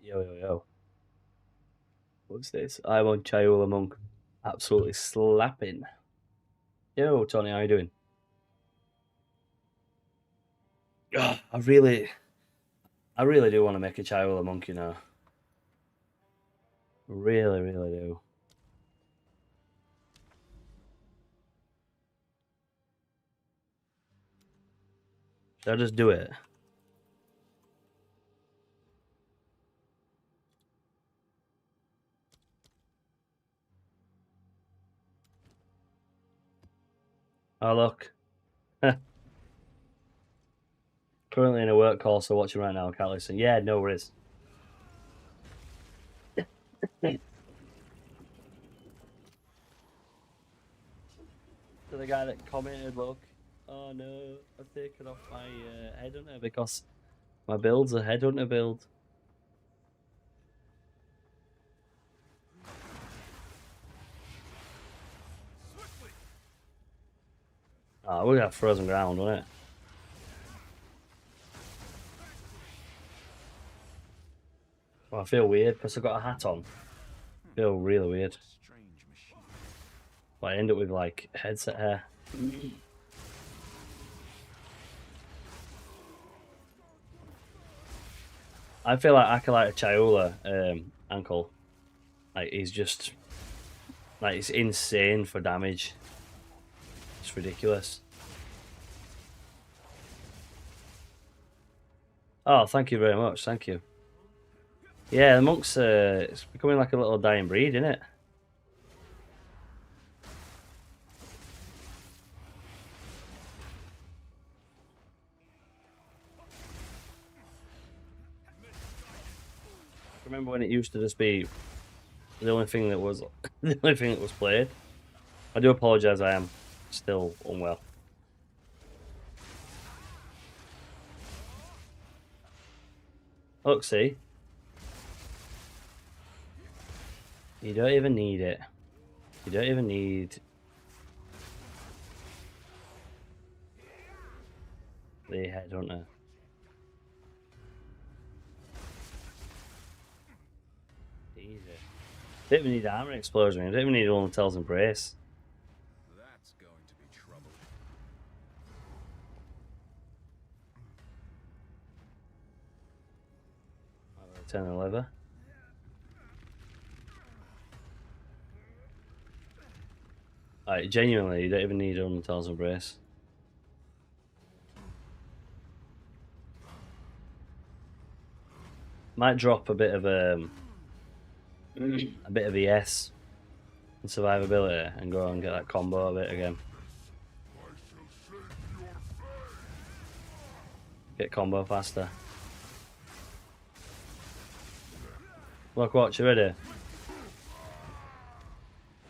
Yo, yo, yo. What's this? I'm on Chiola Monk. Absolutely slapping. Yo, Tony, how you doing? Oh, I really do want to make a Chiola Monk, you know. Really, really do. Should I just do it? Oh, look. Currently in a work call, so watching right now. I can't listen. Yeah, no worries. To the guy that commented, look. Oh no, I've taken off my headhunter because my build's a headhunter build. Oh, we're gonna have frozen ground, won't it? Well, I feel weird because I've got a hat on. I feel really weird. But I end up with like headset hair. I feel like Acolyte Chiola ankle. Like he's just like it's insane for damage. It's ridiculous. Oh, thank you very much. Thank you. Yeah, the monk's it's becoming like a little dying breed, isn't it? Remember when it used to just be the only thing that was the only thing that was played? I do apologize. I am still unwell. Look, see, you don't even need it. You don't even need the headhunter. Easy. Don't even need armor explosion. You don't even need all the Tells Embrace. That's going to be trouble. 10 and 11. Like, genuinely, you don't even need on the Tells Embrace. Might drop a bit of a bit of ES and survivability and go and get that combo of it again. Get combo faster. Look, watch, you ready?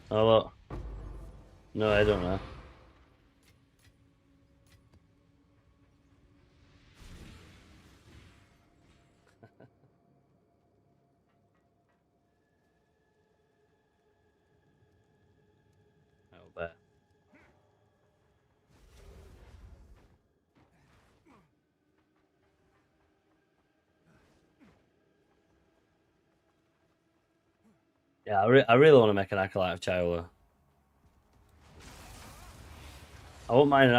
Oh, look. No, I don't know. I'll bet. Yeah, I really want to make an Acolyte of Chiola. I won't mind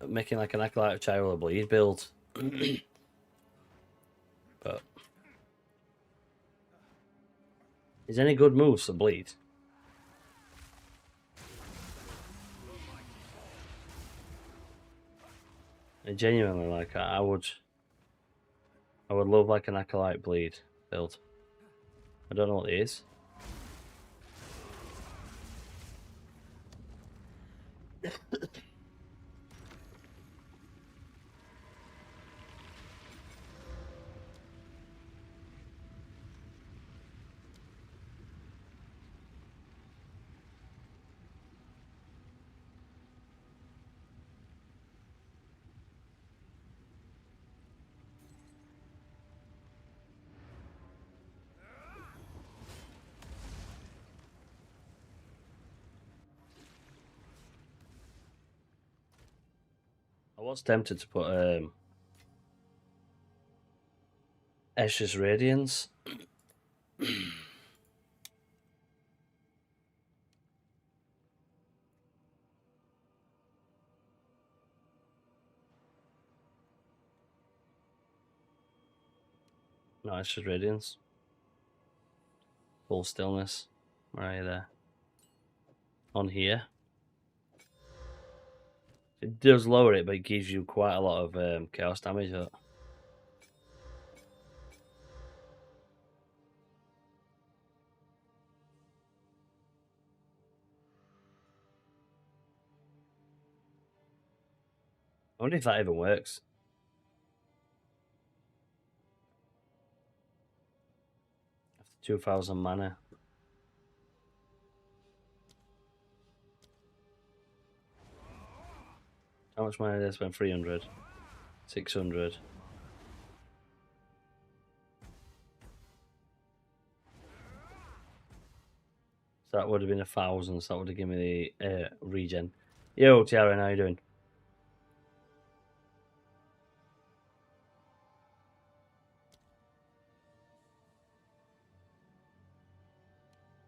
making like an Acolyte of Chiola bleed build. But is there any good moves for bleed? I genuinely like I would love like an Acolyte bleed build. I don't know what it is. I was tempted to put Escher's Radiance. No, Escher's Radiance. Full stillness. Right there. On here. It does lower it, but it gives you quite a lot of chaos damage. I wonder if that even works. After 2,000 mana. How much money did I spend? 300. 600. So that would have been 1,000. So that would have given me the regen. Yo, Tiara, how you doing?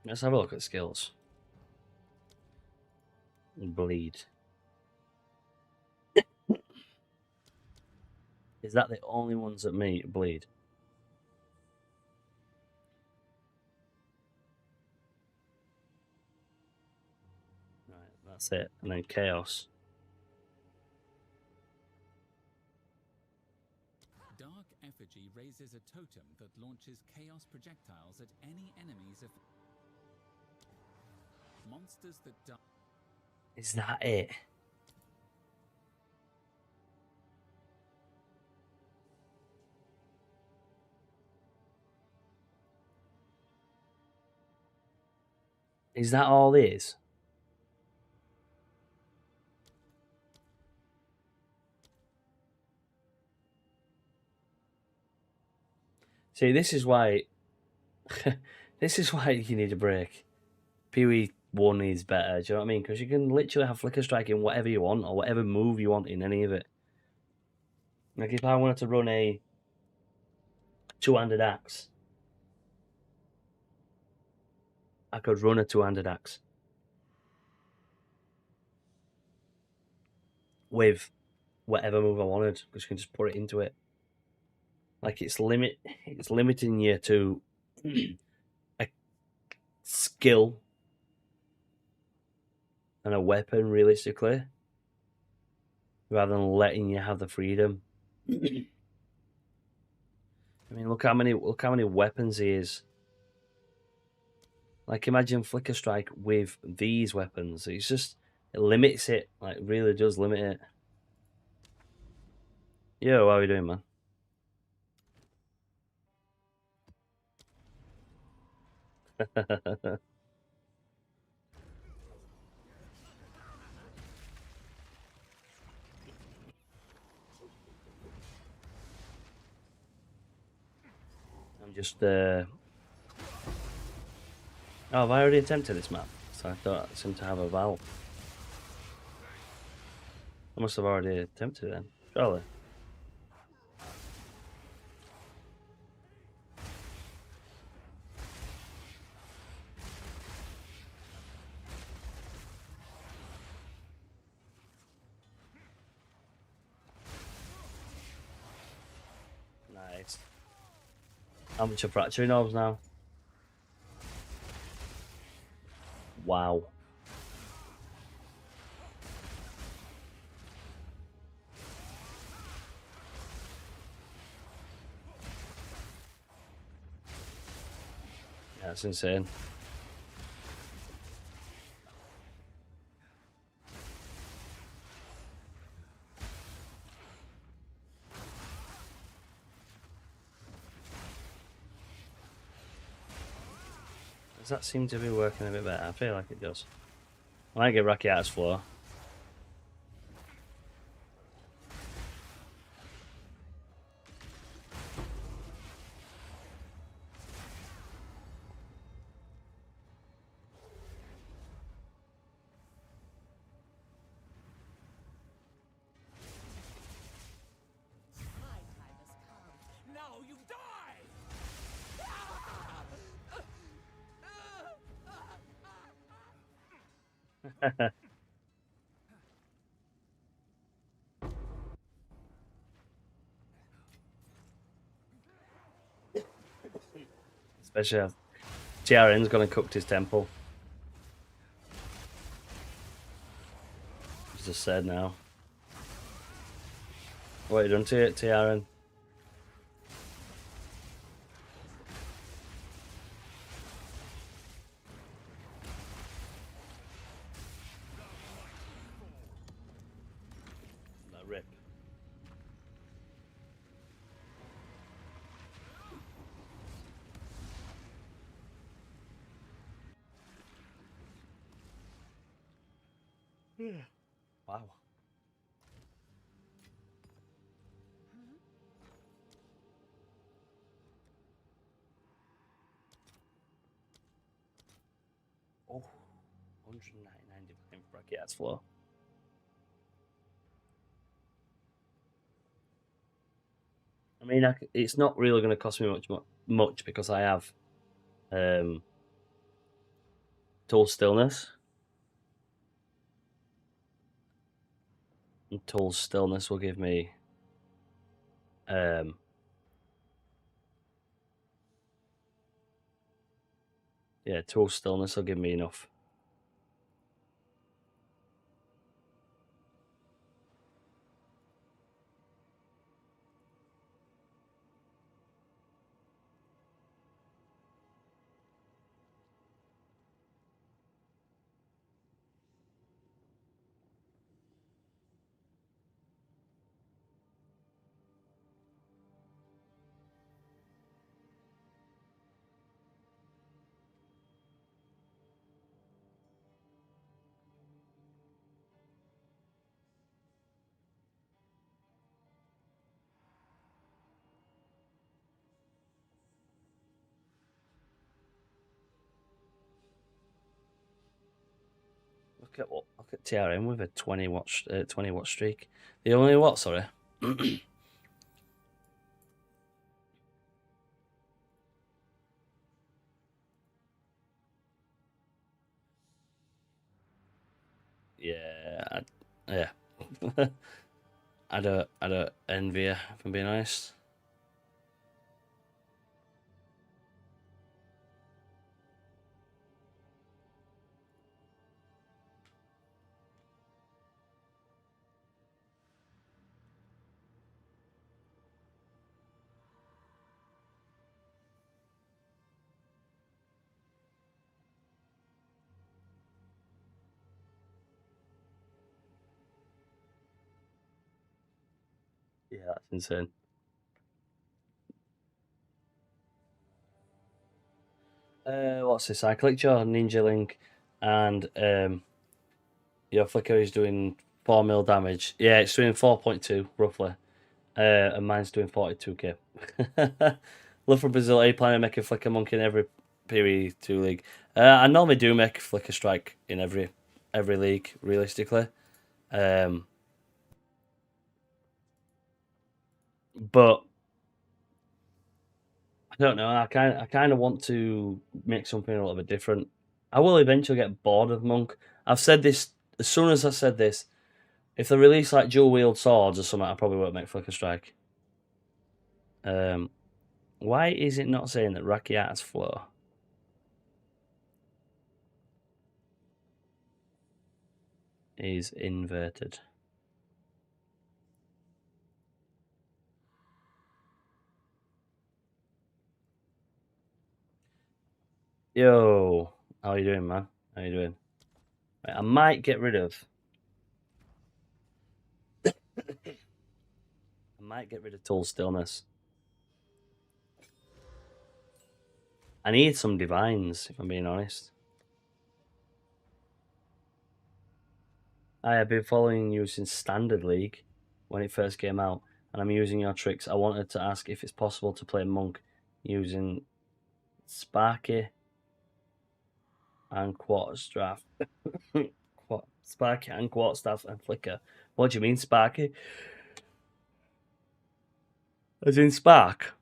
Let's have a look at skills. Bleed. Is that the only ones that bleed? Right, that's it. And then chaos. Dark Effigy raises a totem that launches chaos projectiles at any enemies of monsters that die. Is that it? Is that all it is? See, this is why this is why you need a break. PoE1 needs better, do you know what I mean? Because you can literally have Flicker Strike in whatever you want, or whatever move you want in any of it. Like if I wanted to run a two-handed axe, I could run a two-handed axe with whatever move I wanted, because you can just put it into it. Like it's limiting you to a skill and a weapon, realistically, rather than letting you have the freedom. I mean, look how many weapons he is. Like, imagine Flicker Strike with these weapons. It's just, it limits it. Like, really does limit it. Yo, how are you doing, man? I'm just, Oh, have I already attempted this map? So I thought I seemed to have a vowel. I must have already attempted it then. Surely. Nice. How much are fracturing orbs now? Wow. Yeah, that's insane. Does that seem to be working a bit better? I feel like it does. I might get Rocky out of floor. My time has come. Now you die! Especially as TRN's gonna cook his temple. He's just said now. What have you done to it, TRN? That rip. Yeah. Wow. Oh, 199 divine bracket. That's floor. I mean, it's not really going to cost me much because I have Tool Stillness. And Tool Stillness will give me yeah, Tool Stillness will give me enough. Look at TRM with a 20-watt streak. The only what? Sorry. Yeah, yeah. I don't envy her, if I'm being honest. Yeah, that's insane. What's this? I clicked your Ninja Link, and your flicker is doing 4 mil damage. Yeah, it's doing 4.2 roughly, and mine's doing 42k. Love from Brazil. Are you planning to make a flicker monk in every PoE2 league? I normally do make flicker strike in every league, realistically. But I don't know. I kind of want to make something a little bit different. I will eventually get bored of monk. I've said this as soon as I said this. If they release like dual wield swords or something, I probably won't make flicker strike. Why is it not saying that Rakiata's flow is inverted? Yo, how you doing, man? How you doing? Right, I might get rid of. I might get rid of Tool Stillness. I need some divines, if I'm being honest. I have been following you since Standard League when it first came out, and I'm using your tricks. I wanted to ask if it's possible to play Monk using Sparky and Quarterstaff. Sparky and Quarterstaff and Flicker. What do you mean, Sparky? As in Spark?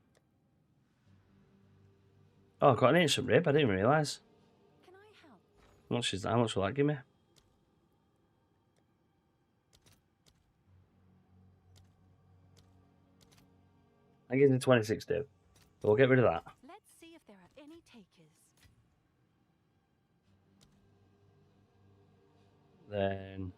Oh, I got an ancient rib. I didn't realise. Can I help? How much will that give me? That gives me 26 div. So we'll get rid of that. Let's see if there are any takers. Then...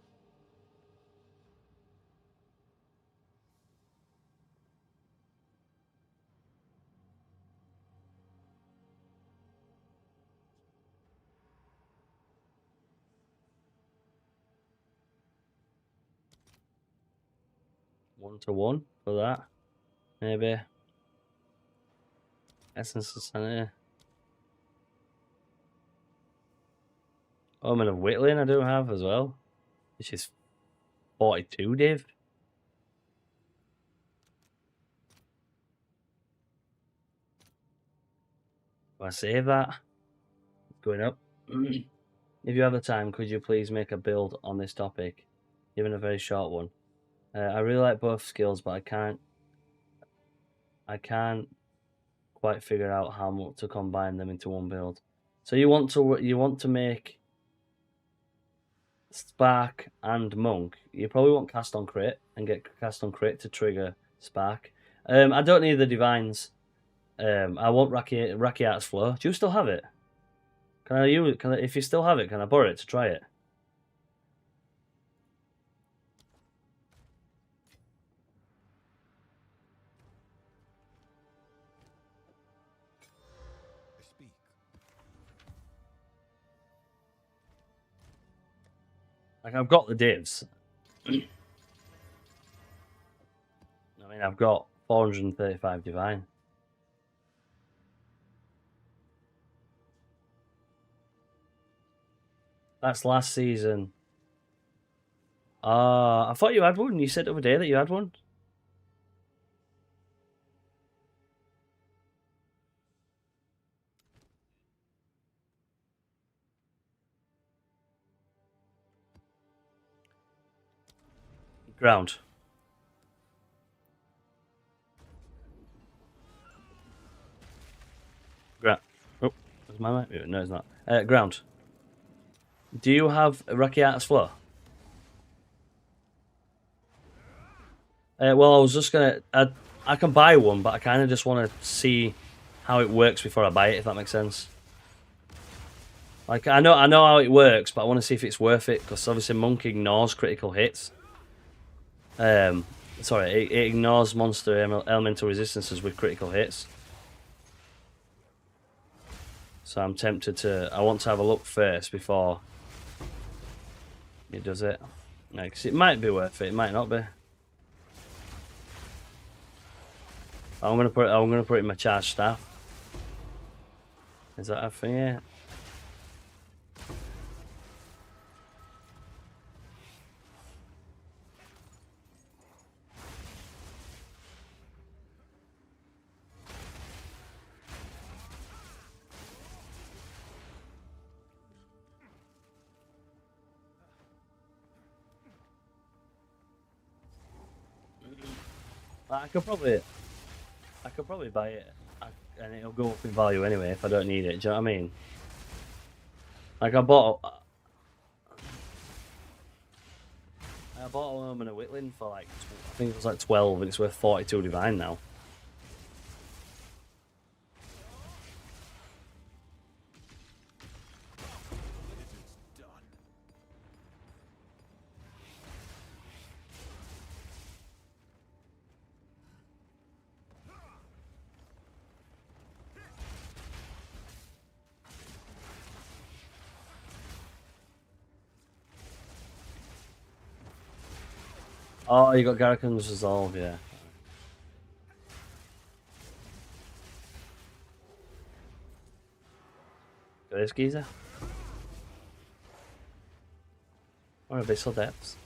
one-to-one for that. Maybe. Essence of Sanity. Omen of Whittling I do have as well. Which is 42 div. Do I save that? It's going up. If you have the time, could you please make a build on this topic? Even a very short one. I really like both skills, but I can't quite figure out how much to combine them into one build. So you want to make Spark and Monk. You probably want Cast on Crit and get Cast on Crit to trigger Spark. I don't need the Divines. I want Rakiat's Flow. Do you still have it? Can I use? If you still have it, can I borrow it to try it? Like, I've got the divs. I mean, I've got 435 divine. That's last season. I thought you had one. You said the other day that you had one. Ground. Ground. Oh, is my mic? No, it's not. Ground. Do you have Rakiat's Flow? Well, I was just gonna. I can buy one, but I kind of just want to see how it works before I buy it. If that makes sense. Like, I know how it works, but I want to see if it's worth it, because obviously Monk ignores critical hits. Sorry, it ignores monster elemental resistances with critical hits. So I'm tempted to. I want to have a look first before it does it. Like, 'cause it might be worth it. It might not be. I'm gonna put it in my charge staff. Is that a thing? Yeah. I could probably buy it, and it'll go up in value anyway if I don't need it. Do you know what I mean? Like, I bought a Omen of Whittling for like, I think it was like 12, and it's worth 42 divine now. Oh, you got Garakan's Resolve, yeah. Got this geezer. Or Abyssal Depths.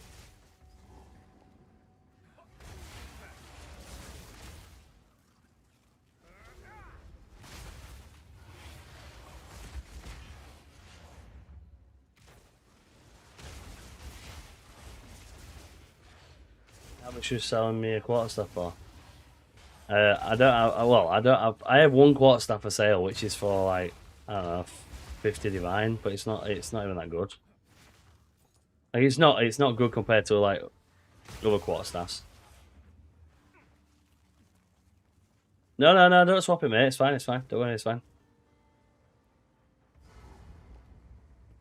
How much you selling me a Quarterstaff for? I have one Quarterstaff for sale, which is for like, I don't know, 50 divine, but it's not even that good. Like, it's not good compared to like other Quarterstaffs. No, don't swap it, mate. It's fine, Don't worry, it's fine.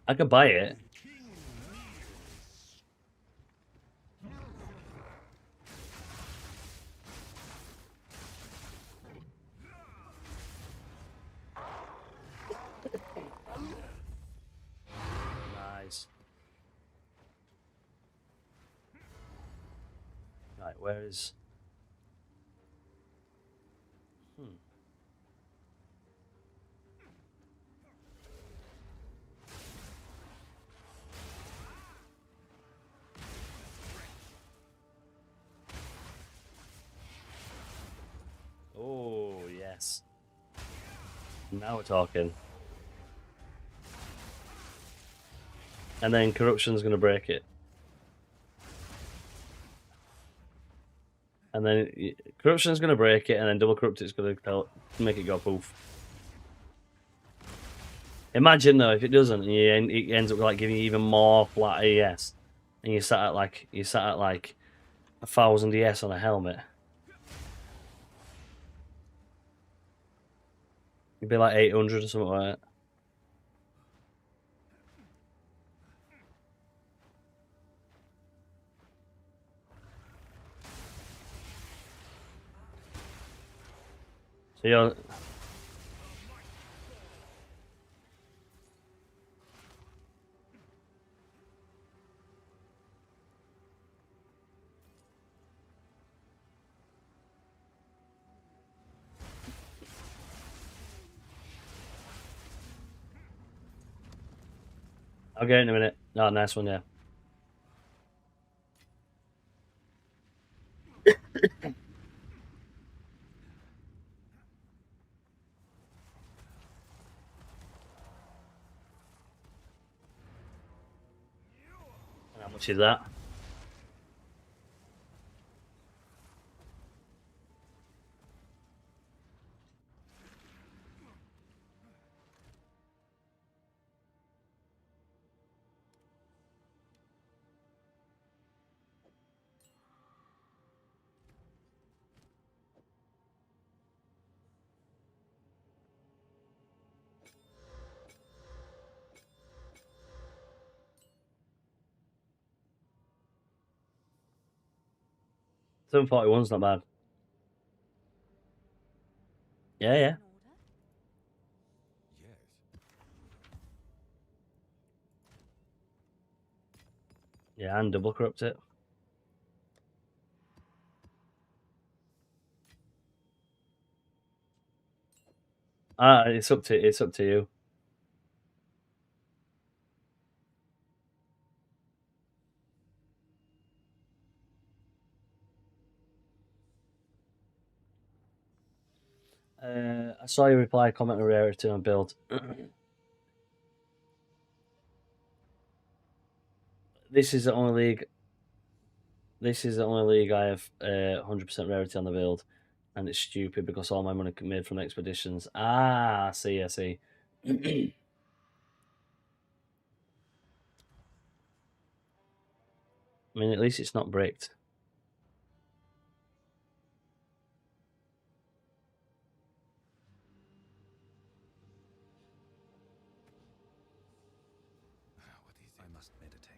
I could buy it. Nice. Right, where is... Oh, yes. Now we're talking. And then Corruption's going to break it. And then Corruption's going to break it, and then Double Corrupt it's going to make it go poof. Imagine though if it doesn't, and it ends up like giving you even more flat ES, and you sat at like 1,000 ES on a helmet. It'd be like 800 or something like that. So you're... I'll get it in a minute. Oh, nice one, yeah. How much is that? $741's not bad. Yeah. An order? Yes. Yeah, and Double Corrupt it. It's up to you. I saw your reply, comment on rarity on build. This is the only league. This is the only league I have 100% rarity on the build, and it's stupid because all my money made from expeditions. I see. I mean, at least it's not bricked. What is it? I must meditate.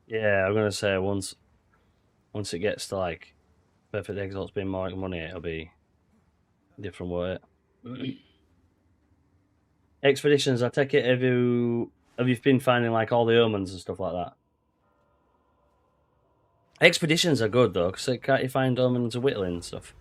Yeah, I'm gonna say once it gets to like Perfect Exalt's being more like money, it'll be different word. Expeditions, I take it, have you been finding like all the omens and stuff like that? Expeditions are good though, because can't you find omens of whittling and stuff?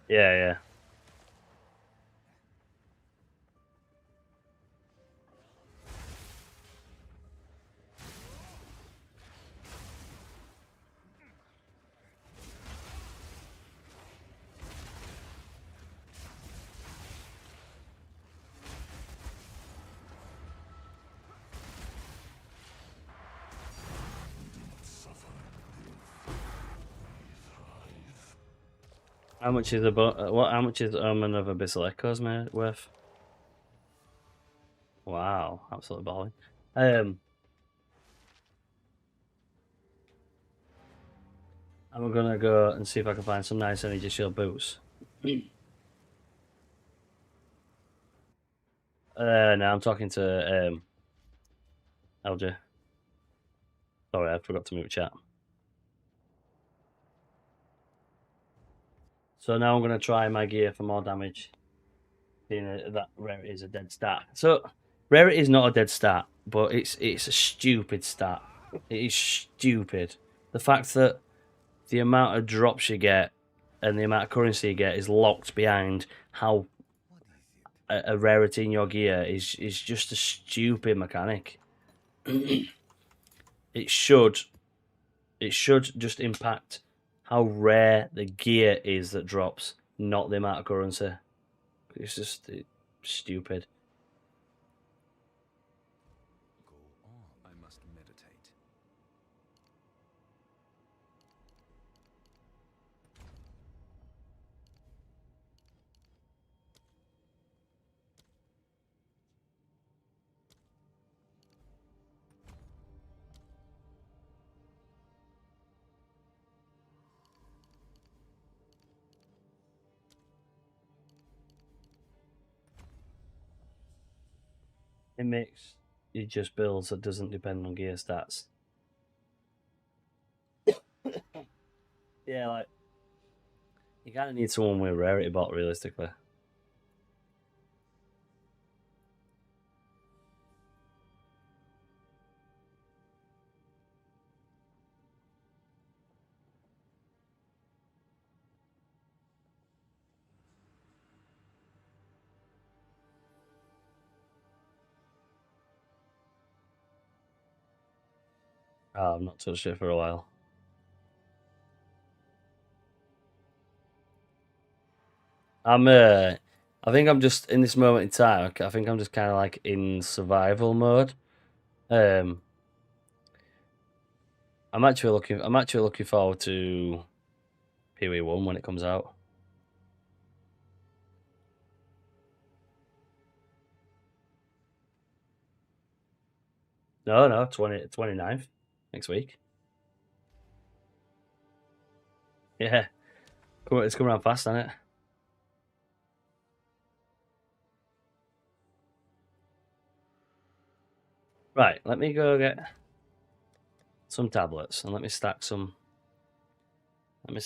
Yeah, yeah. How much is How much is Omen of Abyssal Echoes worth? Wow, absolutely balling. I'm gonna go and see if I can find some nice energy shield boots. No, I'm talking to LJ. Sorry, I forgot to mute chat. So now I'm gonna try my gear for more damage. Seeing that rarity is a dead stat. So rarity is not a dead stat, but it's a stupid stat. It is stupid. The fact that the amount of drops you get and the amount of currency you get is locked behind how a rarity in your gear is just a stupid mechanic. it should just impact how rare the gear is that drops, not the amount of currency. It's just stupid. Go on. I must meditate. It makes you just builds that doesn't depend on gear stats. Yeah, like you kind of need someone with rarity bot realistically. Oh, I've not touched it for a while. I think I'm just in this moment in time. I think I'm just kind of like in survival mode. I'm actually looking forward to PoE1 when it comes out. No, 29th next week. Yeah, it's coming around fast, isn't it? Right, let me go get some tablets and let me stack some. Let me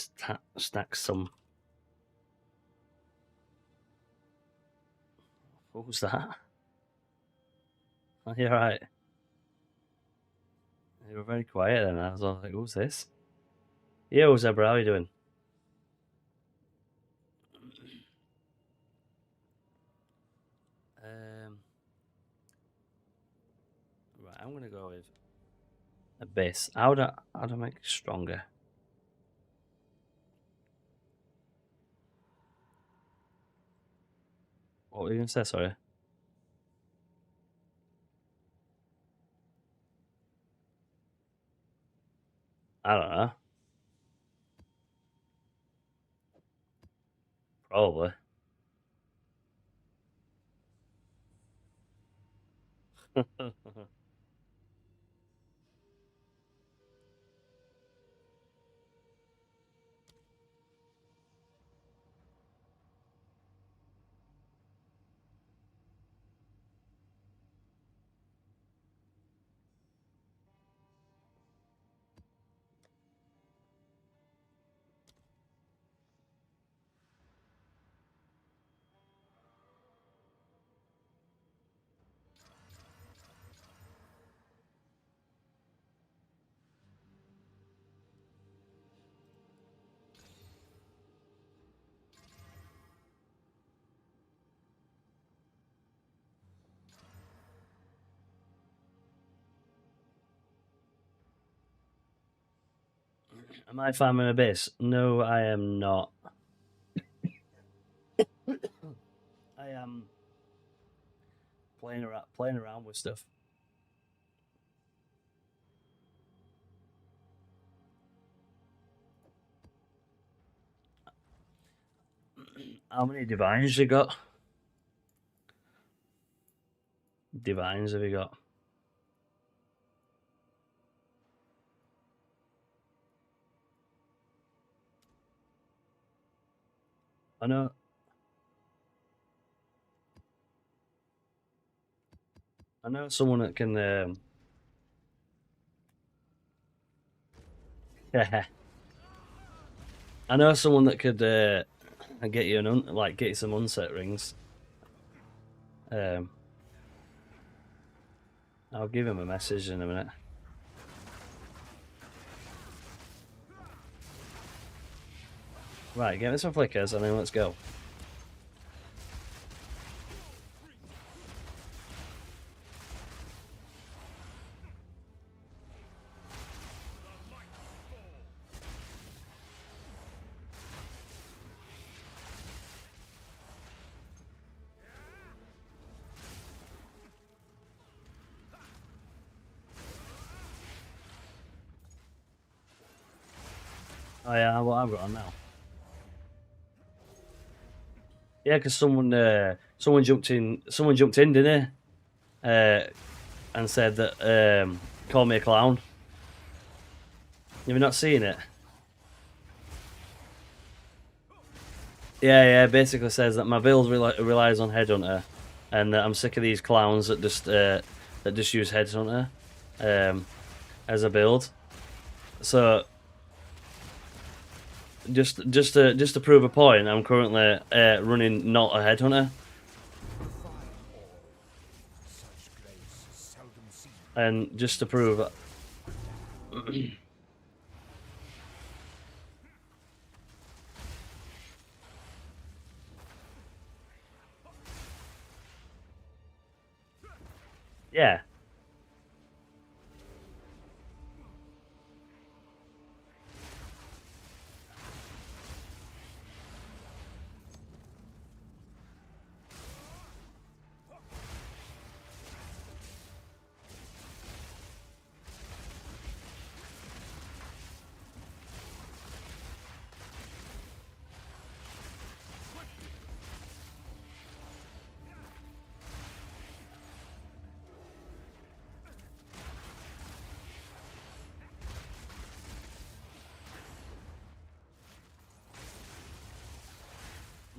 stack some. What was that? Oh, you're right. You were very quiet then. I was like, who's this? Yo, Zebra, how you doing? Right, I'm gonna go with Abyss. How do I make it stronger? What were you gonna say? Sorry. I don't know. Probably. Am I farming a base? No, I am not. I am playing around with stuff. How many divines you got? Divines have you got? I know someone that can I know someone that could get you get you some unset rings. I'll give him a message in a minute. Right, get me some flickers and then let's go. Oh yeah, what I've got on now. Yeah, because someone jumped in, didn't they? And said that call me a clown. You've not seen it? Yeah, basically says that my build relies on Headhunter, and that I'm sick of these clowns that just use Headhunter as a build. So just to prove a point, I'm currently running not a Headhunter. And just to prove yeah.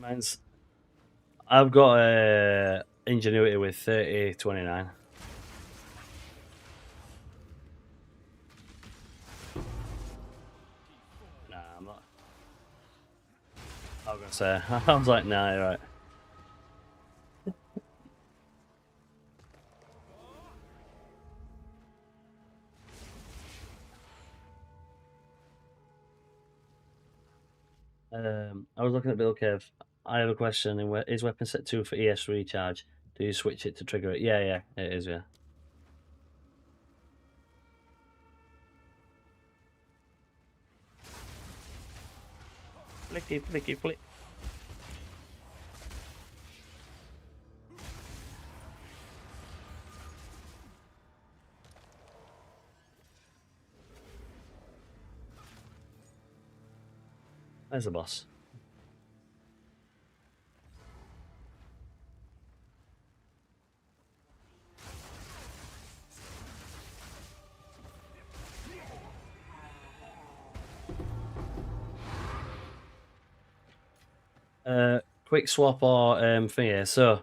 Mine's. I've got ingenuity with 30-29. Nah, I'm not. I was gonna say. I was like, nah, you're right. I was looking at Bill Kev. I have a question. Is weapon set 2 for ES recharge? Do you switch it to trigger it? Yeah, it is, yeah. Flicky, flicky, flick. There's the boss. Quick swap or thing here. So,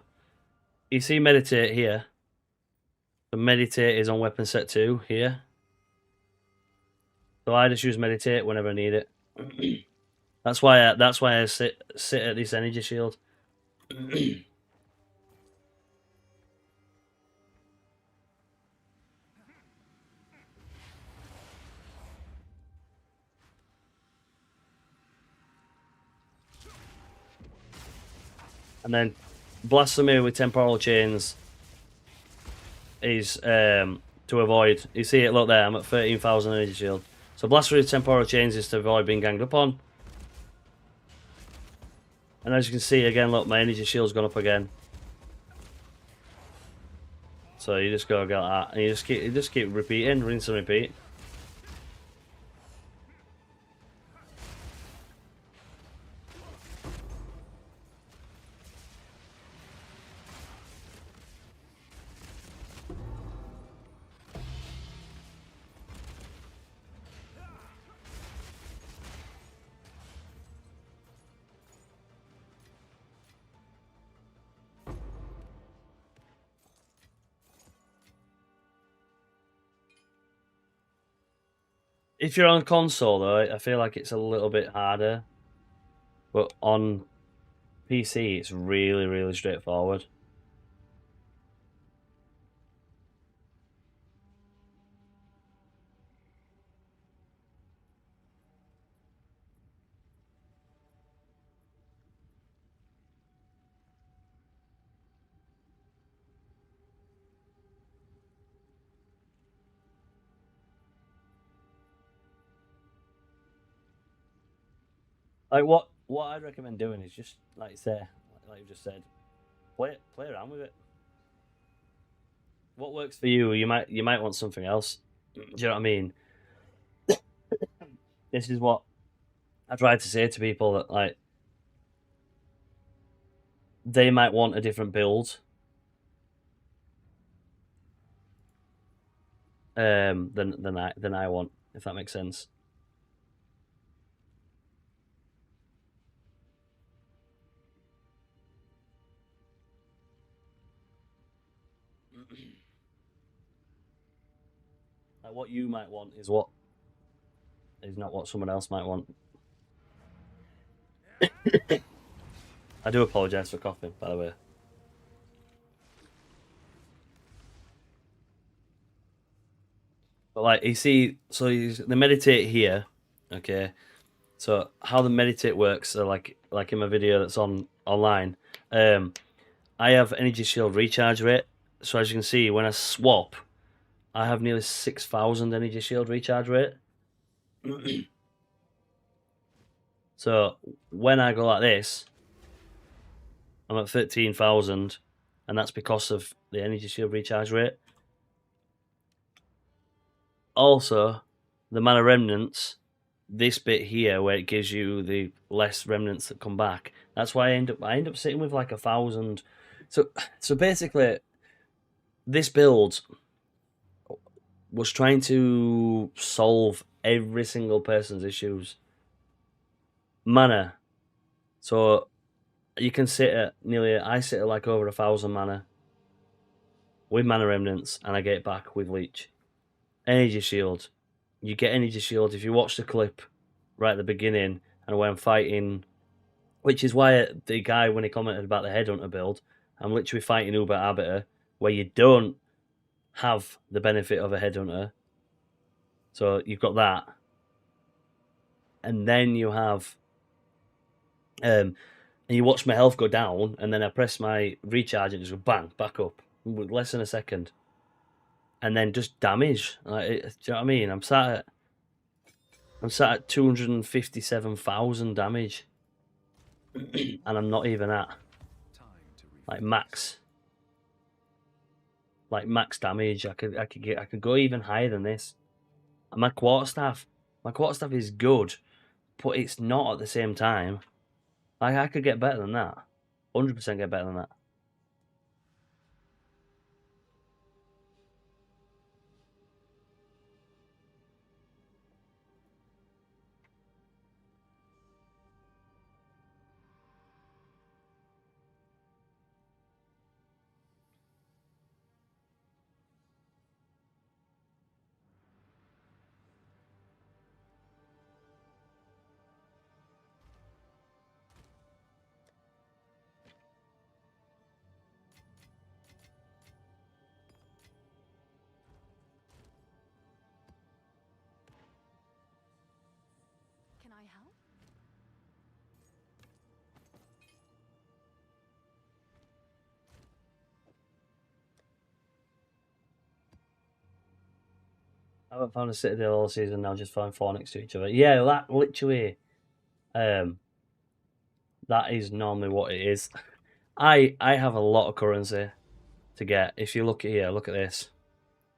you see meditate here. The meditate is on weapon set 2 here. So I just use meditate whenever I need it. That's why I sit at this energy shield. And then blasphemy with temporal chains is to avoid. You see it, look there, I'm at 13,000 energy shield. So blast through temporal chains is to avoid being ganged up on. And as you can see again, look, my energy shield's gone up again. So you just go get that, and you just keep repeating, rinse and repeat. If you're on console though, I feel like it's a little bit harder. But on PC, it's really, really straightforward. Like what I'd recommend doing is just like you say, like you just said, play around with it. What works for you, you might want something else. Do you know what I mean? This is what I try to say to people, that like they might want a different build than I want, if that makes sense. Like what you might want is not what someone else might want. I do apologise for coughing, by the way. But like you see, so they meditate here, okay. So how the meditate works, so like in my video that's online, I have energy shield recharge rate. So as you can see, when I swap, I have nearly 6,000 energy shield recharge rate. So when I go like this, I'm at 13,000, and that's because of the energy shield recharge rate. Also, the mana remnants, this bit here where it gives you the less remnants that come back, that's why I end up sitting with like 1,000. So basically, this build was trying to solve every single person's issues. Mana. So you can sit at I sit at like over 1,000 mana with mana remnants, and I get it back with leech. Energy shield. You get energy shield if you watch the clip right at the beginning, and when I'm fighting, which is why the guy, when he commented about the Headhunter build, I'm literally fighting Uber Arbiter, where you don't have the benefit of a Headhunter. So you've got that. And then you have and you watch my health go down, and then I press my recharge and just go bang, back up with less than a second. And then just damage. Like, do you know what I mean? I'm sat at 257,000 damage. And I'm not even at like max damage. I could go even higher than this. And my quarterstaff is good, but it's not at the same time. Like I could get better than that. 100% get better than that. I haven't found a citadel all season now, just found 4 next to each other. Yeah, that literally, that is normally what it is. I have a lot of currency to get. If you look at here, look at this.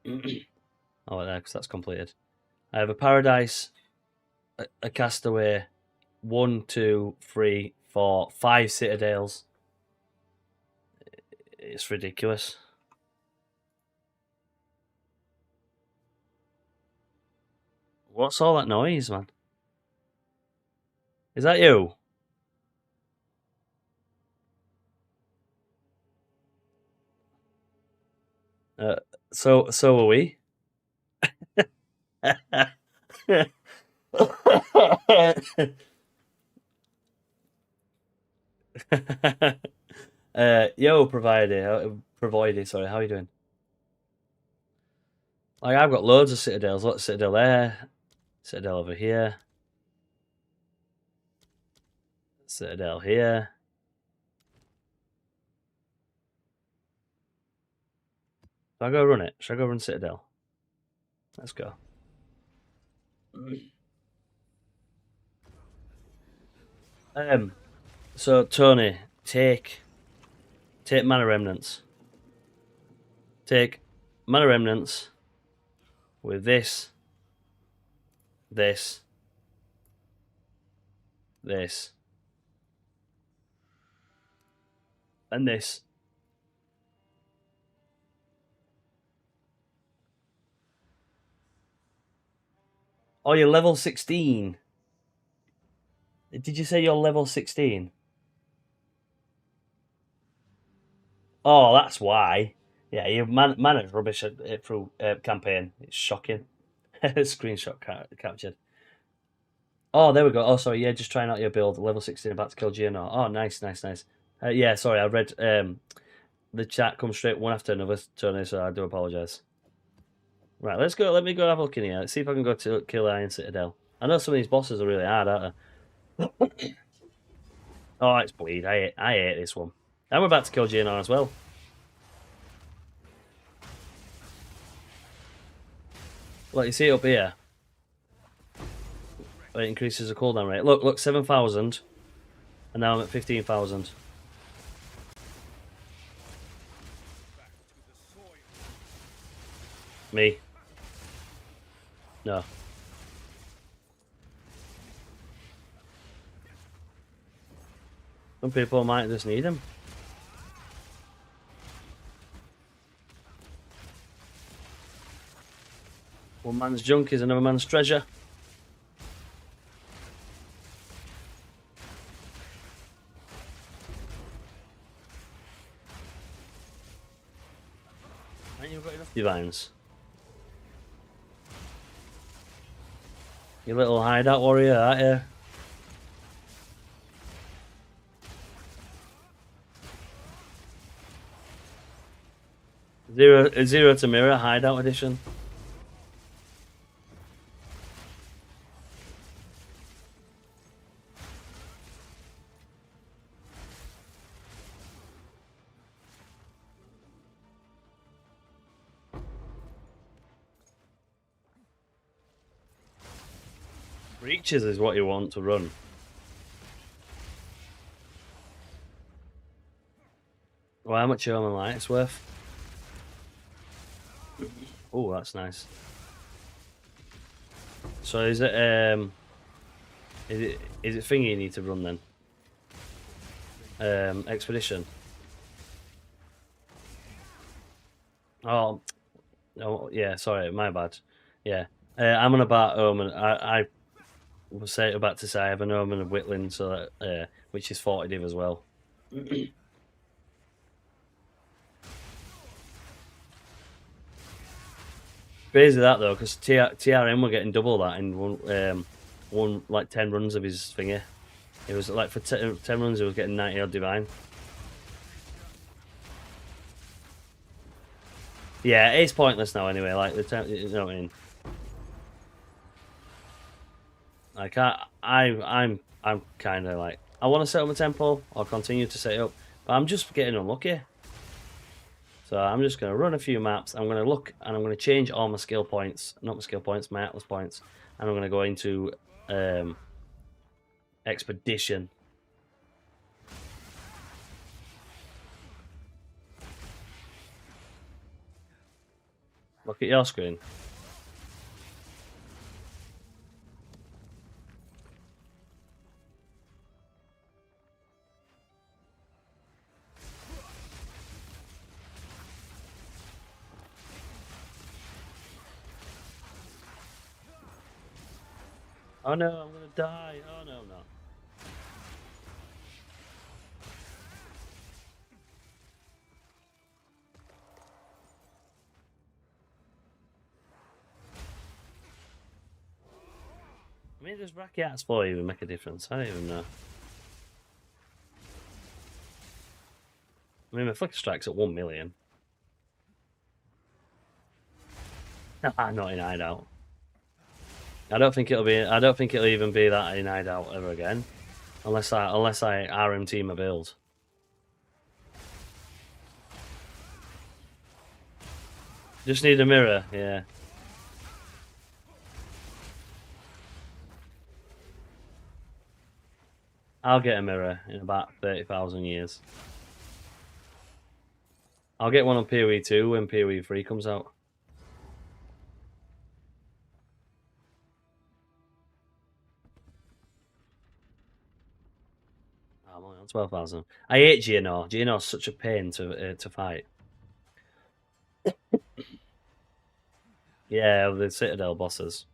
Oh, there, because that's completed. I have a paradise, a castaway, 1, 2, 3, 4, 5 citadels. It's ridiculous. What's all that noise, man? Is that you? So are we. Yo, provider, sorry, how are you doing? Like, I've got loads of citadels. Look, citadel there, citadel over here, citadel here. Should I go run it? Should I go run citadel? Let's go. So Tony, take mana remnants. Take mana remnants with this, and this. Oh, you're level 16. Did you say you're level 16? Oh, that's why. Yeah, your mana's rubbish through campaign. It's shocking. Screenshot captured. Oh, there we go. Oh, sorry. Yeah, just trying out your build. Level 16, about to kill Gino. Oh, nice. Yeah, sorry. I read the chat come straight one after another, Tony, so I do apologise. Right, let's go. Let me go have a look in here. Let's see if I can go to kill Iron Citadel. I know some of these bosses are really hard, aren't they? Oh, it's bleed. I hate this one. And we're about to kill Gino as well. Look, you see it up here. It increases the cooldown rate. Look, 7,000. And now I'm at 15,000. Me. No. Some people might just need him. One man's junk is another man's treasure. Ain't you got enough divines? You little hideout warrior, aren't you? Zero to mirror hideout edition. Breaches is what you want to run. Well, how much Roman Light's worth? Oh, that's nice. So is it thingy you need to run then? Expedition. Oh yeah, sorry, my bad. Yeah. I'm on about Omen. I was about to say I have an Omen of Whitling, so that, which is 40 div as well. Crazy that though, because TRM were getting double that in one like 10 runs of his finger. It was like for 10 runs, he was getting 90 odd divine. Yeah, it's pointless now anyway. Like you know what I mean. Like I'm kind of like I want to set up a temple. I'll continue to set it up, but I'm just getting unlucky. So I'm just going to run a few maps. I'm going to look and I'm going to change all my skill points. Not my skill points, my Atlas points. And I'm going to go into Expedition. Look at your screen. Oh no, I'm gonna die. Oh no, no. I mean, does Rakiat's for even make a difference? I don't even know. I mean, my Flicker Strike's at 1 million. Nah, not in Hideout. I don't think it'll be. I don't think it'll even be that in Hideout ever again, unless I RMT my build. Just need a mirror, yeah. I'll get a mirror in about 30,000 years. I'll get one on PoE2 when PoE3 comes out. I'm only on 12,000. I hate GNO. GNO's such a pain to fight. Yeah, the Citadel bosses.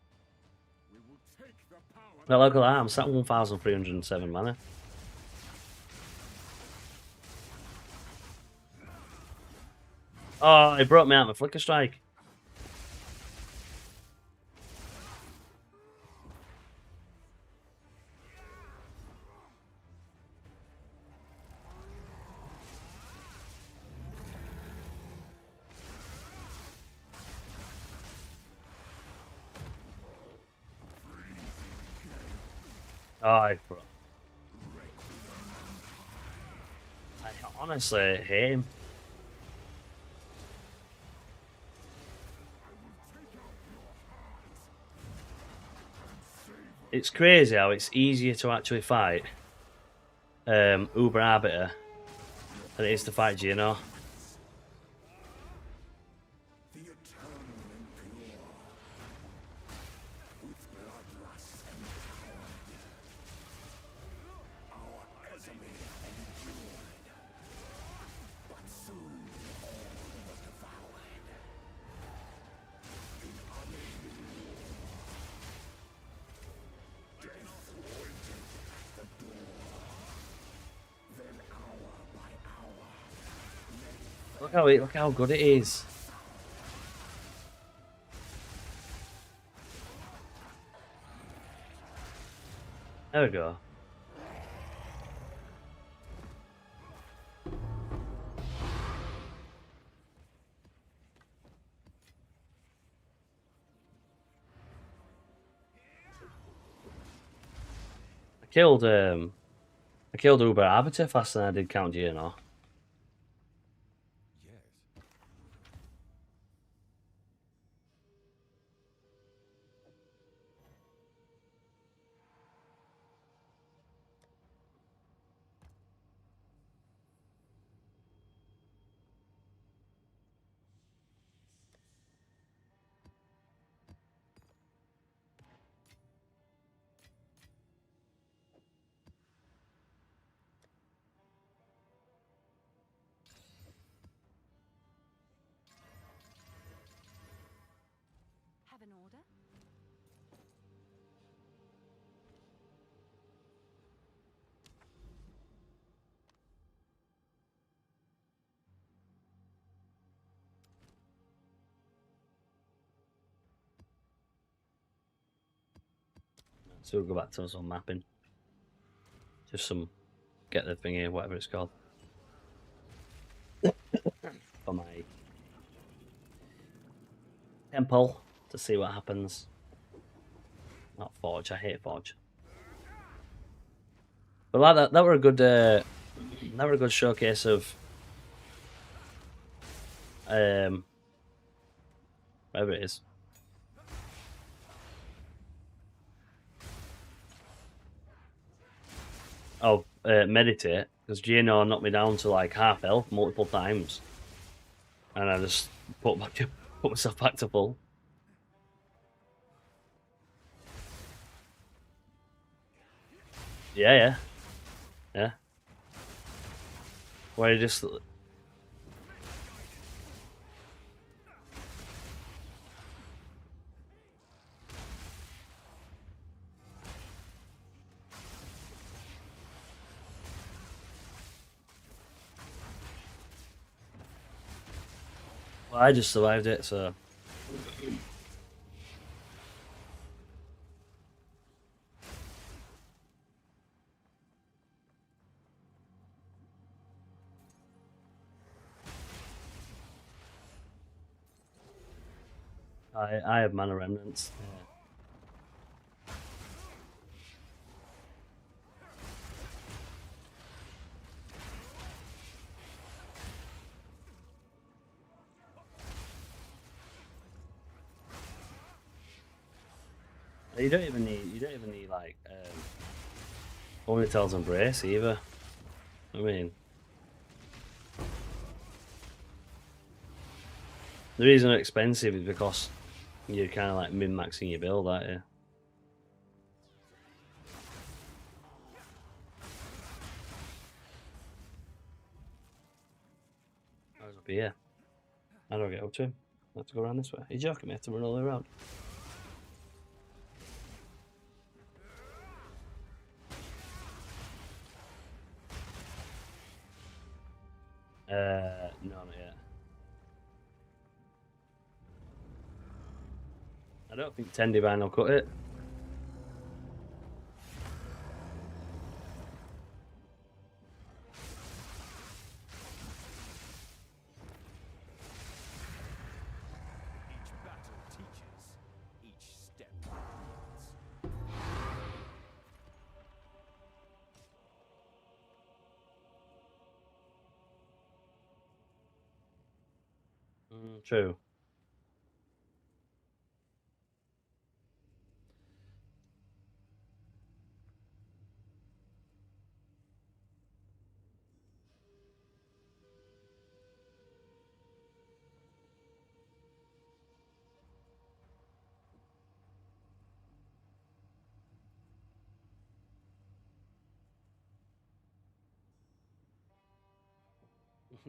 The local arms, that 1,307 mana. Oh, it brought me out my Flicker Strike. Oh, I honestly hate him. It's crazy how it's easier to actually fight Uber Arbiter than it is to fight GNO. Look how good it is. There we go. I killed Uber Arbiter faster than I did Count GNO. Have an order? So we'll go back to some mapping. Just some get the thingy, whatever it's called. For my temple to see what happens. Not Forge, I hate Forge. But like that were a good showcase of Whatever it is. Oh, meditate, because Gino knocked me down to like half health multiple times, and I just put myself back to full. Yeah. Where you just. Well, I just survived it, so. I have mana remnants. Yeah. You don't even need like Onlytale's Embrace either. I mean, the reason they're expensive is because you're kind of like min-maxing your build, aren't you? I was up here. How do I get up to him? I have to go around this way. Are you joking me? I have to run all the way around. No, not yet. I don't think 10 Divine will cut it. Each battle teaches, each step leads. True.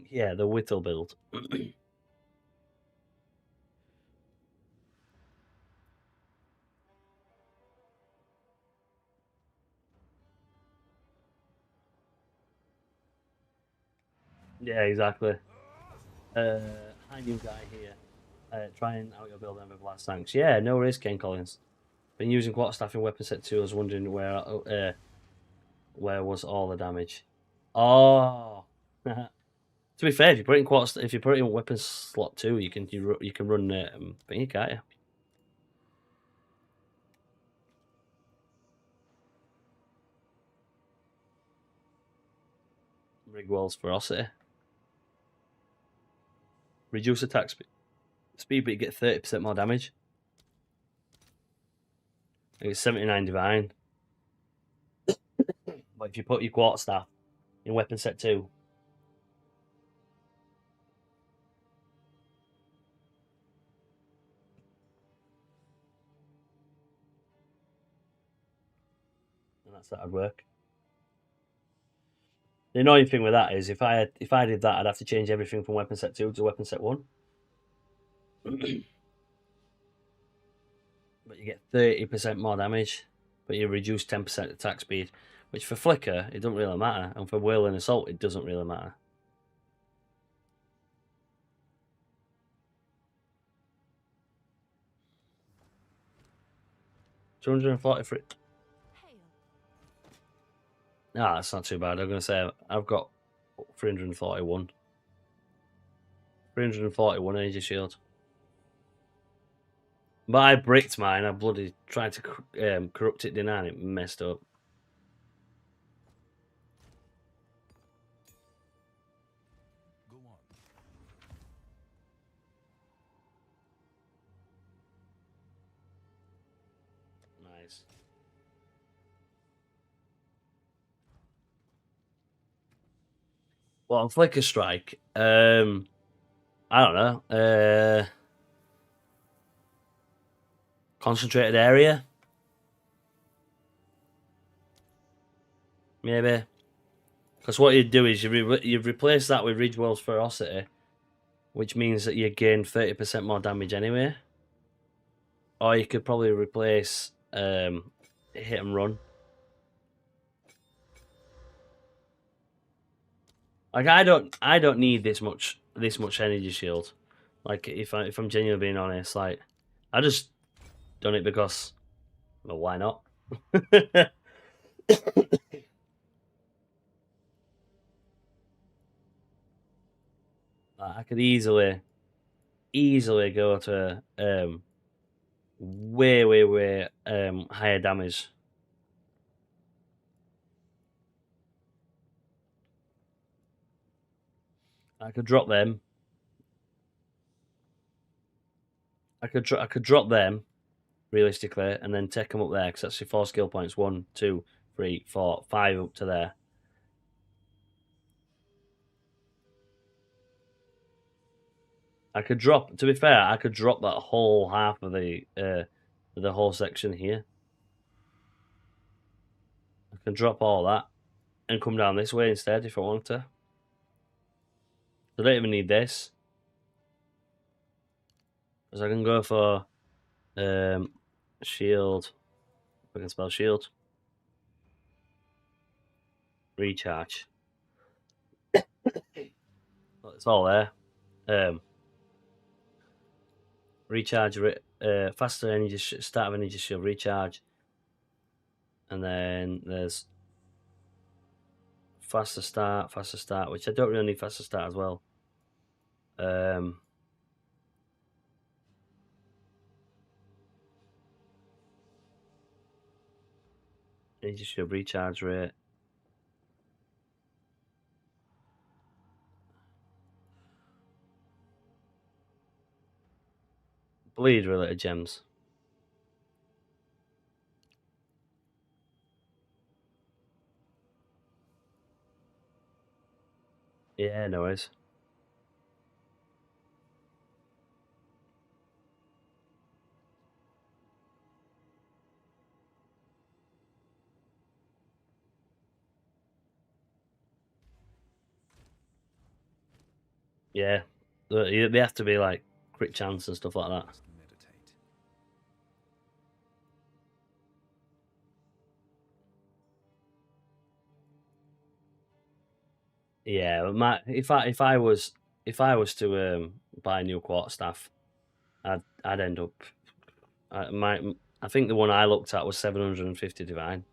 Yeah, the Whittle build. Yeah, exactly. Hi, new guy here. Trying out your build with blast tanks. Yeah, no worries, Ken Collins. Been using Quarterstaff in weapon set 2. I was wondering where was all the damage. Oh. To be fair, if you put it in weapon slot 2, you can run thingy, can't you? Rigwell's Ferocity. Reduce attack speed, but you get 30% more damage. It's 79 Divine. But if you put your Quarterstaff in weapon set 2, then that'd work. The annoying thing with that is if I did that, I'd have to change everything from weapon set 2 to weapon set 1. But you get 30% more damage, but you reduce 10% attack speed, which for Flicker, it doesn't really matter. And for Whirl and Assault, it doesn't really matter. $243. Ah, that's not too bad. I'm going to say I've got 341. 341 energy shield. But I bricked mine. I bloody tried to corrupt it, didn't I? And it messed up. Go on. Nice. Well, on Flicker Strike, I don't know. Concentrated area? Maybe. Because what you'd do is you replace that with Ridgewell's Ferocity, which means that you gain 30% more damage anyway. Or you could probably replace Hit and Run. Like I don't need this much energy shield. Like if I'm genuinely being honest, like I just done it because, well, why not? I could easily go to way higher damage. I could drop them. I could drop them realistically, and then take them up there because that's your 4 skill points. 1, 2, 3, 4, 5 up to there. I could drop. To be fair, I could drop that whole half of the whole section here. I can drop all that and come down this way instead if I want to. I don't even need this, because I can go for shield. If I can spell shield. Recharge. It's all there. Recharge, faster energy, start of energy shield, recharge. And then there's faster start, which I don't really need faster start as well. Energy shield, recharge rate. Bleed related gems. Yeah, no worries. Yeah, they have to be like crit chance and stuff like that. Meditate. Yeah, if I was to buy a new Quarterstaff, I'd end up. I think the one I looked at was 750 divine.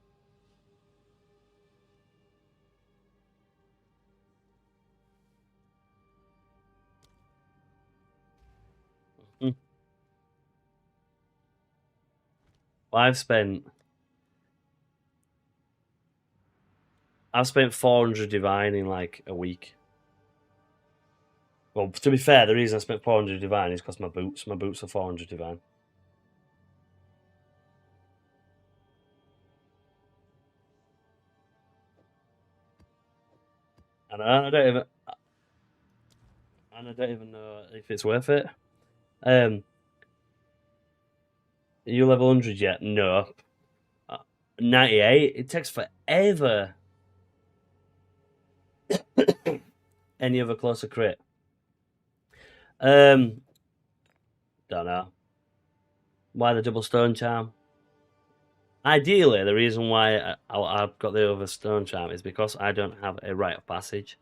Well, I've spent 400 divine in like a week. Well, to be fair, the reason I spent 400 divine is because my boots are 400 divine. And I don't even know if it's worth it. Are you level 100 yet? No. 98. It takes forever. Any other closer crit? Don't know. Why the double stone charm? Ideally, the reason why I've got the other stone charm is because I don't have a rite of passage.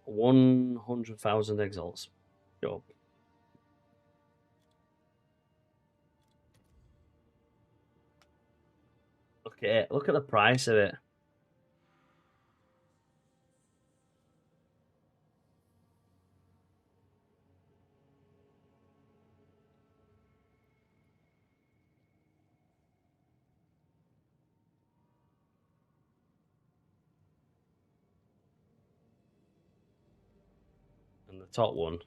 100,000 exalts. Sure. Okay, look at the price of it. And the top one.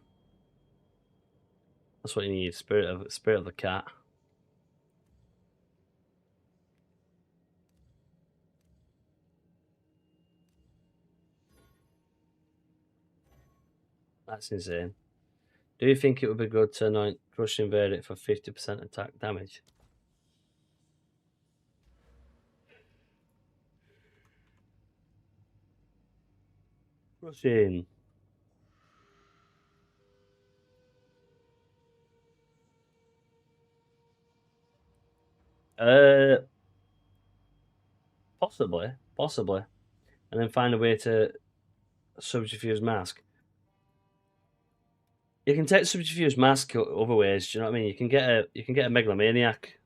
That's what you need. Spirit of the cat. That's insane. Do you think it would be good to anoint Crushing Verdict for 50% attack damage? Crushing. Possibly, and then find a way to subterfuge mask. You can take subterfuge mask other ways. Do you know what I mean? You can get a megalomaniac.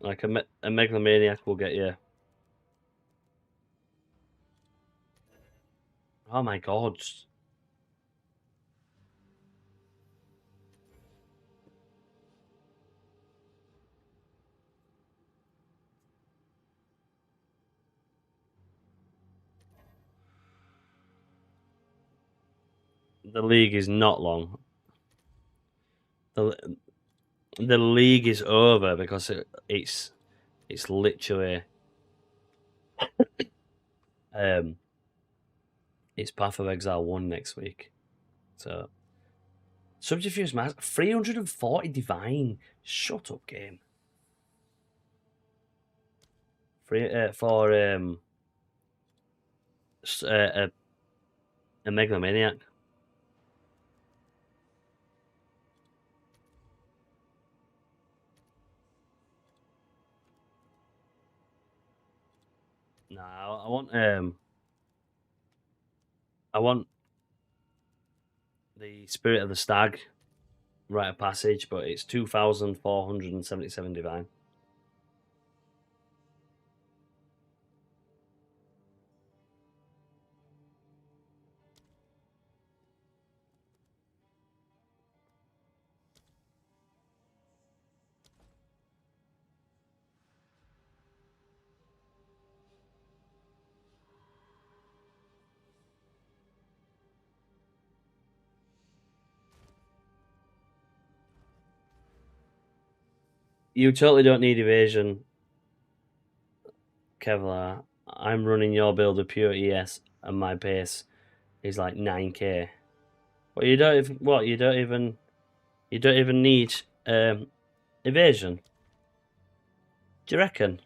Like a megalomaniac will get you. Oh my god! The league is not long. The league is over because it's literally it's Path of Exile 1 next week. So subterfuge mask 340 divine. Shut up, game. For a megalomaniac. No, I want the Spirit of the Stag, Rite of Passage, but it's 2,477 divine. You totally don't need evasion, Kevlar. I'm running your build of pure ES, and my pace is like 9k. Well, you don't even need evasion. Do you reckon?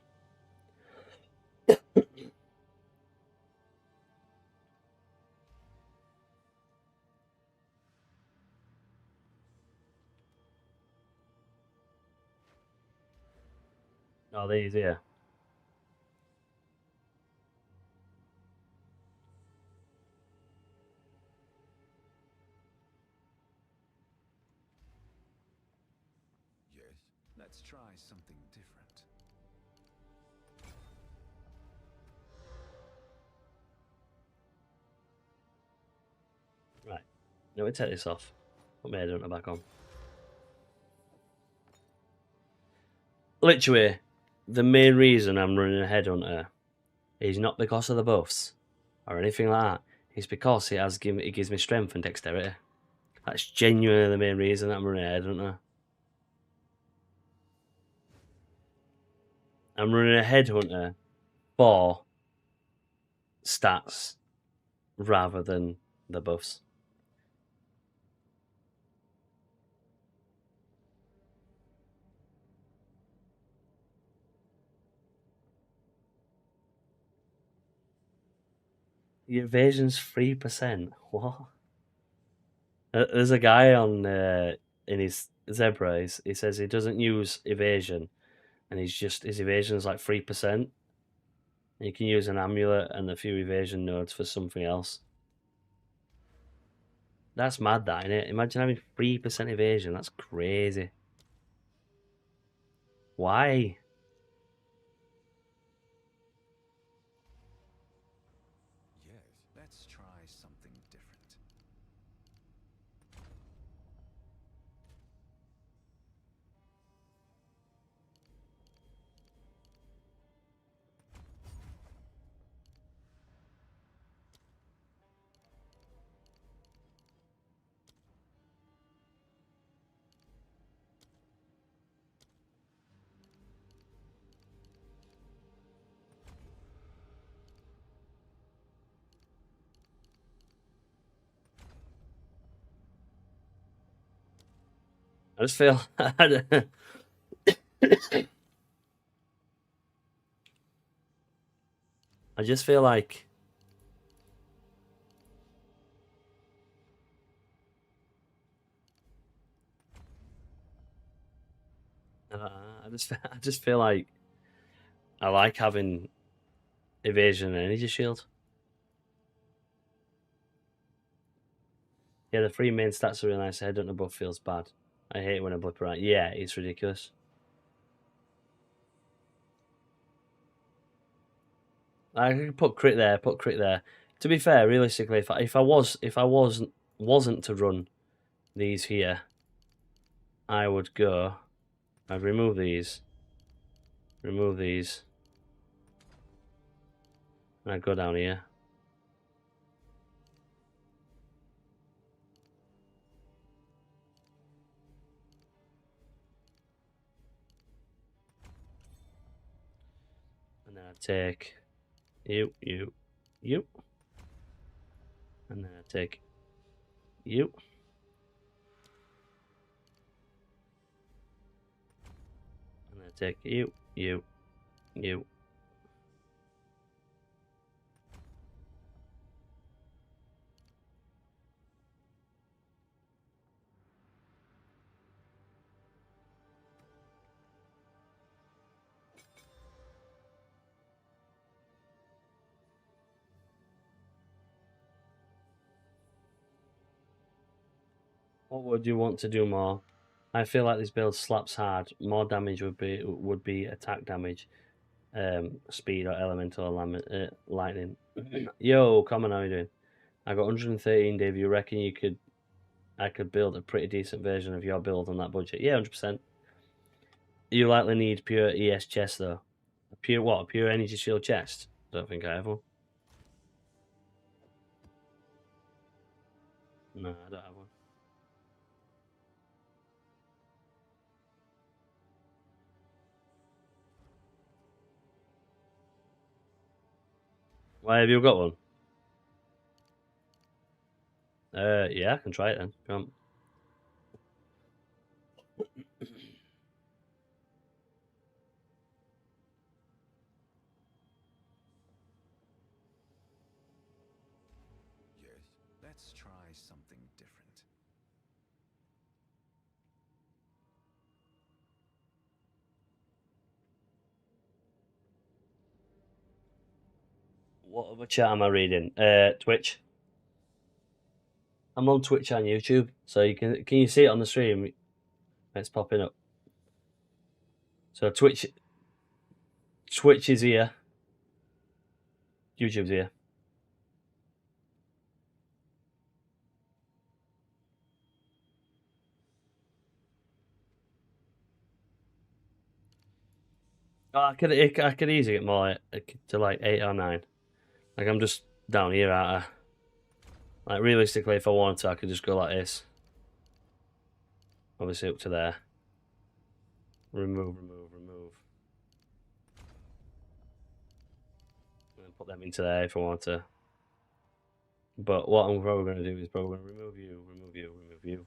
Oh, these here. Yes, let's try something different. Right. Now we take this off. Put my headhunter back on. Literally, the main reason I'm running a headhunter is not because of the buffs or anything like that. It's because it gives me strength and dexterity. That's genuinely the main reason I'm running a headhunter. I'm running a headhunter for stats rather than the buffs. Your evasion's 3%. What? There's a guy on in his Zebra. He says he doesn't use evasion, and his evasion is like 3%. You can use an amulet and a few evasion nodes for something else. That's mad, that, isn't it? Imagine having 3% evasion. That's crazy. Why? Yes, let's try something different. I just feel I just feel like I just feel like I like having evasion and energy shield. Yeah, the 3 main stats are really nice. Head on above feels bad. I hate it when I blip around. Yeah, it's ridiculous. I could put crit there, put crit there. To be fair, realistically, if I wasn't to run these here, I would go. I'd remove these, and I'd go down here. And then I'd take you, and then I'd take you. And then I'd take you. What would you want to do more? I feel like this build slaps hard. More damage would be attack damage, speed or elemental or lightning. Yo, Common, how you doing? I got 113, Dave. You reckon I could build a pretty decent version of your build on that budget? Yeah, 100%. You likely need pure ES chest though. A pure what? A pure energy shield chest? Don't think I have one. No, I don't have one. Why have you got one? Yeah, I can try it then. Come on. Yes, let's try something different. What other chat am I reading? Twitch. I'm on Twitch and YouTube, so you can you see it on the stream? It's popping up. So Twitch is here. YouTube's here. Oh, I could easily get more to like 8 or 9. Like I'm just down here, aren't I? Like realistically, if I wanted to, I could just go like this. Obviously up to there. Remove. And then put them into there if I want to. But what I'm probably going to do is probably going to remove you.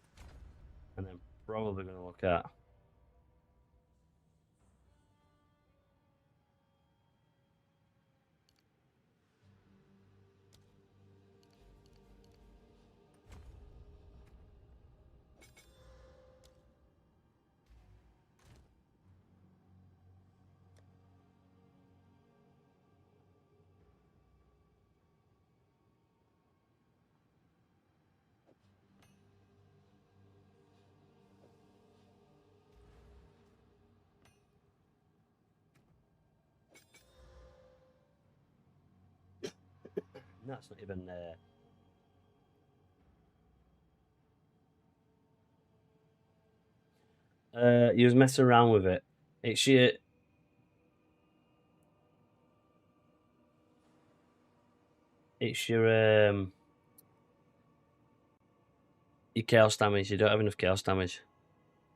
And then probably going to look at... That's not even... you was messing around with it. It's your... It's your chaos damage. You don't have enough chaos damage.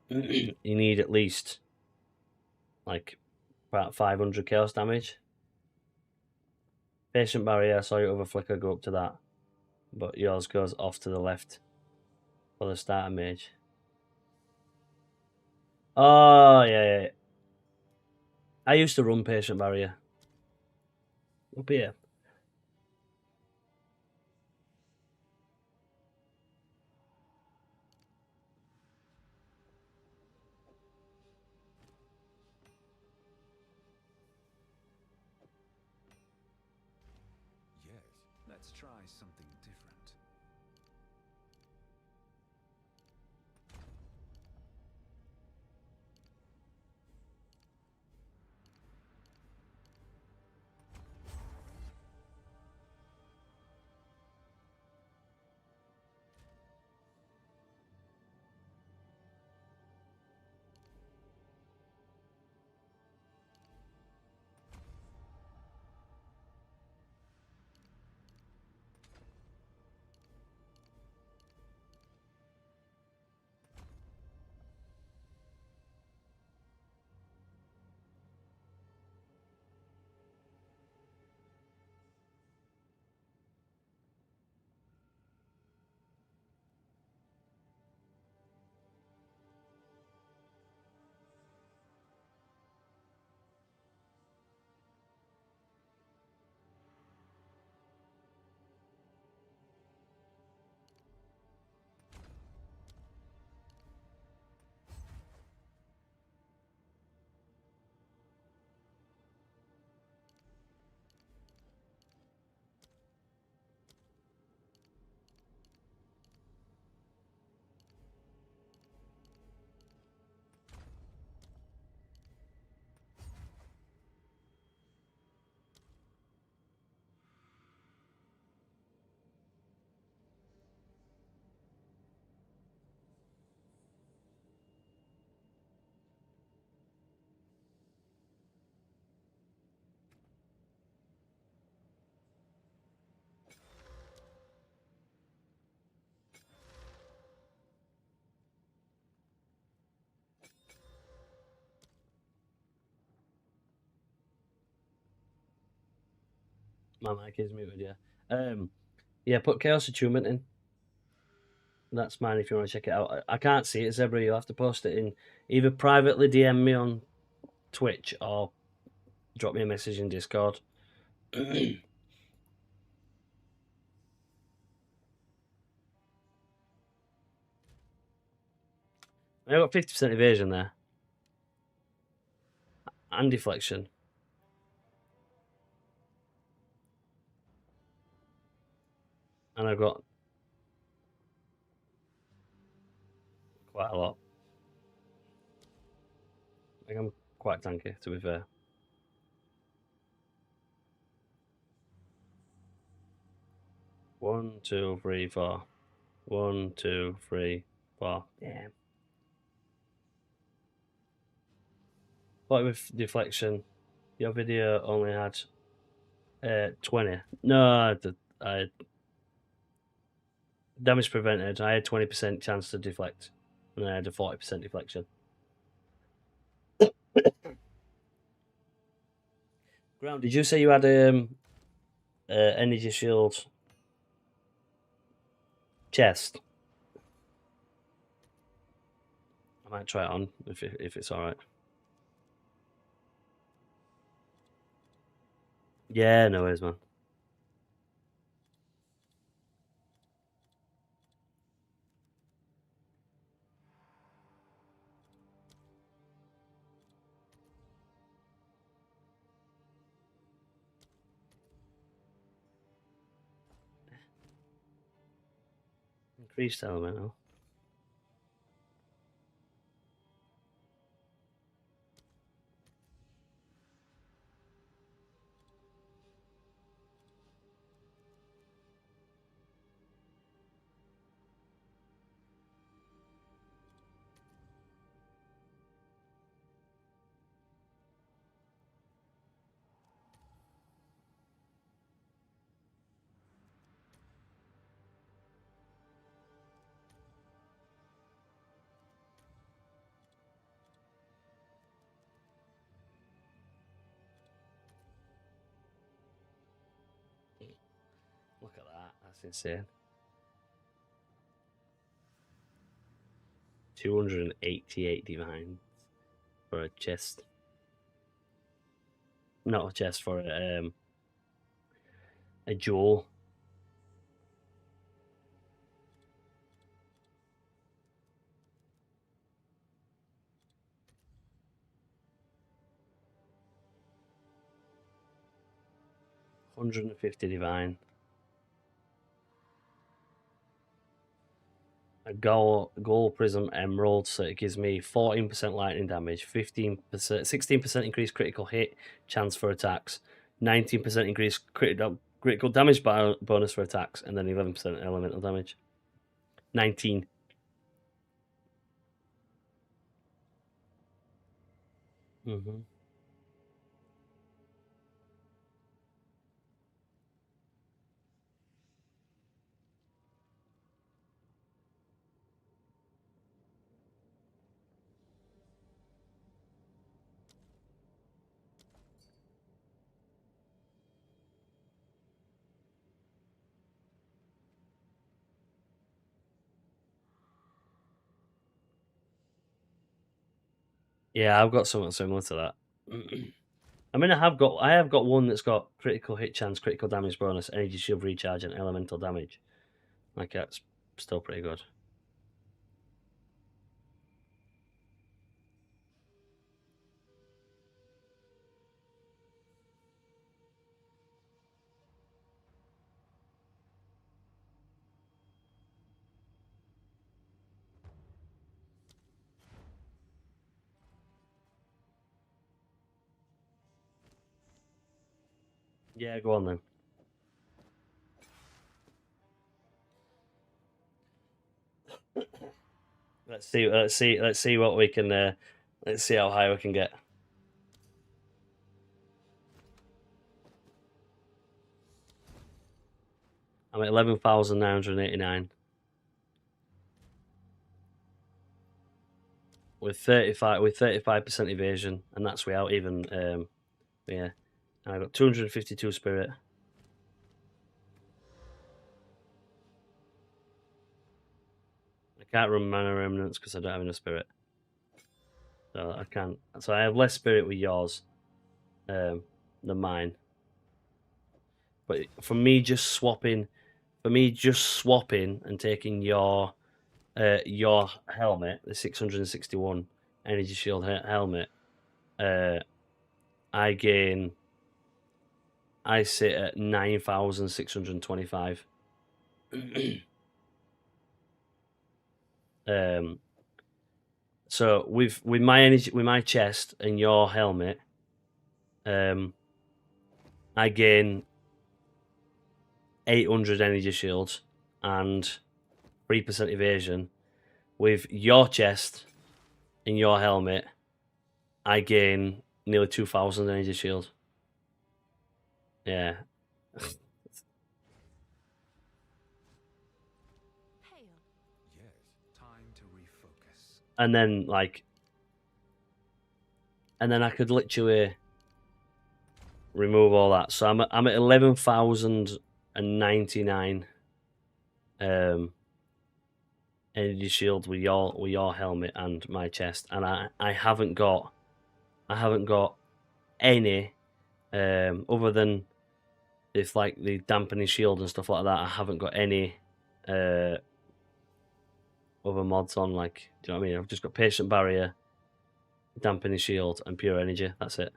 You need at least like about 500 chaos damage. Patient barrier, I saw your other flicker go up to that. But yours goes off to the left for the starter mage. Oh, yeah. I used to run Patient Barrier. Up here. Yes, let's try something different. My mic is muted, yeah. Yeah, put Chaos Attunement in. That's mine if you want to check it out. I can't see it, Zebra. You'll have to post it in. Either privately DM me on Twitch or drop me a message in Discord. I got 50% evasion there. And deflection. And I've got quite a lot. I think I'm quite tanky, to be fair. One, two, three, four. 1, 2, 3, 4. Damn. But with deflection, your video only had 20. No, I damage prevented. I had 20% chance to deflect, and I had a 40% deflection. Ground, did you say you had energy shield chest? I might try it on if it's all right. Yeah, no worries, man. Increased elemental. Look at that. That's insane. 288 divines. for a chest. Not a chest, for a jewel. $150 divine. A gold prism emerald, so it gives me 14% lightning damage, 15%, 16% increased critical hit chance for attacks, 19% increased critical damage bonus for attacks, and then 11% elemental damage. 19. Mm-hmm. Yeah, I've got something similar to that. I mean, I have got one that's got critical hit chance, critical damage bonus, energy shield recharge, and elemental damage. Like, that's still pretty good. Yeah, go on then. Let's see what we can. Let's see how high we can get. I'm at 11,989 with 35% evasion, and that's without even yeah. I got 252 spirit. I can't run mana remnants because I don't have enough spirit, so I can't. So I have less spirit with yours than mine. But for me, just swapping and taking your helmet, the 661 energy shield helmet, I sit at 9,625. So with my energy, with my chest and your helmet, I gain 800 energy shields and 3% evasion. With your chest and your helmet, I gain nearly 2,000 energy shield. Yeah. Hail. Yes, time to refocus. And then I could literally remove all that. So I'm at 11,099 energy shield with your helmet and my chest, and I haven't got any other than if like the dampening shield and stuff like that. I haven't got any other mods on. Like, do you know what I mean? I've just got patient barrier, dampening shield, and pure energy. That's it.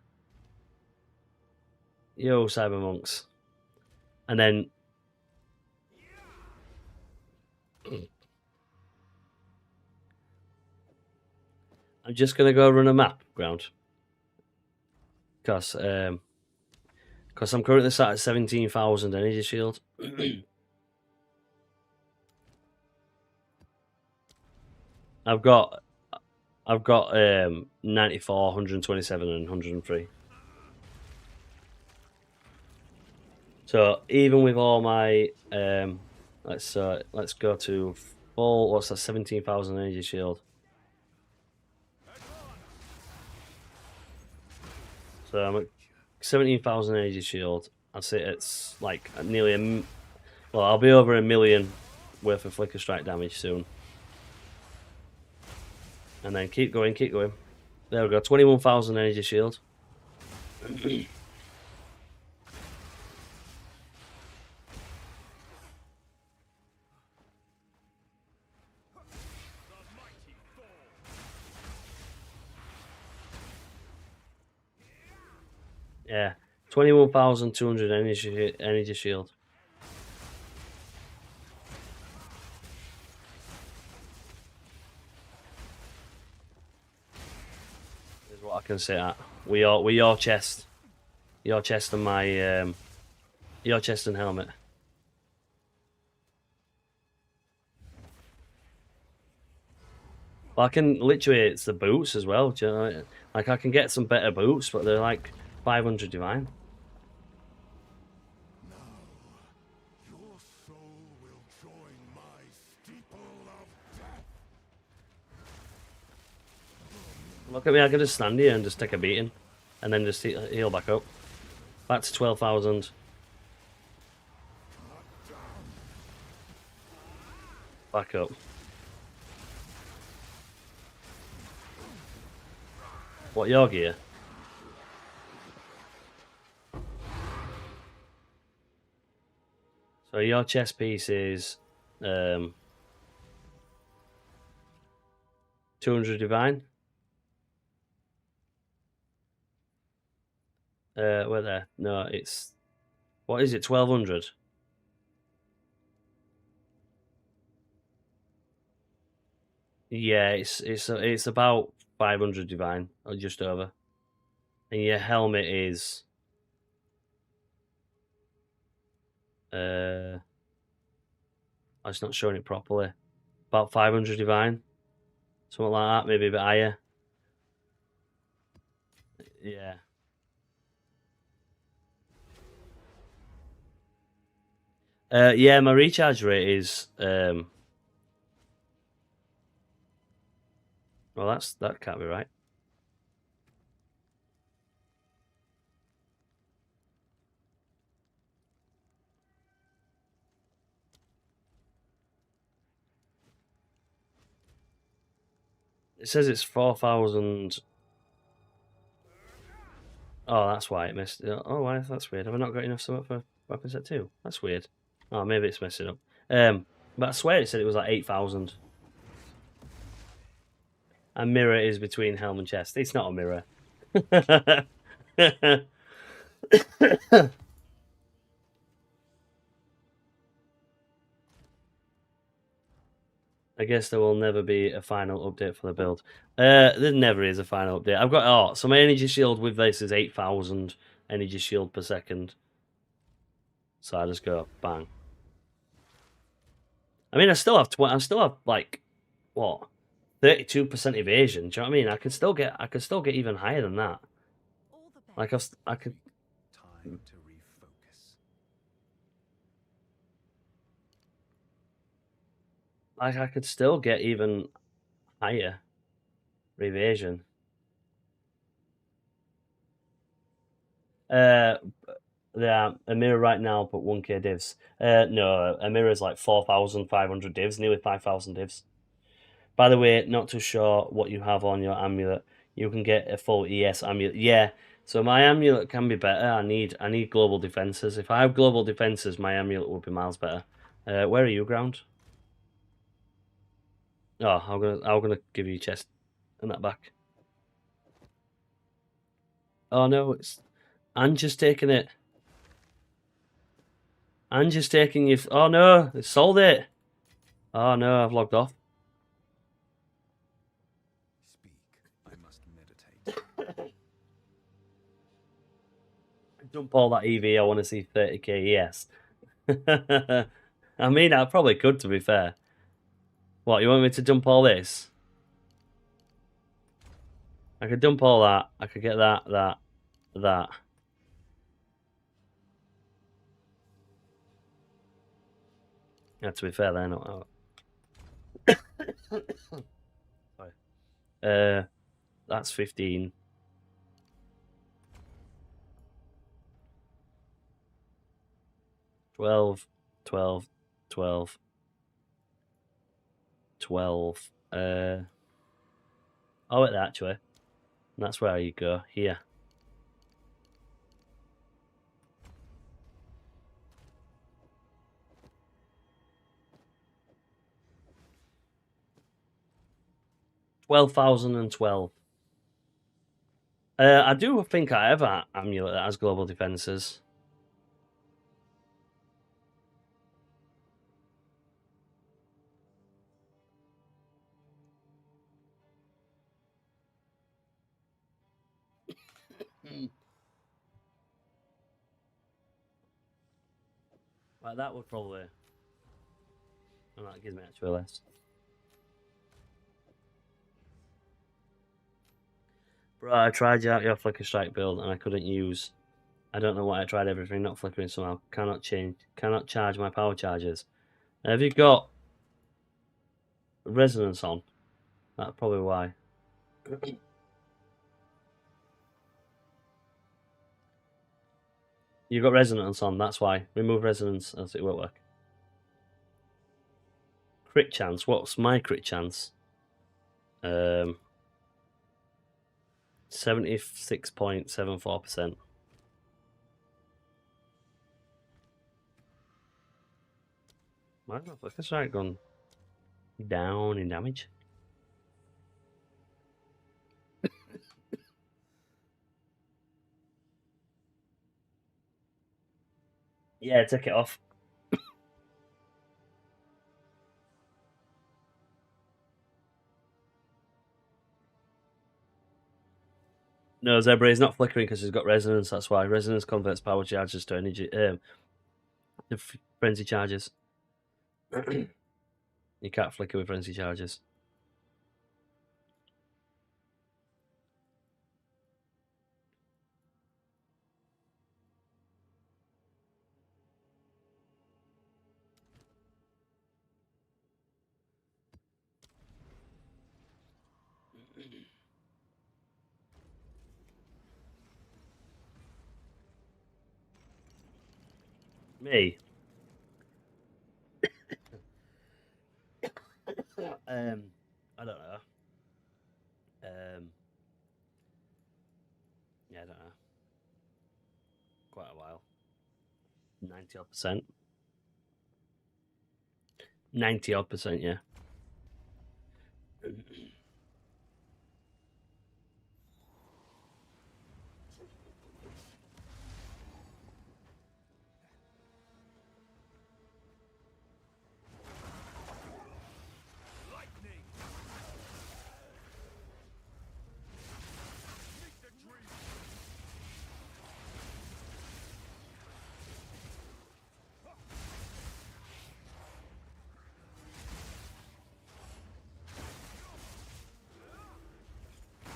Yo, cyber monks, and then. I'm just gonna go run a map ground because I'm currently sat at 17,000 energy shield. I've got 94, 127, and 103. So even with all my let's go to full. What's that? 17,000 energy shield. So I'm at 17,000 energy shield. I'd say it's like nearly well, I'll be over 1 million worth of flicker strike damage soon. And then keep going. There we go. 21,000 energy shield. Yeah, 21,200 energy shield. Is what I can say at. Your chest and my your chest and helmet. Well, I can literally, it's the boots as well. Do you know? Like I can get some better boots, but they're like 500 divine. Your soul will join my steeple of death. Look at me, I can just stand here and just take a beating, and then just heal back up. Back to 12,000. Back up. What, your gear? So your chest piece is 200 divine. Where there? No, it's, what is it? 1,200. Yeah, it's about 500 divine or just over. And your helmet is it's not showing it properly. About 500 divine. Something like that, maybe a bit higher. Yeah. Yeah, my recharge rate is well, that can't be right. It says it's 4,000. Oh, that's why it missed. Oh, why? That's weird. Have I not got enough something for weapon set 2? That's weird. Oh, maybe it's messing up. But I swear it said it was like 8,000. And mirror is between helm and chest. It's not a mirror. I guess there will never be a final update for the build. There never is a final update. I've got so my energy shield with this is 8,000 energy shield per second. So I just go bang. I mean, I still have like what 32% evasion. Do you know what I mean? I can still get even higher than that. All the Like best. I could. Time to refocus. Like I could still get even higher evasion. Yeah, a mirror right now, but 1k divs. No, a mirror is like 4,500 divs, nearly 5,000 divs. By the way, not too sure what you have on your amulet. You can get a full ES amulet. Yeah, so my amulet can be better. I need global defenses. If I have global defenses, my amulet will be miles better. Where are you, ground? Oh, I'm gonna give you chest and that back. Oh no, I'm just taking it. I'm just taking you. Oh no, it sold it. Oh no, I've logged off. Speak. I must meditate. Dump all that EV. I want to see 30k ES. I mean, I probably could, to be fair. What, you want me to dump all this? I could dump all that. I could get that. Yeah, to be fair, they're not. Sorry. That's 15. $12. Oh, wait, actually. And that's where you go, here. $12,012. I do think I have an amulet that has global defenses. Like that would probably. And that gives me actually less. Bro, I tried your Flicker Strike build and I couldn't use. I don't know why I tried everything, not flickering somehow. Cannot charge my power chargers. Have you got resonance on? That's probably why. You've got resonance on, that's why. Remove resonance, else it won't work. Crit chance, what's my crit chance? 76.74%. Why has my Flicker Strike gone down in damage? Yeah, take it off. No, Zebra is not flickering because he's got resonance. That's why resonance converts power charges to energy. The frenzy charges. You can't flicker with frenzy charges. Me. I don't know. Yeah, I don't know. Quite a while. 90-odd%. 90-odd%, yeah. Lightning! Meet the dream!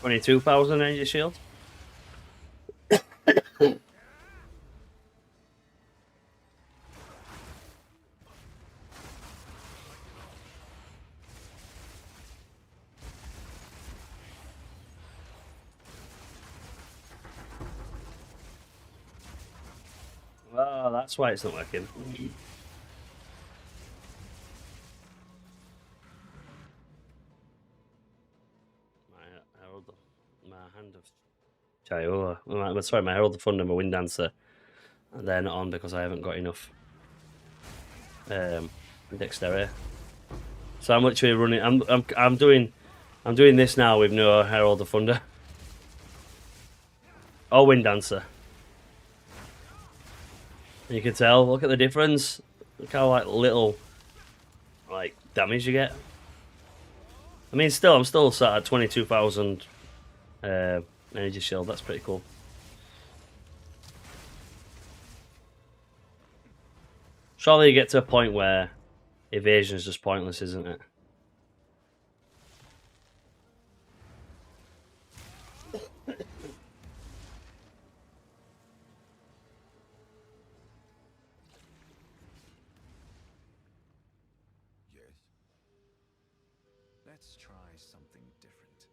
22,000 energy shield. Well, that's why it's not working. My hand of Chiola. Sorry, my Herald of Thunder and my Wind Dancer. They're not on because I haven't got enough dexterity. So I'm literally running. I'm doing this now with no Herald of Thunder or Wind Dancer. And you can tell. Look at the difference. Look how little damage you get. I mean, I'm still sat at 22,000 energy shield. That's pretty cool. Surely you get to a point where evasion is just pointless, isn't it? Yes. Let's try something different.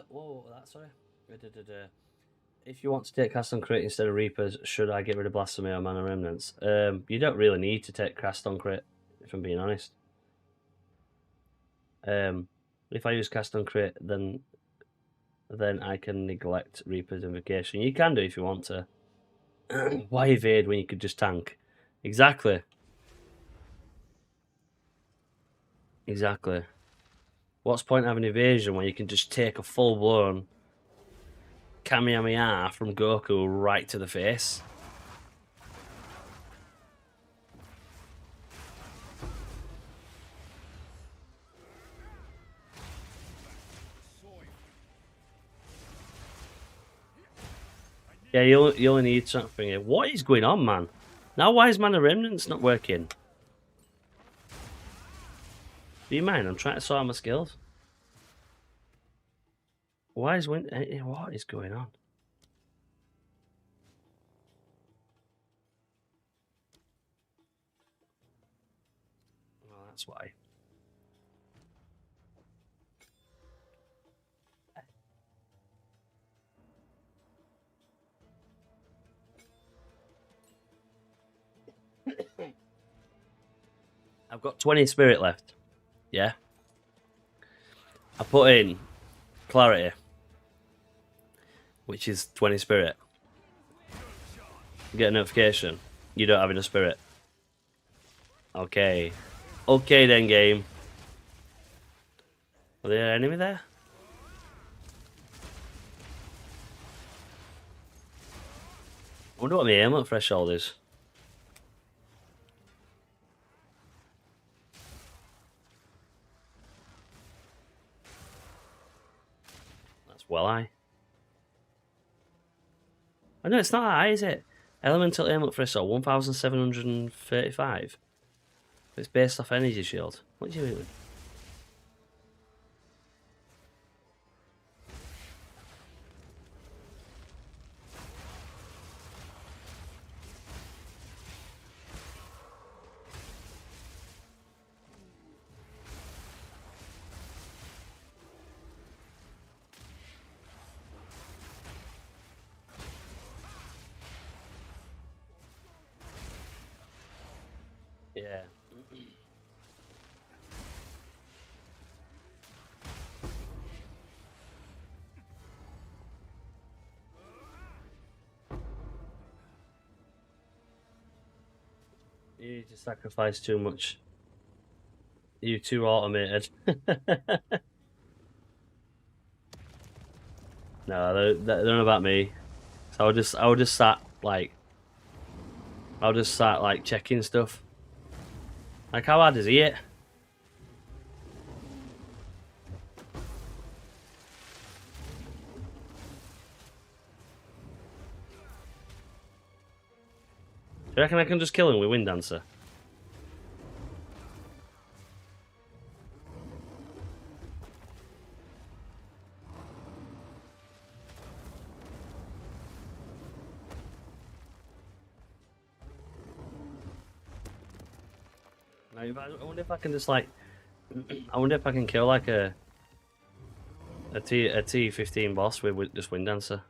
Whoa, that's sorry. If you want to take cast on crit instead of Reapers, should I get rid of Blasphemy or Mana Remnants? You don't really need to take cast on crit, if I'm being honest. If I use cast on crit, then I can neglect Reaper's Invocation. You can do if you want to. Why evade when you could just tank? Exactly. Exactly. What's the point of having evasion when you can just take a full blown Kamehameha from Goku right to the face? Yeah, you only need something here. What is going on, man? Now why is Mana Remnants not working? Do you mind? I'm trying to sort out my skills. Why is what is going on? Well, that's why. I've got 20 spirit left. Yeah. I put in Clarity, which is 20 spirit. Get a notification. You don't have enough spirit. Okay. Okay then, game. Are there an enemy there? I wonder what my aim threshold is. That's well high. I know it's not high, is it? Elemental aim threshold 1735. It's based off energy shield. What do you mean? Yeah. You need to sacrifice too much. You're too automated. No, they're not about me. So I would just sat like checking stuff. Like how hard is he hit? Do you reckon I can just kill him with Wind Dancer? I wonder if I can just like I wonder if I can kill like a T15 boss with just Wind Dancer.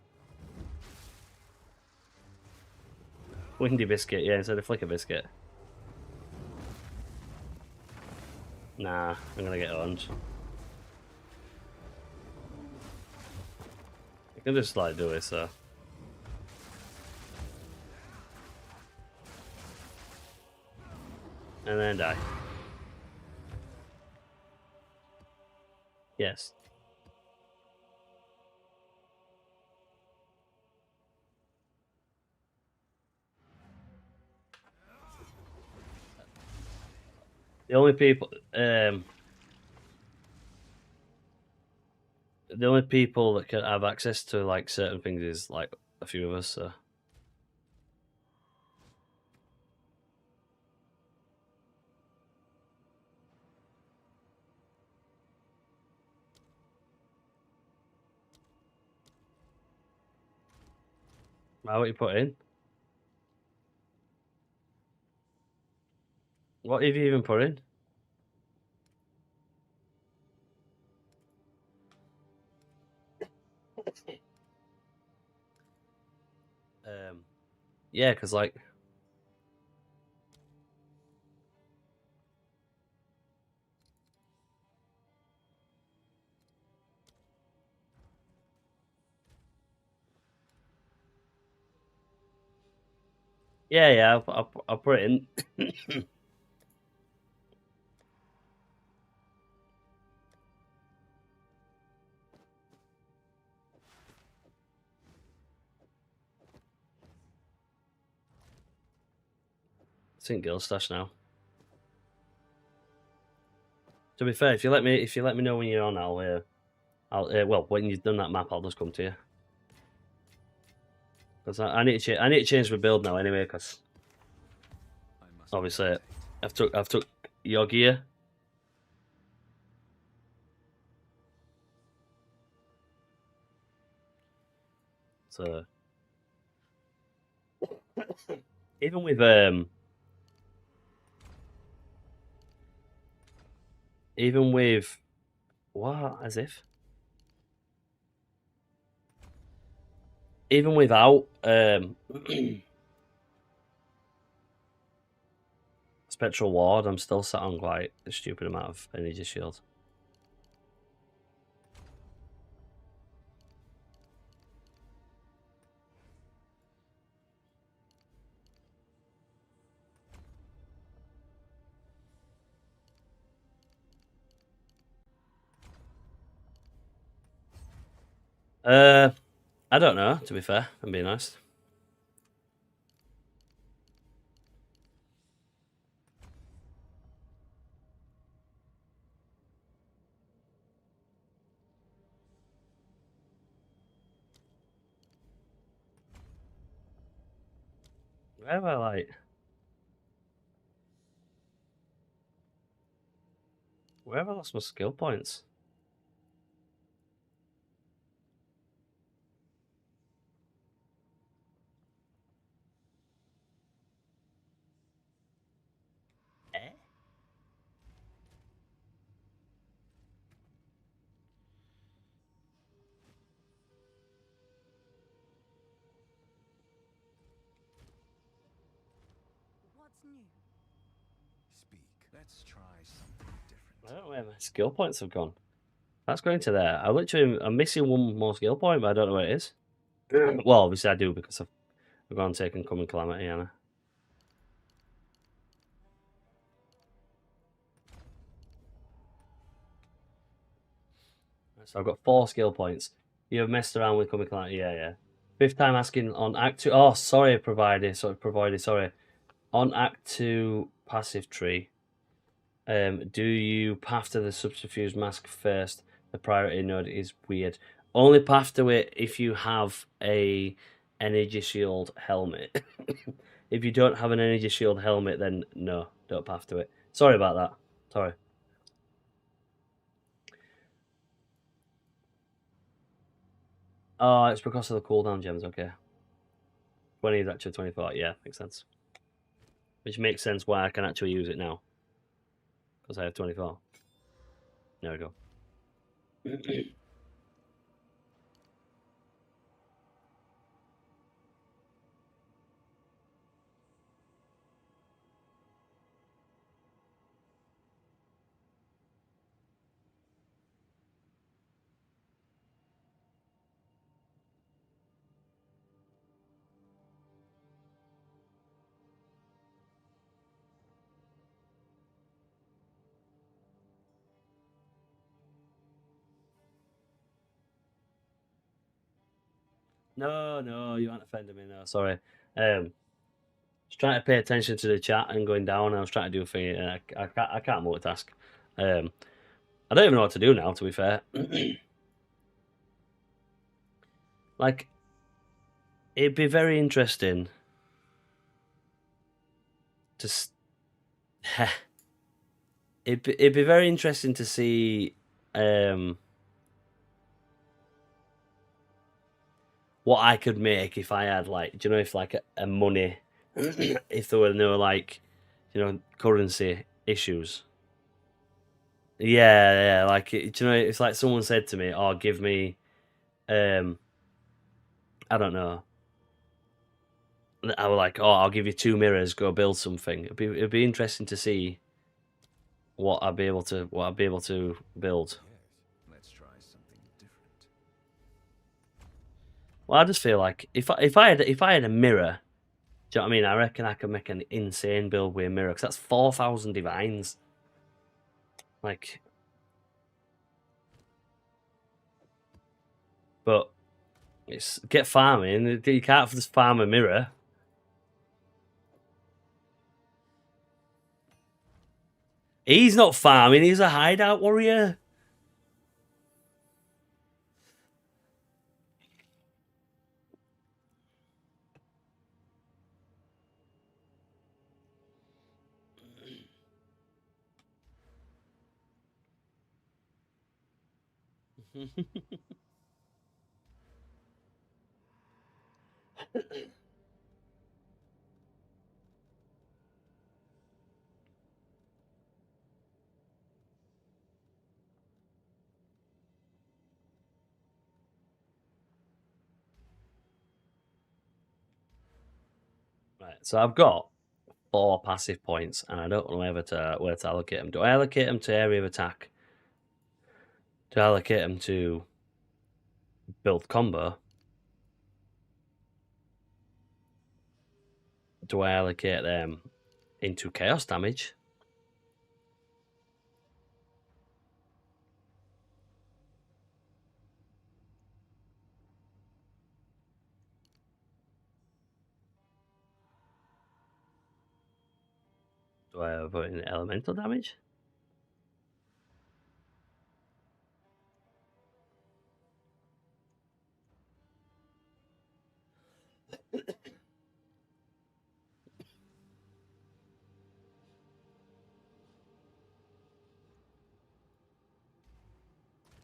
Windy Biscuit, yeah, instead of Flicker Biscuit. Nah, I'm gonna get owned. I can just like do it, so. And then die. Yes. The only people that can have access to like certain things is like a few of us, so. What you put in? What have you even put in? Yeah, because like. Yeah, I'll put it in. It's in Guild Stash now. To be fair, if you let me know when you're on, well, when you've done that map, I'll just come to you. Because I need to change my build now anyway. Because obviously, I've took your gear. So even with what, as if even without Spectral Ward, I'm still sat on quite a stupid amount of energy shield. I don't know, to be fair, I'm being honest. Where have I where have I lost my skill points? What's new? Speak. Let's try something different. I don't know where my skill points have gone. That's going to there. I'm missing one more skill point, but I don't know where it is. Well, obviously I do because I've gone and taken Common Calamity, Anna. So I've got 4 skill points. You have messed around with Common Calamity, yeah. 5th time asking on Act 2. Oh, sorry, provided. Sorry. On Act 2 passive tree, do you path to the subterfuge mask first? The priority node is weird. Only path to it if you have a energy shield helmet. If you don't have an energy shield helmet, then no, don't path to it. Sorry about that. Sorry. Oh, it's because of the cooldown gems, okay. 20 is actually 24, yeah, makes sense. Which makes sense why I can actually use it now. Because I have 24. There we go. No, you aren't offending me, no, sorry. Just trying to pay attention to the chat and going down. I was trying to do a thing, and I can't multitask. I don't even know what to do now, to be fair. Like, it'd be very interesting to... it'd be very interesting to see what I could make if I had, like, do you know, if like a money, if there were no, like, you know, currency issues. Yeah, like, do you know, it's like someone said to me, "Oh, give me, I don't know, I was like, oh, I'll give you 2 mirrors, go build something. It'd be interesting to see what I'd be able to build. Yes, let's try something different. Well, I just feel like if I had a mirror, do you know what I mean? I reckon I could make an insane build with a mirror, because that's 4,000 divines. Like, but it's get farming. You can't just farm a mirror. He's not farming. He's a hideout warrior. Right, so I've got 4 passive points, and I don't know where to allocate them. Do I allocate them to area of attack? Do I allocate them to build combo? Do I allocate them into chaos damage? Do I put in elemental damage?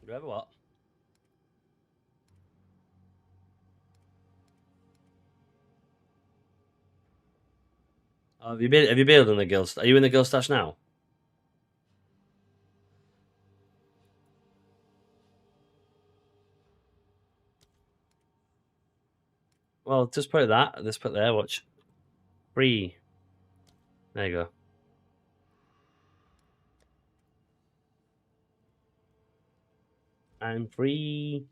Do I have what? Oh, have you built in the guild? Are you in the guild stash now? Well, just put that. Just put there. Watch. Free. There you go. I'm free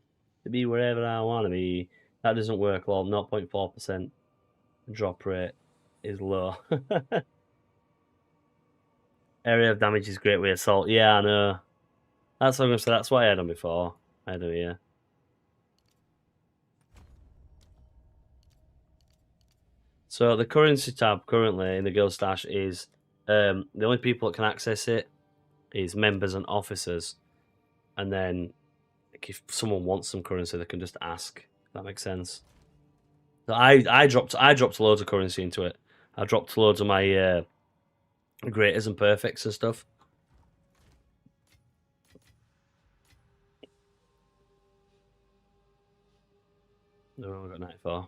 to be wherever I want to be. That doesn't work. Well, 0.4% drop rate is low. Area of damage is great with assault. Yeah, I know. That's what I'm gonna say. That's what I had on before. I had it here. So the currency tab currently in the guild stash is the only people that can access it is members and officers, and then like, if someone wants some currency, they can just ask. If that makes sense. So I dropped loads of currency into it. I dropped loads of my greaters and perfects and stuff. No, I got 94.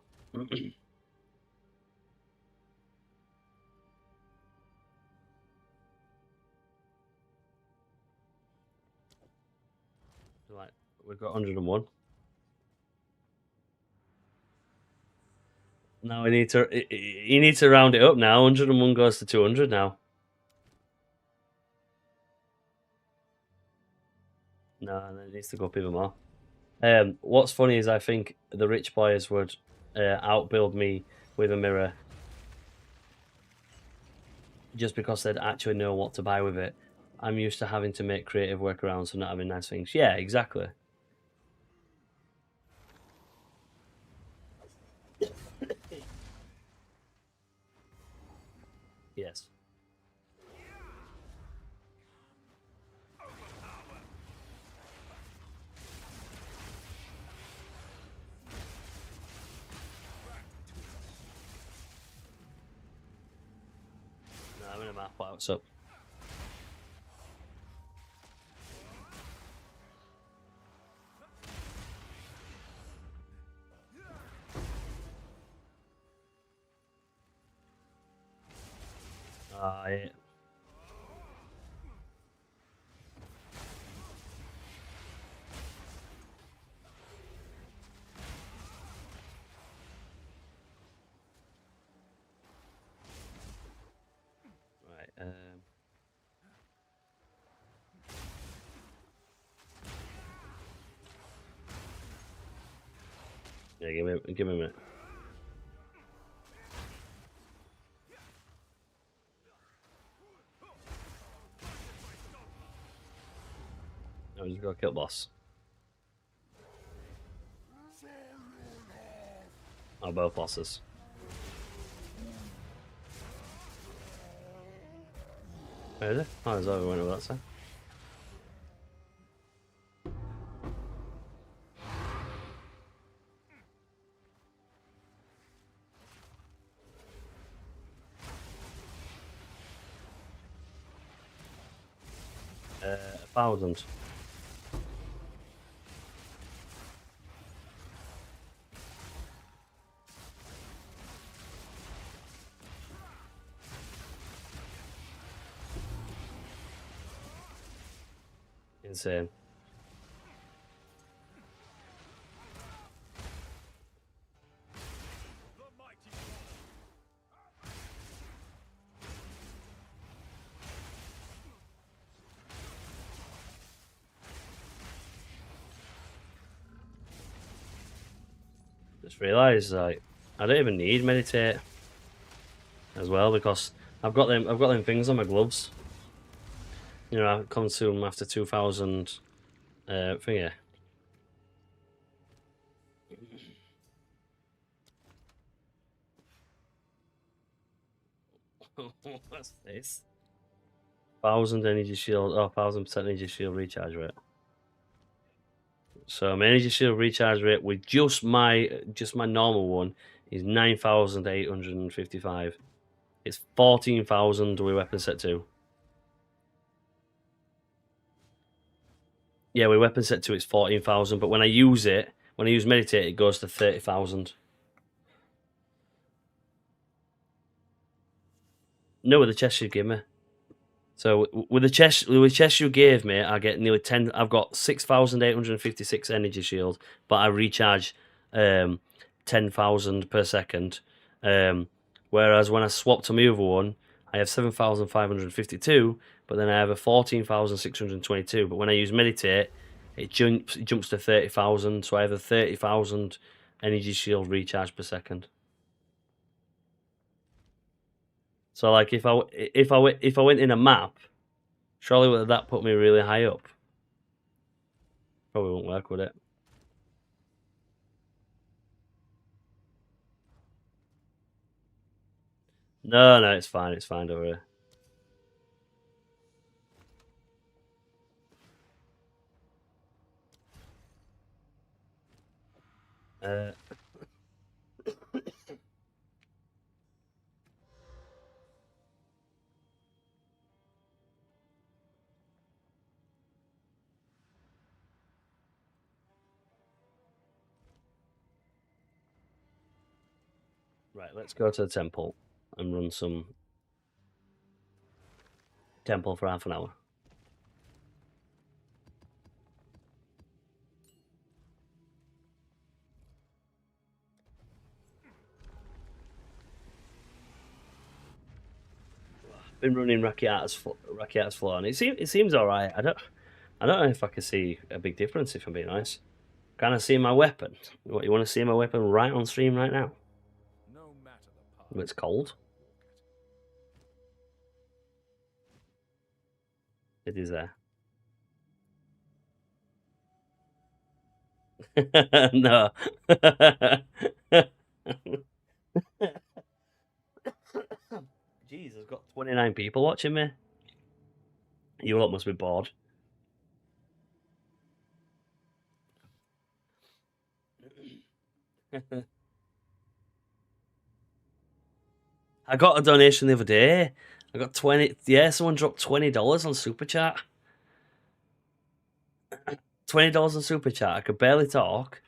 Like we've got 101. Now we need to. You need to round it up now. 101 goes to 200 now. No, it needs to go up even more. What's funny is I think the rich players would outbuild me with a mirror just because they'd actually know what to buy with it. I'm used to having to make creative workarounds and not having nice things. Yeah, exactly. Yes. No, I'm in a map out, so. Yeah. Yeah, give me a minute. I'm just gonna kill boss. Oh, both bosses. Where is it? Oh, there's over one over that side. Uh, 1,000. Insane. Just realised like I don't even need meditate as well because I've got them things on my gloves. You know, I consume after 2,000 thingy. What's this? 1,000 energy shield, 1,000% energy shield recharge rate. So my energy shield recharge rate with just my normal one is 9,855. It's 14,000 with weapon set 2. Yeah, with weapon set 2 it's 14,000, but when I use meditate, it goes to 30,000. No, with the chest you give me. So with the chest you gave me, I get nearly 10. I've got 6,856 energy shield, but I recharge 10,000 per second. Whereas when I swap to my other one, I have 7,552, but then I have a 14,622. But when I use meditate, it jumps to 30,000. So I have a 30,000 energy shield recharge per second. So like if I went in a map, surely would that put me really high up? Probably won't work, would it? No, it's fine. It's fine over here. Right, let's go to the temple and run some temple for half an hour. Been running Rakiata's floor, and it seems all right. I don't know if I can see a big difference. If I'm being honest, can I see my weapon? What, you want to see my weapon right on stream right now? No matter the path. It's cold. It is there. No. Jeez, I've got 29 people watching me. You lot must be bored. I got a donation the other day. I got 20. Yeah, someone dropped $20 on Super Chat. $20 on Super Chat. I could barely talk,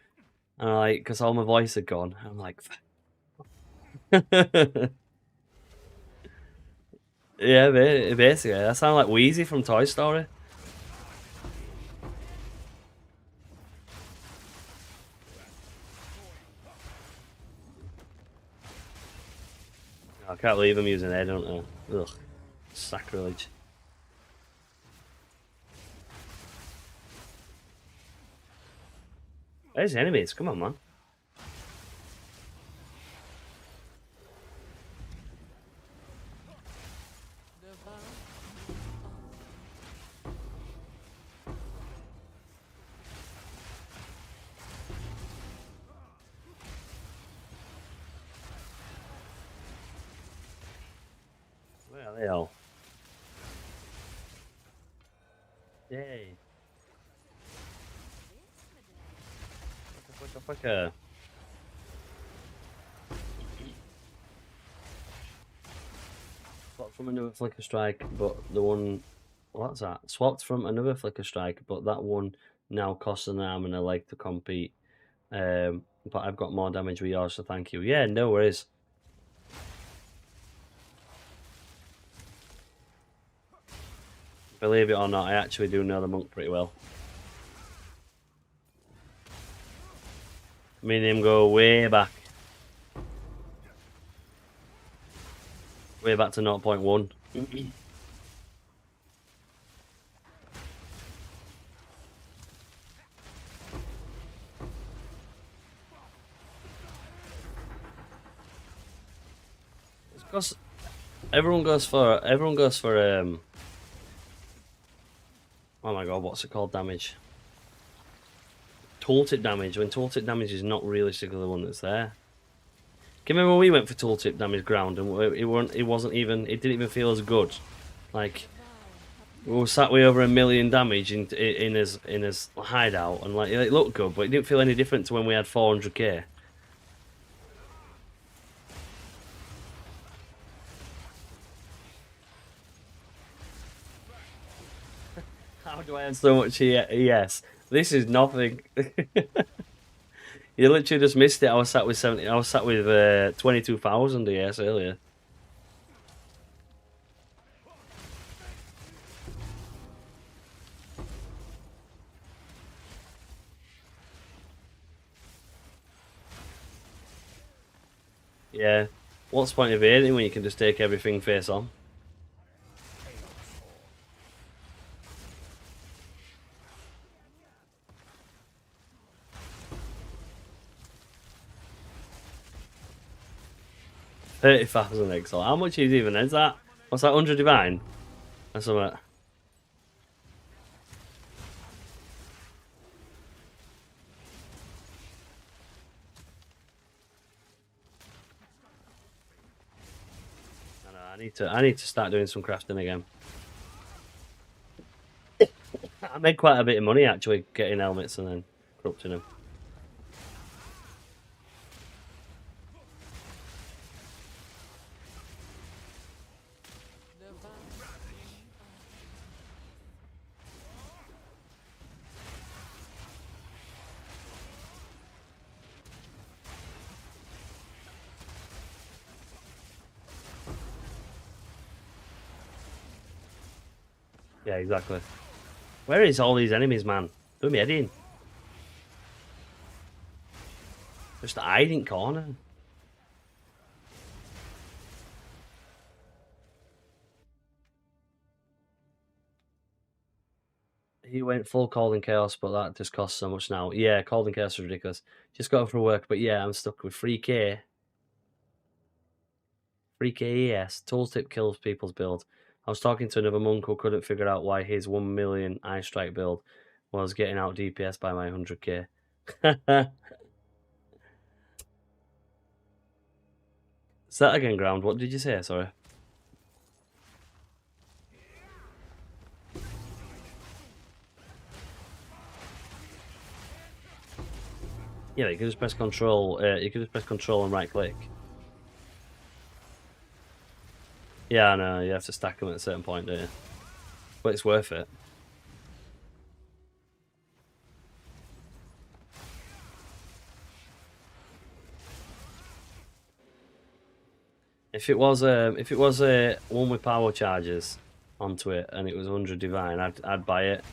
and because all my voice had gone. I'm like, yeah, basically, I sound like Wheezy from Toy Story. I can't believe I'm using air, don't I? Ugh, sacrilege. Where's the enemies? Come on, man. Bloody hell. Yay. Quicker. Swapped from another Flicker Strike, but the one... What's that? Swapped from another Flicker Strike, but that one now costs an arm and a leg to compete. But I've got more damage with yours, so thank you. Yeah, no worries. Believe it or not, I actually do know the monk pretty well. Me and him go way back. Way back to 0.1. Because everyone goes for oh my god, what's it called? Damage. Tooltip damage, when tooltip damage is not realistically the one that's there. Can you remember when we went for tooltip damage ground and it didn't even feel as good. Like we were sat with over 1 million damage in his hideout, and like it looked good, but it didn't feel any different to when we had 400k. How do I have so much ES? This is nothing. You literally just missed it. I was sat with 22,000 ES earlier. Yeah. What's the point of evading when you can just take everything face on? $30,000 exile. How much is even? Is that? What's that? 100 divine? Or something. I know. I need to start doing some crafting again. I made quite a bit of money actually getting helmets and then corrupting them. Yeah, exactly. Where is all these enemies, man? Do me head in. Just a hiding corner. He went full Cold and Chaos, but that just costs so much now. Yeah, Cold and Chaos is ridiculous. Just got for work, but yeah, I'm stuck with 3k. 3k ES. Tooltip kills people's build. I was talking to another monk who couldn't figure out why his 1 million Eye Strike build was getting out DPS by my 100k. Say that again, Ground. What did you say? Sorry. Yeah, you can just press Control. You can just press Control and right click. Yeah, I know. You have to stack them at a certain point, don't you? But it's worth it. If it was a one with power charges onto it and it was 100 divine, I'd buy it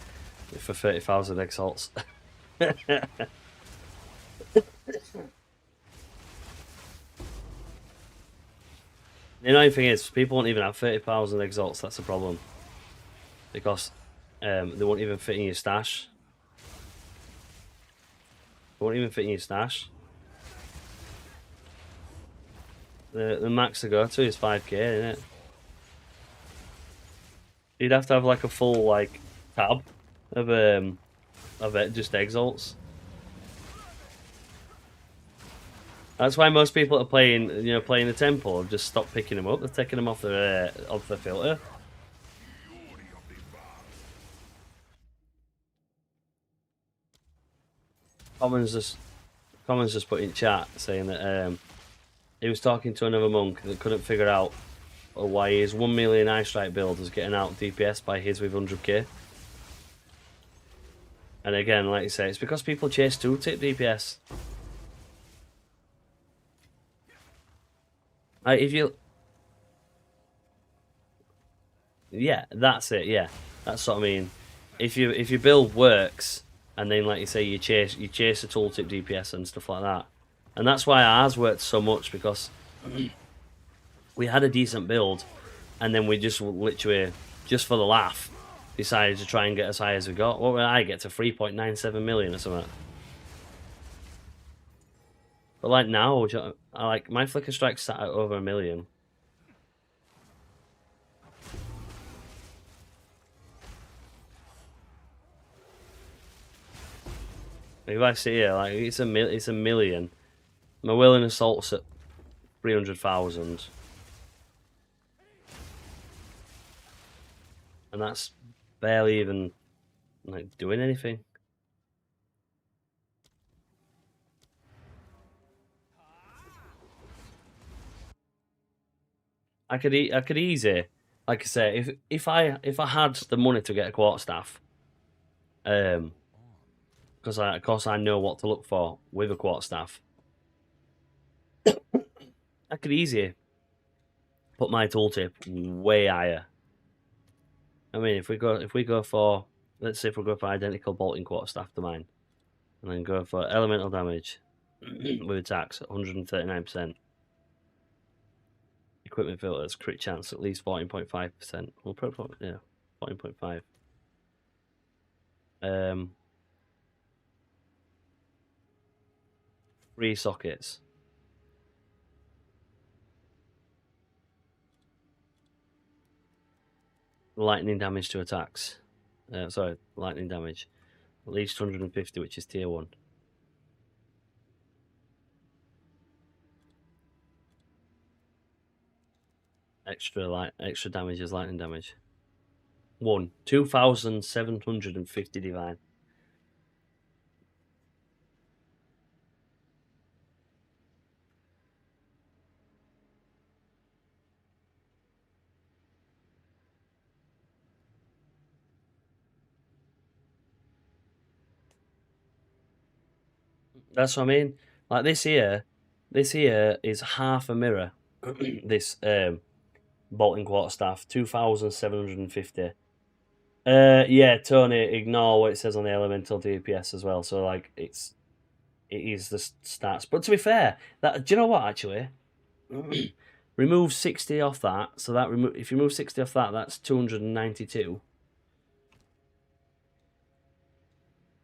for 30,000 exalts. The annoying thing is, people won't even have 30,000 exalts. That's the problem, because they won't even fit in your stash. They won't even fit in your stash. The max to go to is 5k, isn't it? You'd have to have like a full like tab of it, just exalts. That's why most people are playing, playing the temple have just stopped picking them up. They're taking them off the filter. Commons just put in chat saying that he was talking to another monk that couldn't figure out why his 1 million eye strike build was getting out DPS by his with 100k. And again, like you say, it's because people chase tooltip DPS. Like yeah, that's it. Yeah, that's what I mean. If your build works, and then like you say, you chase the tooltip DPS and stuff like that, and that's why ours worked so much, because we had a decent build, and then we just literally, just for the laugh, decided to try and get as high as we got. What did I get to? 3.97 million or something. But like now, I like my Flicker Strike's sat at over 1 million. If I see here, like it's a million. My Willing Assault's at 300,000, and that's barely even like doing anything. I could easy, like I say, if I had the money to get a Quarterstaff, because of course I know what to look for with a Quarterstaff, I could easily put my tooltip way higher. I mean, if we go for, let's say if we go for identical bolting Quarterstaff to mine, and then go for elemental damage with attacks at 139%. Equipment filters, crit chance at least 14.5%. Well, probably, yeah, 14.5. Three sockets. Lightning damage to attacks. Sorry, lightning damage. At least 150, which is tier 1. Extra damage is lightning damage. 2,750 divine. That's what I mean. Like this here is half a mirror. This bolting Quarterstaff, 2,750. Yeah, Tony, ignore what it says on the elemental DPS as well. So like it is the stats. But to be fair, do you know what actually? Remove 60 off that. So that if you remove 60 off that, that's 292.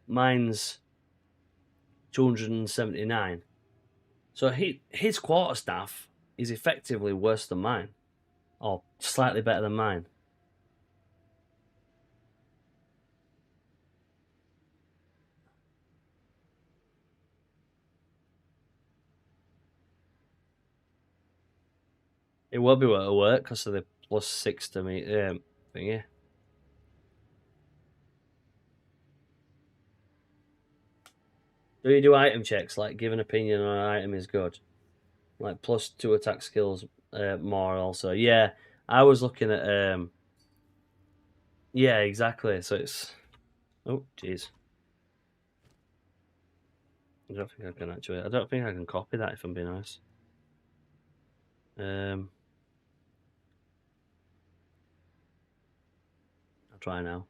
Mine's 279. So his Quarterstaff is effectively worse than mine, or slightly better than mine. It will be able to work because of the +6 to me thingy. Do you do item checks, like give an opinion on an item is good? Like +2 attack skills more also. Yeah, I was looking at yeah, exactly. So it's, oh jeez. I don't think I can copy that, if I'm being honest. I'll try now.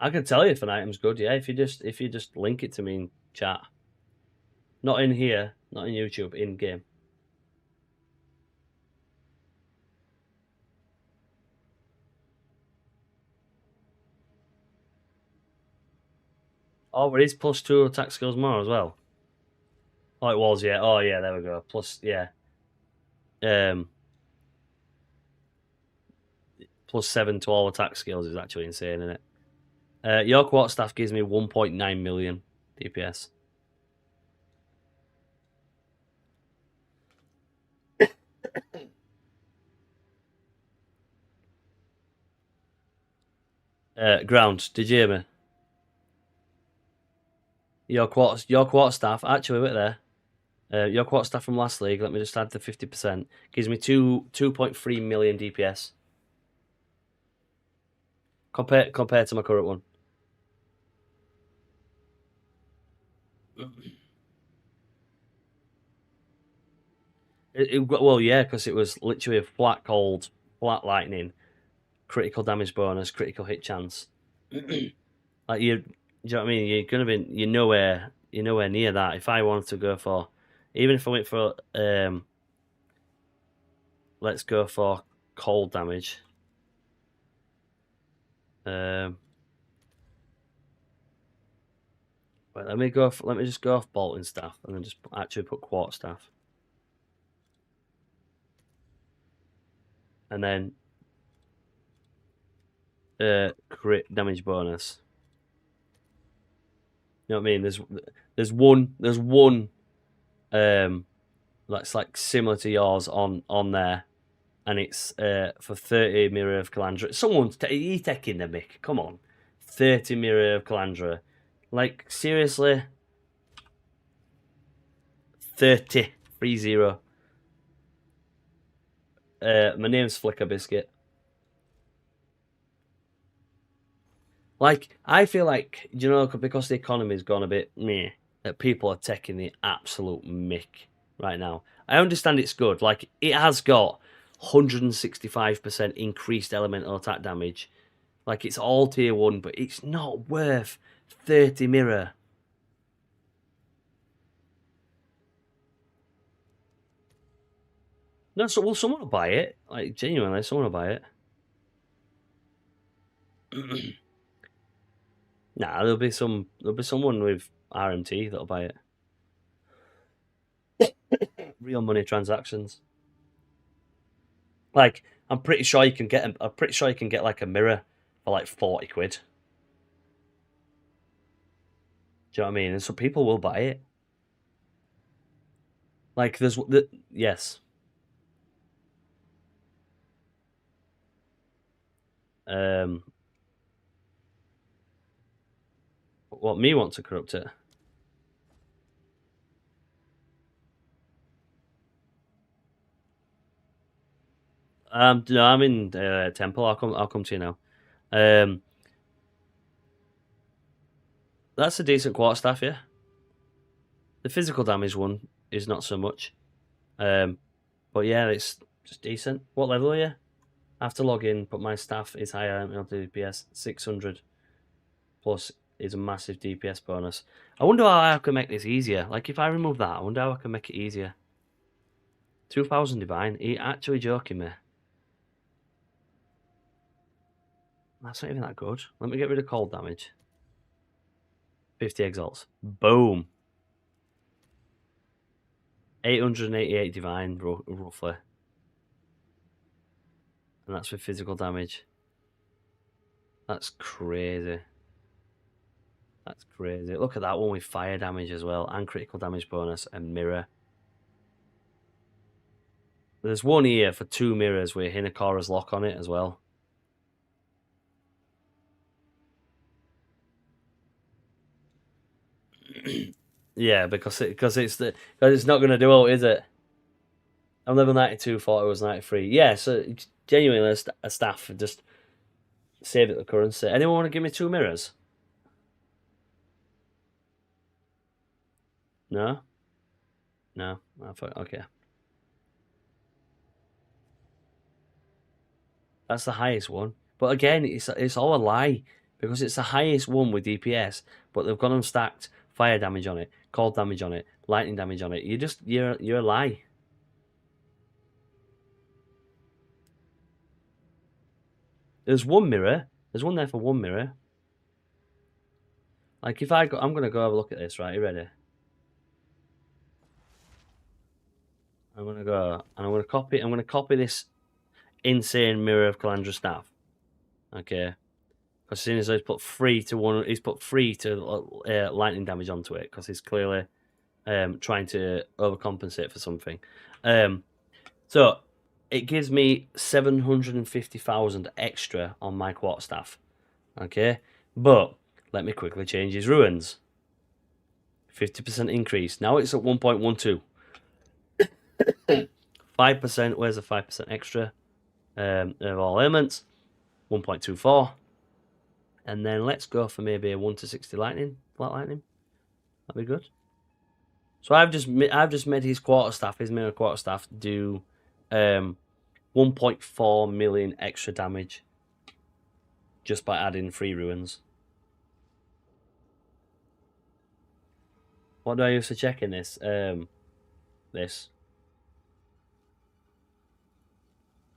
I can tell you if an item's good, yeah, if you just link it to me in chat. Not in here, not in YouTube, in game. Oh, it is +2 attack skills more as well. Oh, it was, yeah. Oh, yeah, there we go. Plus, yeah. +7 to all attack skills is actually insane, isn't it? Your Quarterstaff gives me 1.9 million DPS. Ground, did you hear me? Your Quarterstaff, actually, wait there. Your Quarterstaff from last league, let me just add the 50%. Gives me 2.3 million DPS. Compared to my current one. Well, yeah, because it was literally a flat cold, flat lightning, critical damage bonus, critical hit chance. Like do you know what I mean? You're nowhere near that. If I wanted to go for, even if I went for let's go for cold damage. Wait, let me just go off Bolting Staff and then just actually put Quarterstaff. And then crit damage bonus. You know what I mean? There's one that's like similar to yours on there, and it's for 30 Mirror of Calandra. Someone's taking the mick. Come on, 30 Mirror of Calandra. Like seriously, 30. My name's Flicker Biscuit. Like, I feel like, you know, because the economy's gone a bit meh, that people are taking the absolute mick right now. I understand it's good. Like, it has got 165% increased elemental attack damage. Like, it's all tier 1, but it's not worth 30 mirror. No, so, well, someone will buy it. Like, genuinely, someone will buy it. Nah, there'll be someone with RMT that'll buy it. Real money transactions. Like, I'm pretty sure you can get like a mirror for like 40 quid. Do you know what I mean? And so people will buy it. Like, yes. What, me want to corrupt it? No, I'm in Temple. I'll come to you now. That's a decent Quarterstaff, yeah. The physical damage one is not so much. But yeah, it's just decent. What level are you? I have to log in, but my staff is higher. I'll do DPS 600 plus is a massive DPS bonus. I wonder how I can make this easier. Like, if I remove that, I wonder how I can make it easier. 2000 divine. Are you actually joking me? That's not even that good. Let me get rid of cold damage. 50 exalts. Boom. 888 divine, roughly. And that's with physical damage. That's crazy. That's crazy. Look at that one with fire damage as well, and critical damage bonus and mirror. There's one here for 2 mirrors with Hinakora's lock on it as well. Yeah, because it's not going to do all, is it? I'm level 92, thought it was 93. Yeah, so genuinely a staff just save it the currency. Anyone want to give me 2 mirrors? No? No? I thought, okay. That's the highest one. But again, it's all a lie. Because it's the highest one with DPS, but they've gone and stacked fire damage on it, cold damage on it, lightning damage on it. You're a lie. There's one mirror. There's one there for 1 mirror. Like, if I'm gonna go have a look at this, right? You ready? I'm gonna go and I'm gonna copy this insane Mirror of Calandra staff. Okay. Because as soon as he's put 3 to lightning damage onto it, because he's clearly trying to overcompensate for something. So it gives me 750,000 extra on my Quarterstaff. Okay, but let me quickly change his ruins. 50% increase. Now it's at 1.12. 5%. Where's the 5% extra? Of all elements. 1.24. And then let's go for maybe a 1 to 60 lightning. Flat lightning. That'd be good. So I've just made his quarterstaff, his mirror quarterstaff, do 1.4 million extra damage just by adding 3 ruins. What do I use for checking this? This.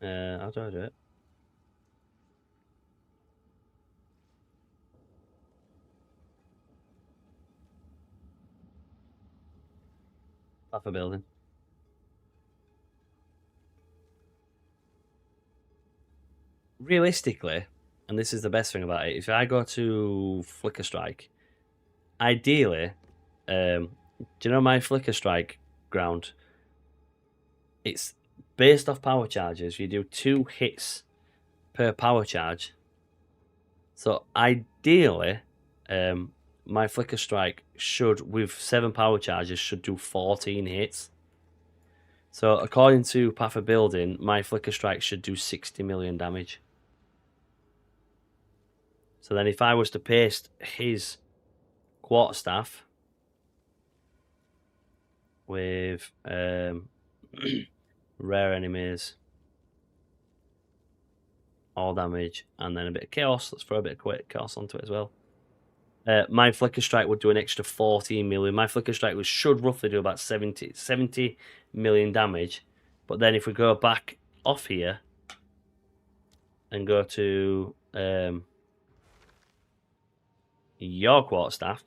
How do I do it? Path of building. Realistically, and this is the best thing about it, if I go to Flicker Strike, ideally, do you know my Flicker Strike ground? It's based off power charges. You do 2 hits per power charge. So ideally, my Flicker Strike should, with 7 power charges, should do 14 hits. So according to Path of Building, my Flicker Strike should do 60 million damage. So then if I was to paste his Quarterstaff with rare enemies, all damage, and then a bit of chaos, let's throw a bit of chaos onto it as well. My Flicker Strike would do an extra 14 million. My Flicker Strike should roughly do about 70 million damage. But then if we go back off here and go to your Quarterstaff,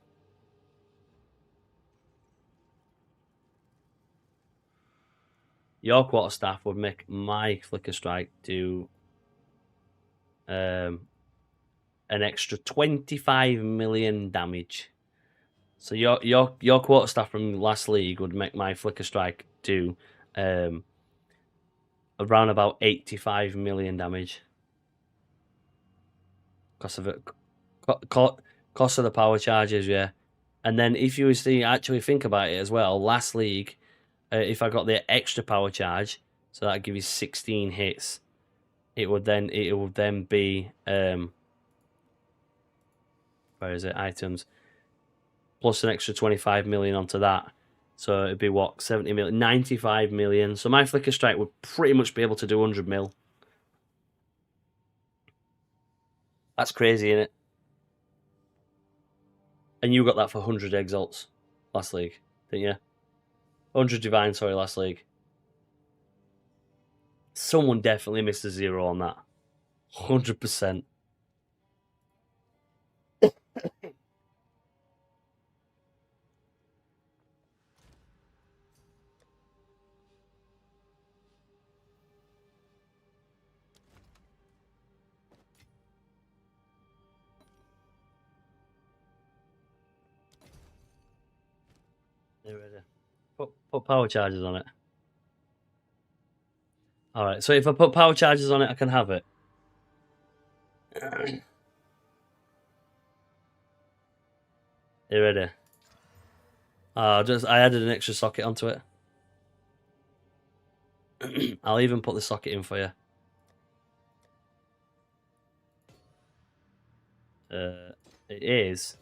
your Quarterstaff would make my Flicker Strike do an extra 25 million damage. So your Quarterstaff from last league would make my Flicker Strike do around about 85 million damage. Cost of it, cost of the power charges, yeah. And then if you was to actually think about it as well, last league, if I got the extra power charge, so that'd give you 16 hits, it would then be where is it? Items. Plus an extra 25 million onto that. So it'd be what? 70 million, 95 million. So my Flicker Strike would pretty much be able to do 100 mil. That's crazy, isn't it? And you got that for 100 exalts last league, didn't you? 100 divine, sorry, last league. Someone definitely missed a 0 on that. 100%. They're ready. Put power charges on it. Alright, so if I put power charges on it, I can have it. You ready? I added an extra socket onto it. I'll even put the socket in for you. It is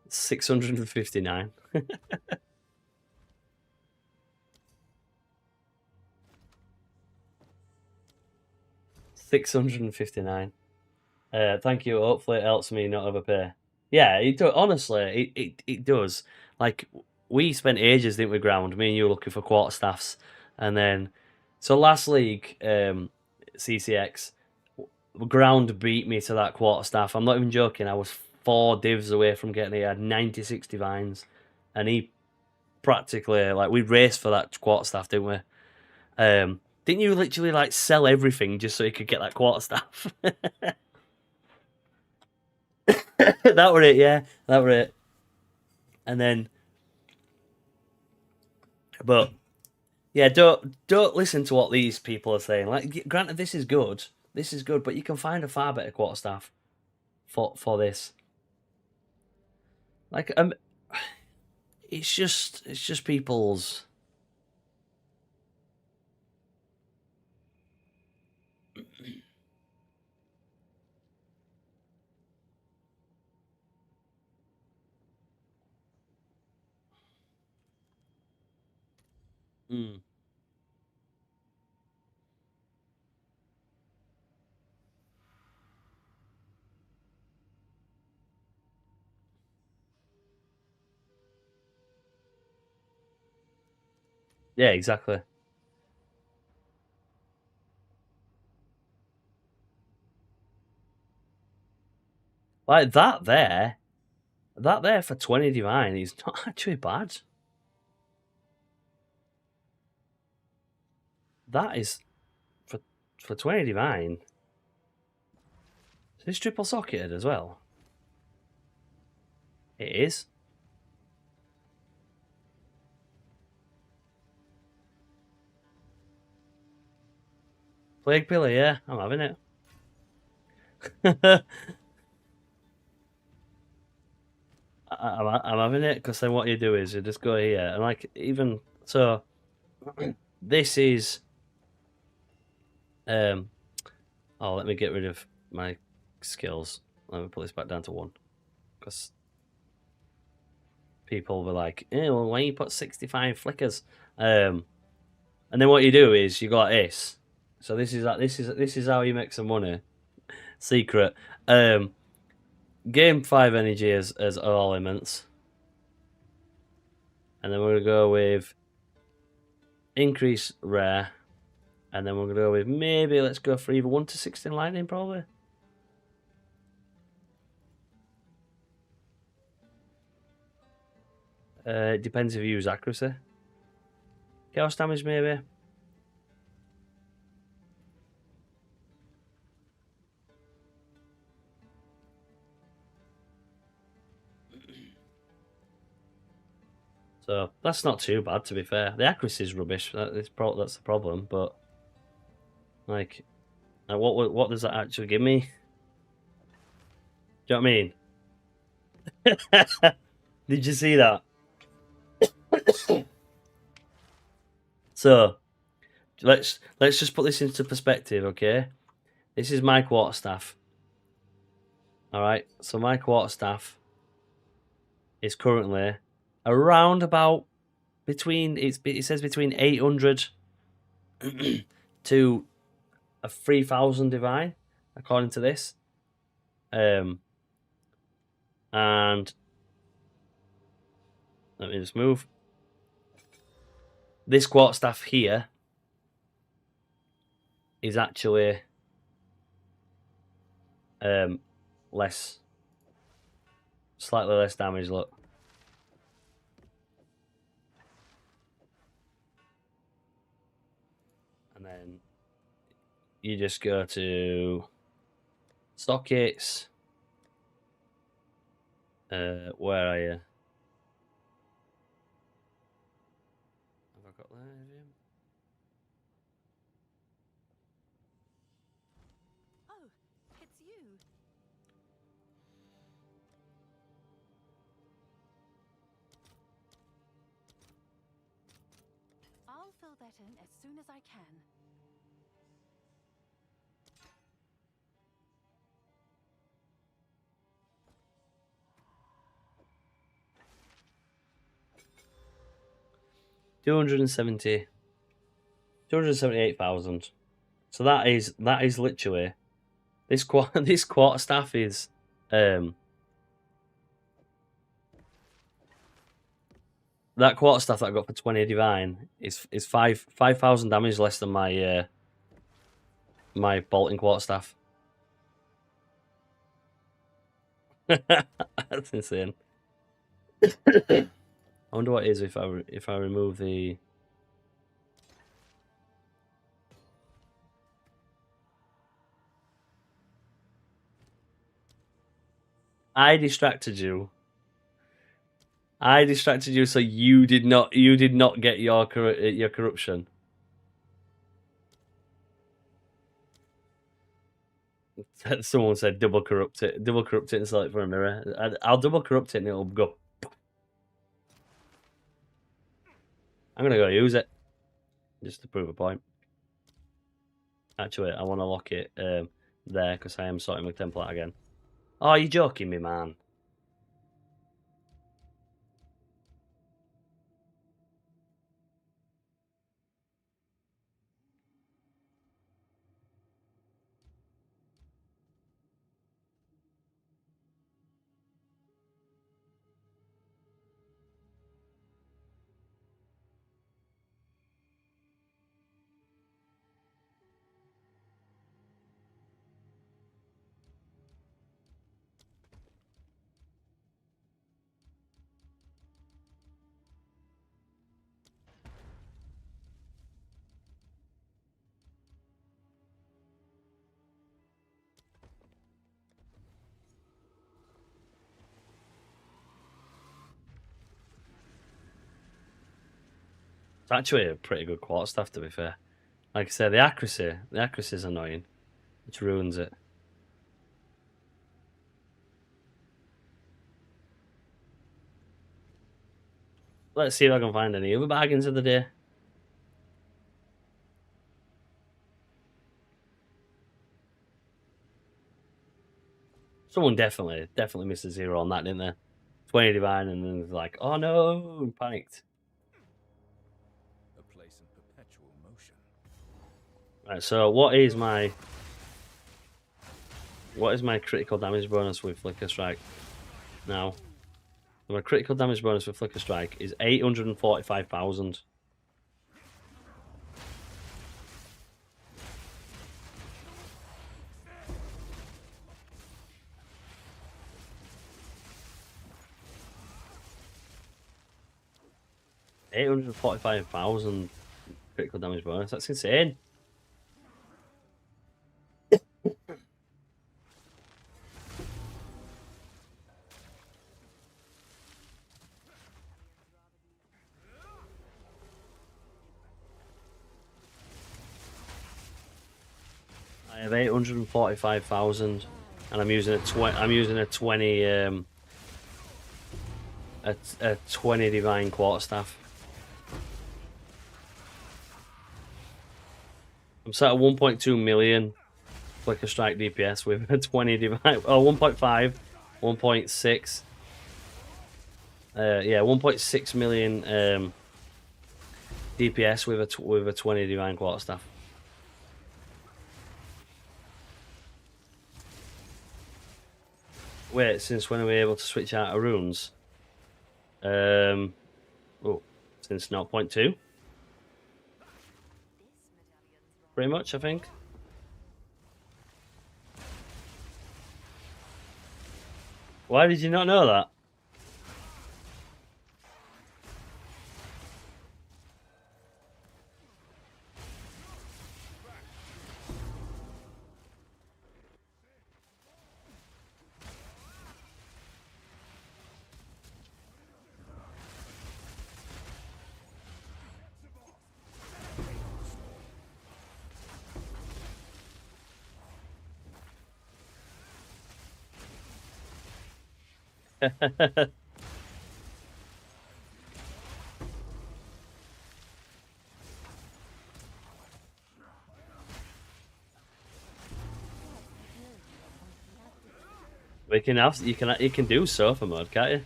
659. 659. Thank you. Hopefully it helps me not overpay. Yeah, it does. Honestly, it does. Like, we spent ages, didn't we, ground? Me and you were looking for Quarterstaffs. And then, so last league, CCX, ground beat me to that Quarterstaff. I'm not even joking. I was 4 divs away from getting it. He had 96 divines. And he practically, like, we raced for that Quarterstaff, didn't we? Didn't you literally, like, sell everything just so you could get that Quarterstaff? That were it, yeah. That were it. And then, but yeah, don't listen to what these people are saying. Like, granted, this is good, but you can find a far better Quarterstaff. for this. Like it's just people's. Mm. Yeah, exactly. Like that there for 20 divine is not actually bad. That is for 20 divine. Is this triple socketed as well? It is. Plague Pillar, yeah, I'm having it. I'm having it because then what you do is you just go here and like even so. This is oh, let me get rid of my skills. Let me put this back down to 1 because people were like, well, why you put 65 flickers? And then what you do is you go like this. So this is how you make some money. Secret. Game 5 energy as all elements. And then we're gonna go with increase rare. And then we're gonna go with maybe let's go for either 1 to 16 lightning probably. It depends if you use accuracy. Chaos damage maybe. So that's not too bad, to be fair. The accuracy is rubbish. That's the problem. But like what does that actually give me? Do you know what I mean? Did you see that? So let's just put this into perspective, okay? This is my quarterstaff. All right. So my quarterstaff is currently around about between it says between 800 to a 3,000 divine, according to this. And let me just move. This quarterstaff here is actually slightly less damage. Look. And then you just go to sockets. Where are you? Have I got that? Oh, it's you. I'll fill that in as soon as I can. $278,000. So that is literally this quarterstaff is that quarterstaff that I got for 20 divine is 5,000 damage less than my my bolting quarterstaff. That's insane. I wonder what it is if I remove the. I distracted you. So you did not get your corruption. Someone said double corrupt it and sell it for a mirror. I'll double corrupt it and it'll go. I'm gonna go use it just to prove a point. Actually, I want to lock it there because I am sorting my template again. Oh, you're joking me, man. It's actually a pretty good quarterstaff, to be fair. Like I said, the accuracy is annoying, which ruins it. Let's see if I can find any other bargains of the day. Someone definitely missed a zero on that, didn't they? 20 divine, and then it's like, oh no, panicked. A place in perpetual motion. Right, so what is my critical damage bonus with Flicker Strike now? So my critical damage bonus with Flicker Strike is 845,000. $845,000 critical damage bonus. That's insane. I have 845,000, and I'm using a 20 a 20 divine quarterstaff. I'm set at 1.2 million Flicker Strike DPS with a 20 divine. Oh, 1.5, 1.6. Yeah, 1.6 million DPS with a 20 divine quarterstaff. Wait, since when are we able to switch out of runes? Oh, since 0.2. Pretty much, I think. Why did you not know that? You can do sofa mode, can't you?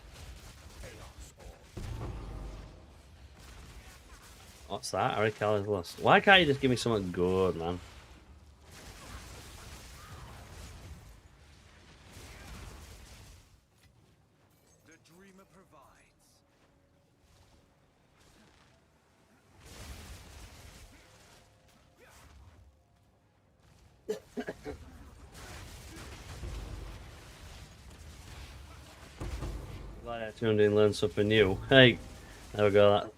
What's that? Arika's lost. Why can't you just give me something good, man? The dreamer provides. Glad I tuned in and learned something new. Hey, there we go.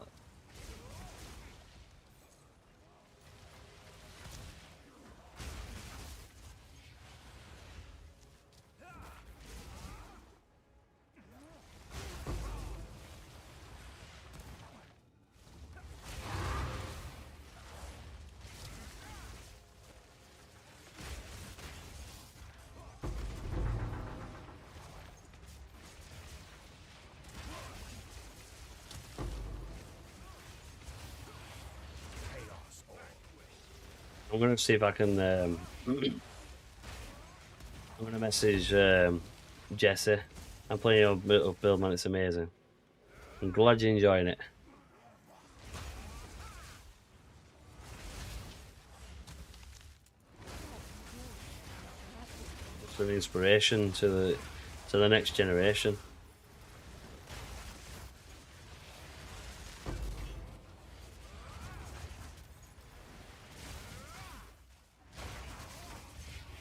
I'm gonna see if I can. I'm gonna message Jesse. I'm playing a build, man. It's amazing. I'm glad you're enjoying it. It's an inspiration to the next generation.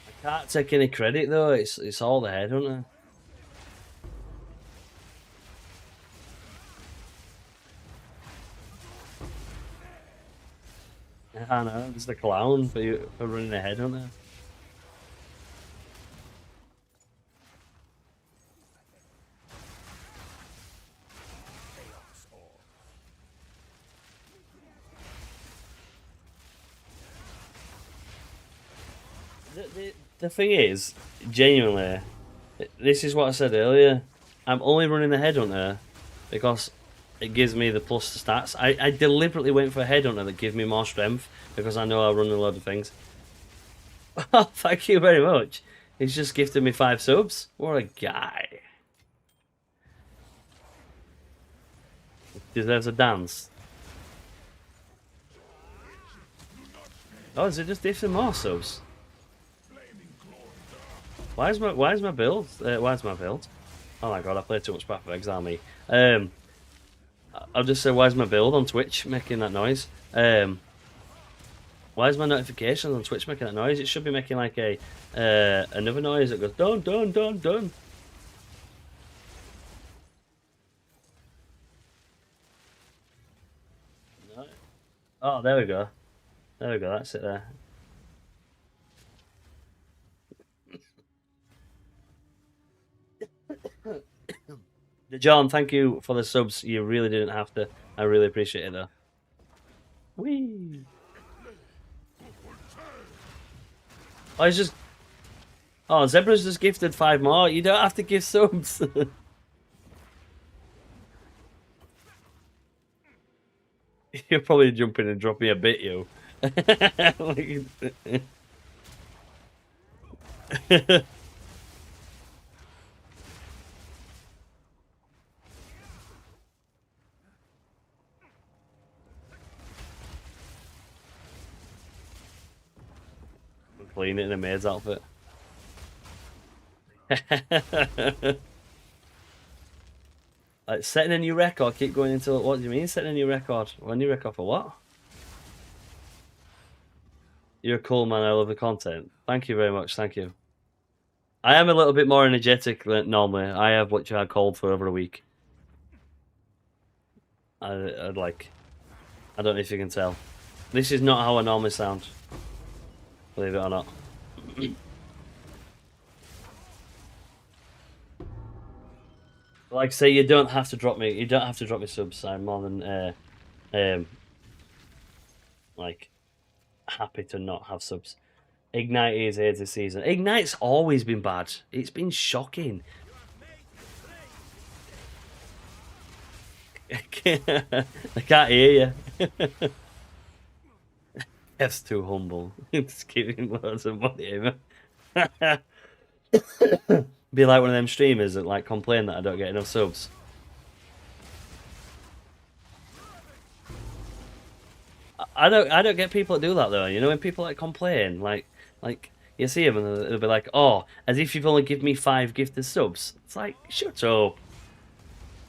I can't take any credit though. It's all the headhunter. I know, it's the clown for running a headhunter. The thing is, genuinely, this is what I said earlier. I'm only running the headhunter because it gives me the plus to stats. I deliberately went for a headhunter that gives me more strength because I know I'll run a load of things. Oh, thank you very much. He's just gifted me 5 subs. What a guy. Deserves a dance. Oh, is it just gifting more subs? Why is my build? Why is my build? Oh my god, I played too much Path of Exile, me. I'll just say, why is my build on Twitch making that noise? Why is my notifications on Twitch making that noise? It should be making like a another noise that goes dun dun dun dun. No. Oh, there we go. There we go. That's it there. John, thank you for the subs. You really didn't have to. I really appreciate it though. Whee! Oh, he's just. Oh, Zebra's just gifted 5 more. You don't have to give subs. You'll probably jump in and drop me a bit, yo. Playing it in a maid's outfit. Like setting a new record, keep going into what do you mean setting a new record? Well, a new record for what? You're a cool man, I love the content. Thank you very much, thank you. I am a little bit more energetic than normally. I have what you had cold for over a week. I'd like I don't know if you can tell. This is not how I normally sound. Believe it or not. Like say you don't have to drop me subs. I'm more than like happy to not have subs. Ignite is here this season. Ignite's always been bad. It's been shocking. I can't hear you. That's too humble. It's giving loads of money. Be like one of them streamers that like complain that I don't get enough subs. I don't get people that do that though. You know when people like complain, like you see them and they'll be like, "Oh, as if you've only given me 5 gifted subs." It's like, shut up.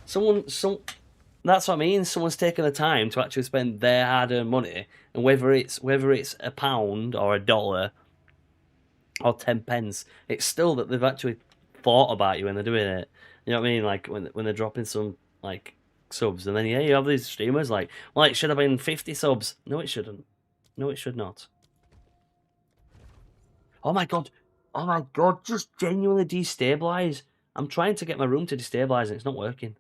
That's what I mean. Someone's taken the time to actually spend their hard-earned money, and whether it's £1 or $1 or 10 pence, it's still that they've actually thought about you when they're doing it. You know what I mean? Like when they're dropping some like subs, and then yeah, you have these streamers like, well, it should have been 50 subs. No, it shouldn't. No, it should not. Oh my god! Oh my god! Just genuinely destabilize. I'm trying to get my room to destabilize, and it's not working.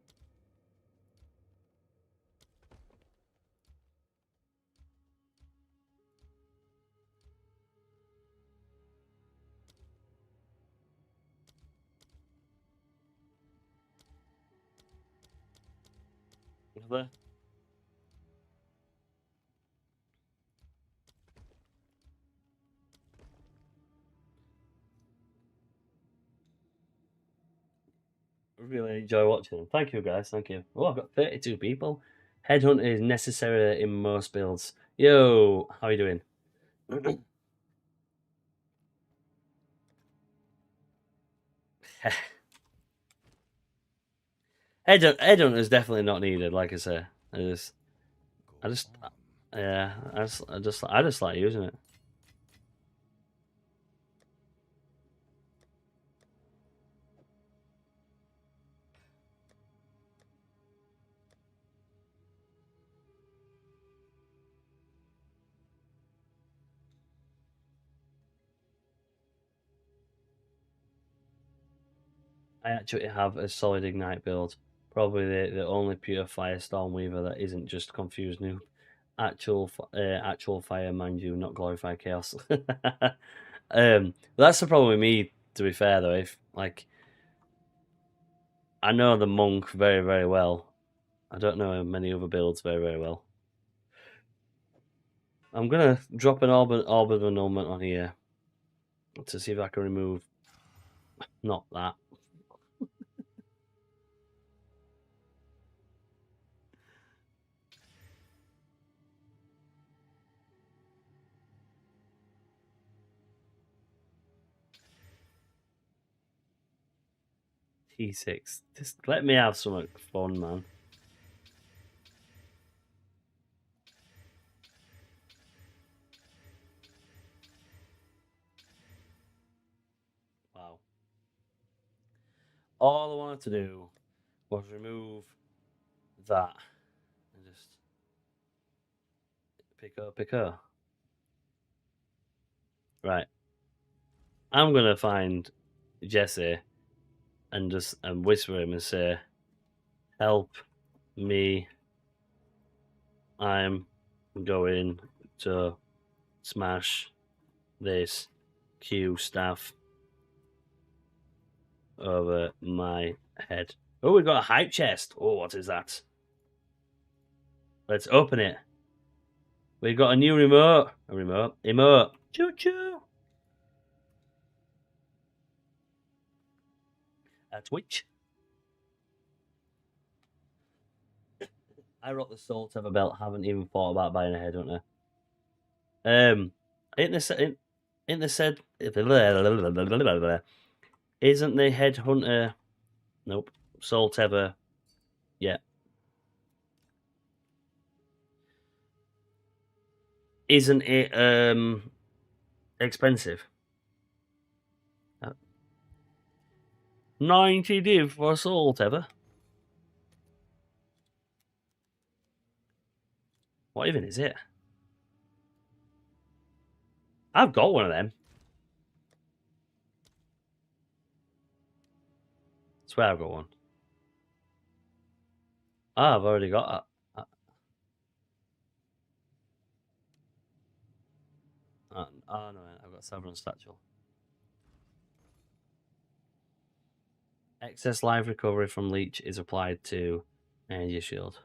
There. really enjoy watching them. Thank you, guys. Thank you. Oh, I've got 32 people. Headhunter is necessary in most builds. Yo, how are you doing? Headhunter is definitely not needed. Like I say, I just, yeah, I just like using it. I actually have a solid ignite build. Probably the only pure fire Stormweaver that isn't just confused noob. Actual fire, mind you, not glorified chaos. That's the problem with me. To be fair, though, if like I know the monk very, very well, I don't know many other builds very, very well. I'm gonna drop an orb of annulment on here to see if I can remove. Not that. T6. Just let me have some fun, man. Wow. All I wanted to do was remove that and just pick her. Right. I'm gonna find Jesse and just whisper him and say, "Help me! I'm going to smash this Q staff over my head." Oh, we got a hype chest. Oh, what is that? Let's open it. We got a new remote. Emote. Choo choo. A Twitch. I rock the Soul Tether belt. Haven't even thought about buying a headhunter. Ain't they said? Isn't the headhunter? Nope. Soul Tether. Yeah. Isn't it expensive? 90 div for a Soul Tether. What even is it? I've got one of them. I swear I've got one. Ah, I've already got that. Oh no, I've got Severance Statue. Excess life recovery from leech is applied to energy shield.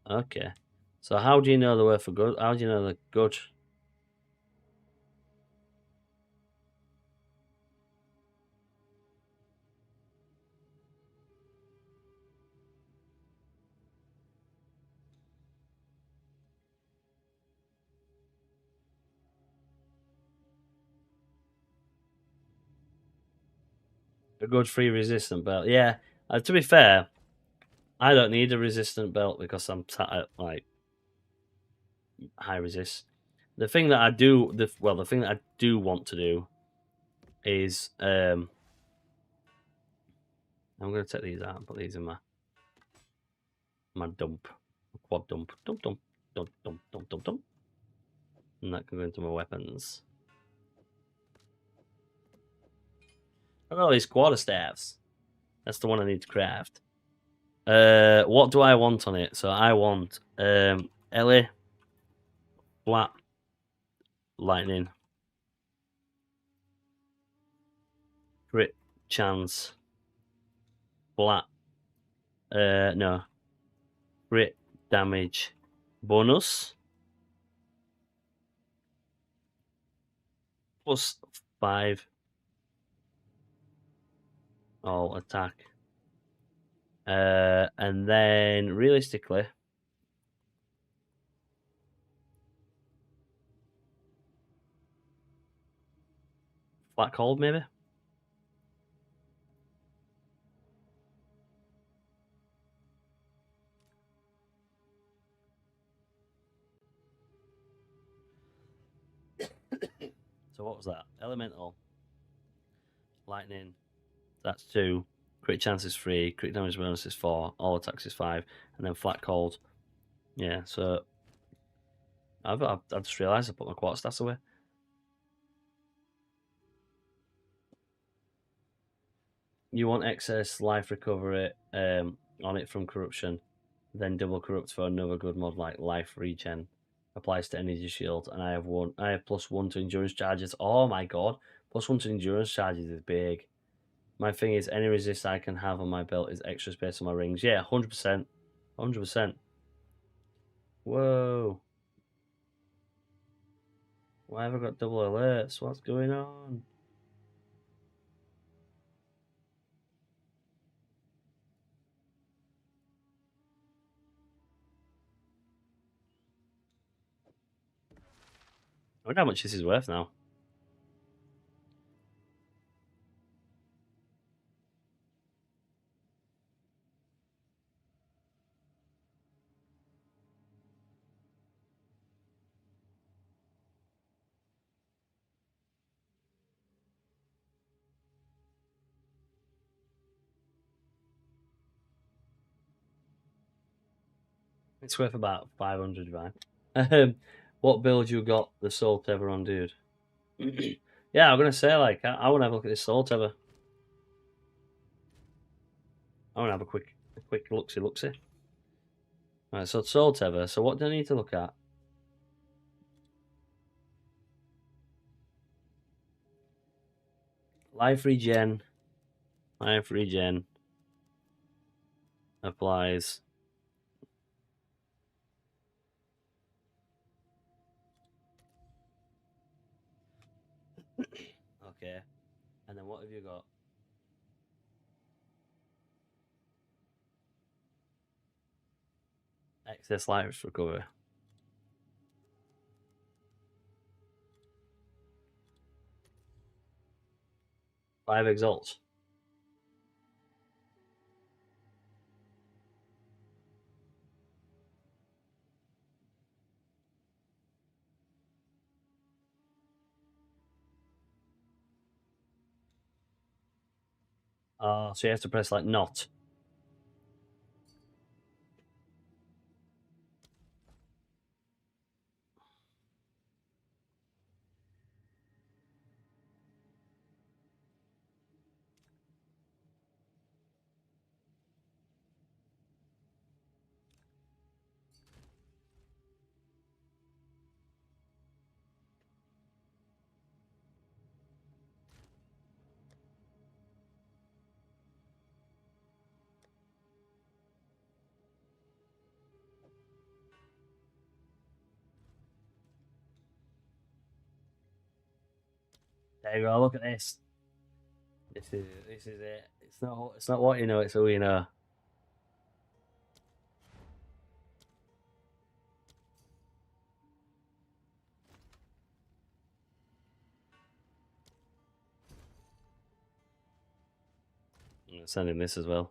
Okay. So how do you know they were for good? How do you know they're good? A good free resistant belt. Yeah. To be fair, I don't need a resistant belt because I'm at like high resist. The thing that I do, the thing that I do want to do is I'm gonna take these out and put these in my dump, quad dump, dump, and that can go into my weapons. I've got all these quarterstaffs. That's the one I need to craft. What do I want on it? So I want Ellie, flat, lightning, crit chance, flat. No, crit damage bonus +5. all attack. And then realistically, flat cold maybe. So what was that? Elemental, lightning. That's 2. Crit chance is 3. Crit damage bonus is 4. All attacks is 5. And then flat cold. Yeah. So I just realised I put my Quarterstaff away. You want excess life recovery on it from corruption, then double corrupt for another good mod like life regen. Applies to energy shield, and I have +1 to endurance charges. Oh my god, +1 to endurance charges is big. My thing is, any resist I can have on my belt is extra space on my rings. Yeah, 100%, 100%. Whoa. Why have I got double alerts? What's going on? I wonder how much this is worth now. It's worth about 500, right? What build you got the Soul Tether on, dude? Yeah, I'm gonna say, like, I want to have a look at this Soul Tether. I want to have a quick look-see. Right, so Soul Tether. So what do I need to look at? Life regen. Life regen applies. Okay. And then what have you got? Excess life recovery. Five exalts. Oh, so you have to press like not. There you go. Look at this. This is it. It's not what you know. It's who you know. I'm gonna send him this as well.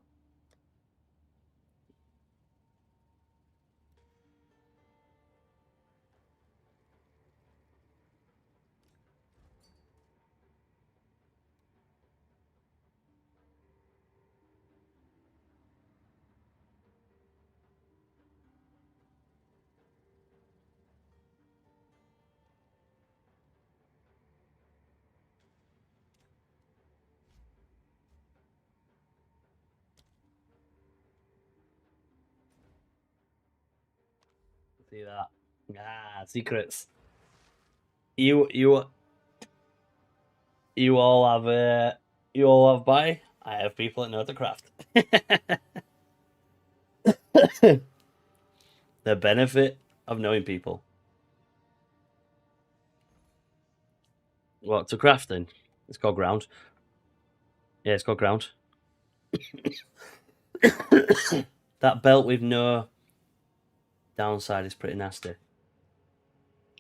See that? Ah, secrets. You all have buy. I have people that know how to craft. The benefit of knowing people. What, to crafting? It's called ground. Yeah, it's called ground. That belt with no downside is pretty nasty.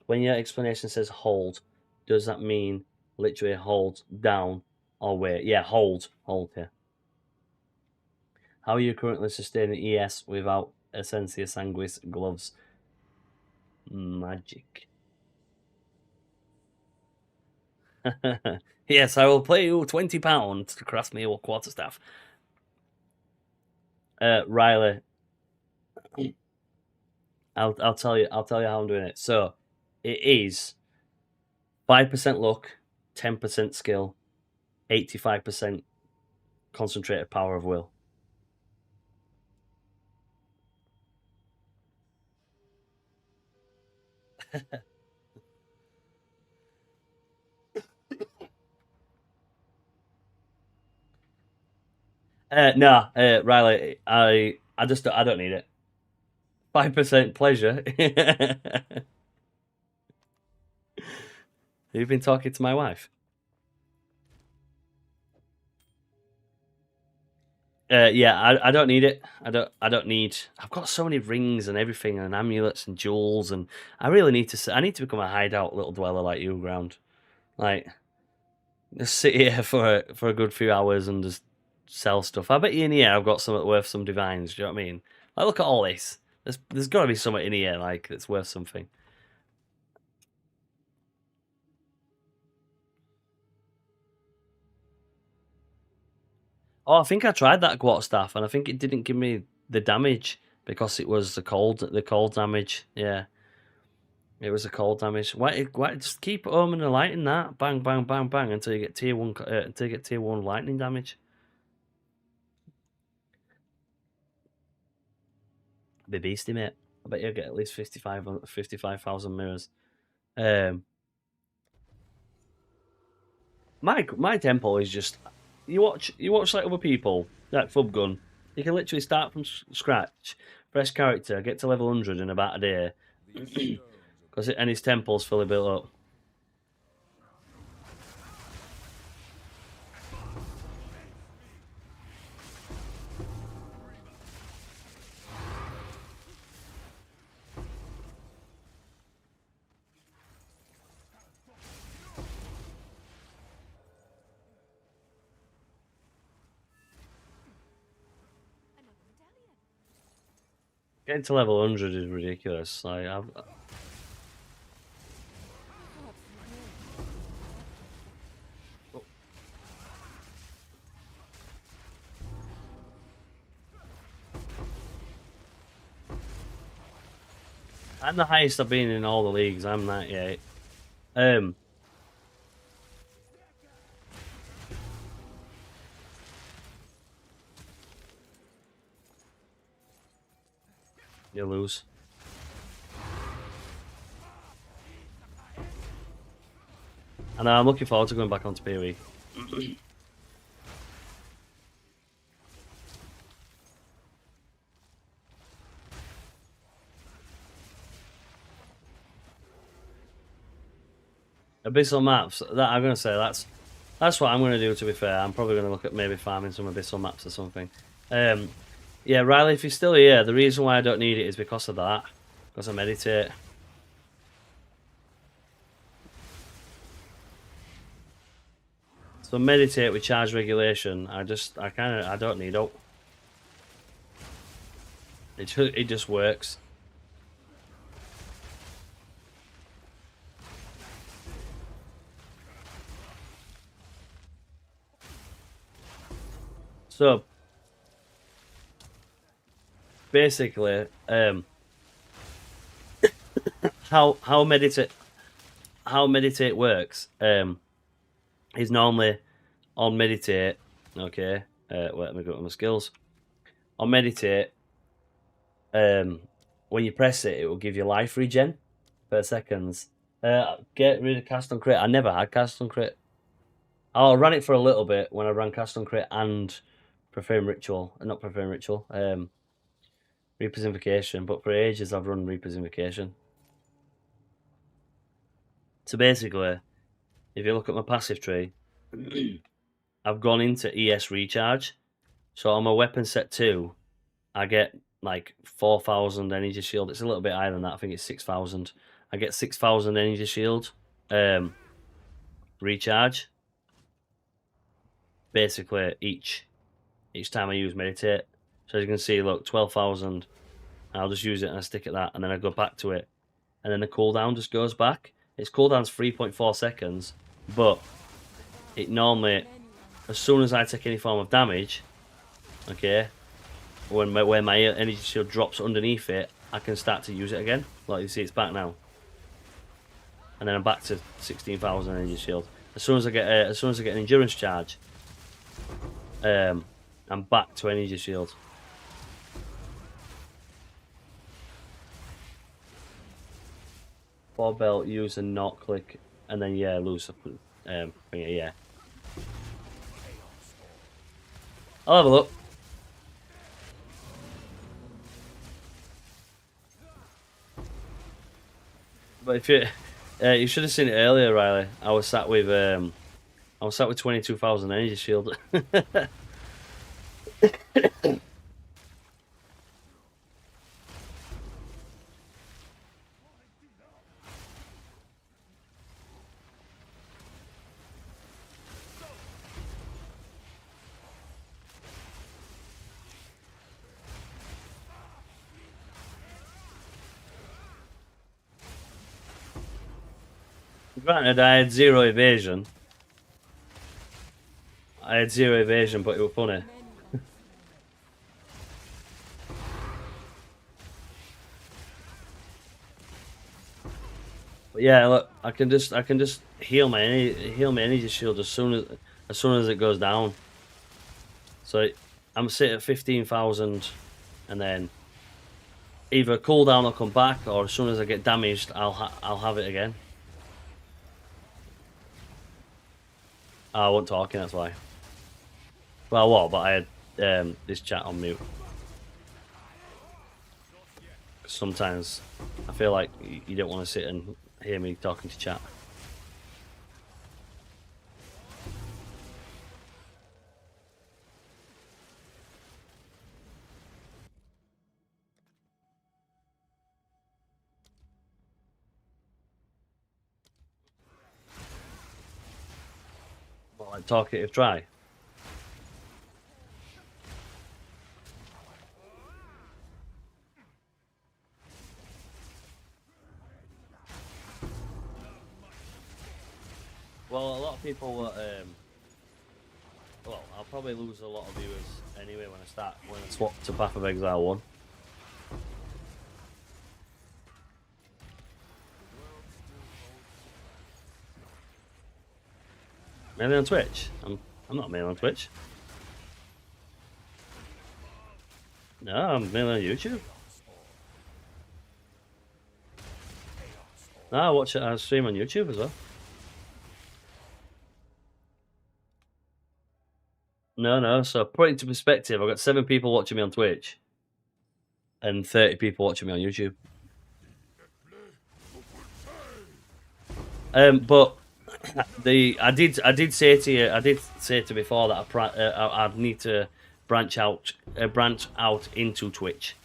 When your explanation says hold, does that mean literally hold down or wait? Yeah, hold, yeah. How are you currently sustaining ES without Essentia Sanguis gloves? Magic. Yes, I will pay you £20 to craft me a quarterstaff. Riley, I'll tell you how I'm doing it. So it is 5% luck, 10% skill, 85% concentrated power of will. No, Riley, I don't need it. 5% pleasure. You've been talking to my wife. Yeah, I don't need it. I don't need. I've got so many rings and everything, and amulets and jewels, and I really need to. I need to become a hideout little dweller like you, Ground. Like, just sit here for a good few hours and just sell stuff. I bet you in here I've got something worth some divines. Do you know what I mean? Like, look at all this. There's got to be something in here like that's worth something. Oh, I think I tried that Quarterstaff, and I think it didn't give me the damage because it was the cold damage. Yeah, it was the cold damage. Why just keep omen and lighting that? Bang, bang, bang, bang until you get tier 1 lightning damage. Be beastie, mate. I bet you'll get at least 55,000 mirrors. My tempo is just you watch like other people like Fubgun. You can literally start from scratch, fresh character, get to level 100 in about a day, because and his tempo's fully built up. Getting to level 100 is ridiculous. Like I'm the highest I've been in all the leagues. I'm 98. You lose. And I'm looking forward to going back onto PoE. Abyssal maps. That I'm gonna say that's what I'm gonna do. To be fair, I'm probably gonna look at maybe farming some abyssal maps or something. Yeah, Riley, if you're still here, the reason why I don't need it is because of that. Because I meditate. So meditate with charge regulation. I don't need it. It just works. So basically, how meditate works is normally on meditate. Okay, wait, let me go to my skills. On meditate, when you press it, it will give you life regen per seconds. Get rid of cast on crit. I never had cast on crit. I ran it for a little bit when I ran cast on crit and Profane Ritual. Not Profane Ritual. Reaper's Invocation. But for ages I've run Reaper's Invocation. So basically, if you look at my passive tree, I've gone into ES recharge. So on my weapon set 2, I get like 4,000 energy shield. It's a little bit higher than that. I think it's 6,000. I get 6,000 energy shield recharge. Basically, each time I use meditate. So as you can see, look, 12,000. I'll just use it and I stick at that, and then I go back to it, and then the cooldown just goes back. Its cooldown's 3.4 seconds, but it normally, as soon as I take any form of damage, okay, when my energy shield drops underneath it, I can start to use it again. Like you see, it's back now, and then I'm back to 16,000 energy shield. As soon as I get an endurance charge, I'm back to energy shield. For belt, use and not click, and then yeah, lose. Yeah. I'll have a look. But if you should have seen it earlier, Riley. I was sat with 22,000 energy shield. Granted, I had 0 evasion. But it was funny. But yeah, look, I can just heal my energy shield as soon as it goes down. So I'm sitting at 15,000, and then either cooldown will come back, or as soon as I get damaged, I'll have it again. I wasn't talking, that's why. Well, what? But I had this chat on mute. Sometimes I feel like you don't want to sit and hear me talking to chat. Well, like talkative try. Well, a lot of people. Well, I'll probably lose a lot of viewers anyway when I swap to Path of Exile 1. Mainly on Twitch. I'm not mainly on Twitch. No, I'm mainly on YouTube. No, I watch it. I stream on YouTube as well. No. So put it into perspective, I've got 7 people watching me on Twitch, and 30 people watching me on YouTube. But I did say to before that I'd need to branch out into Twitch.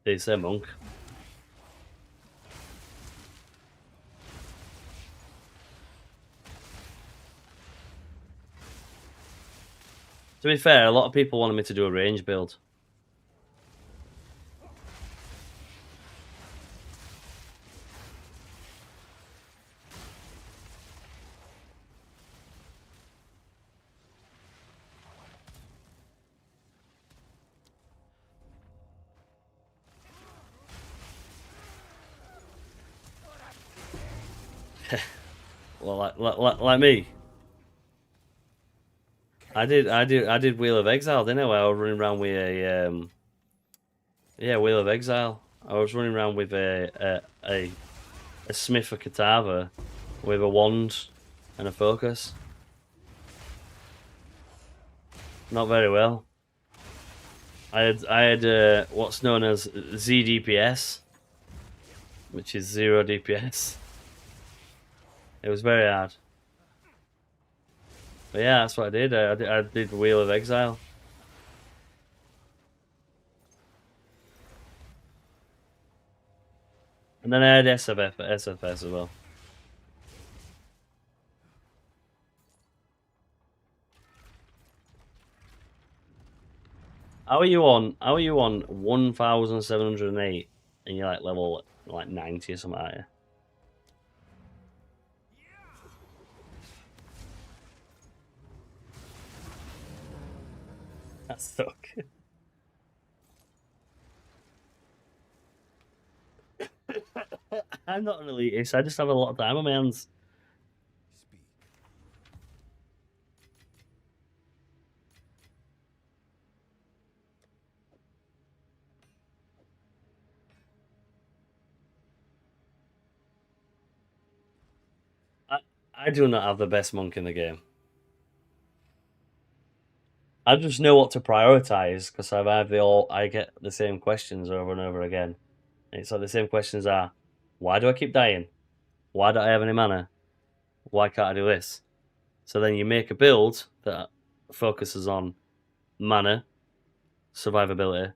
They say Monk. To be fair, a lot of people wanted me to do a range build. Well, like me. I did Wheel of Exile, didn't I? Where I was running around with a Wheel of Exile. I was running around with a Smith of Katava with a wand and a focus. Not very well. I had what's known as ZDPS, which is 0 DPS. It was very hard. But yeah, that's what I did. I did Wheel of Exile. And then I had SFS as well. How are you on 1,708 and you're like level like 90 or something like that? That suck. I'm not an elitist, I just have a lot of time on my hands. Speak. I do not have the best monk in the game. I just know what to prioritize because I get the same questions over and over again. And it's like the same questions are, why do I keep dying? Why don't I have any mana? Why can't I do this? So then you make a build that focuses on mana, survivability,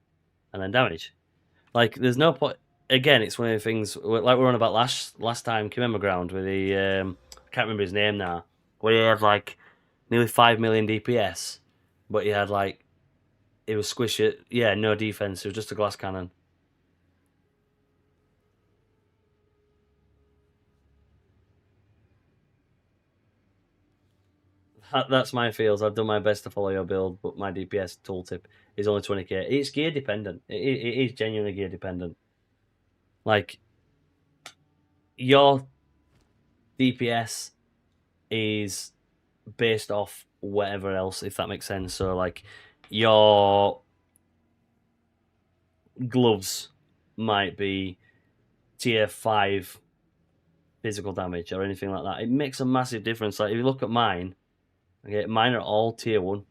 and then damage. Like, there's no point. Again, it's one of the things like we were on about last time, Kimember Ground with the I can't remember his name now, where he had like nearly 5 million DPS, but he had like it was squishy. Yeah, no defense. It was just a glass cannon. That's my feels. I've done my best to follow your build, but my DPS tooltip is only 20k. It's gear dependent. It is genuinely gear dependent. Like, your DPS is based off whatever else, if that makes sense. So, like, your gloves might be tier 5 physical damage or anything like that. It makes a massive difference. Like, if you look at mine, okay, mine are all tier 1.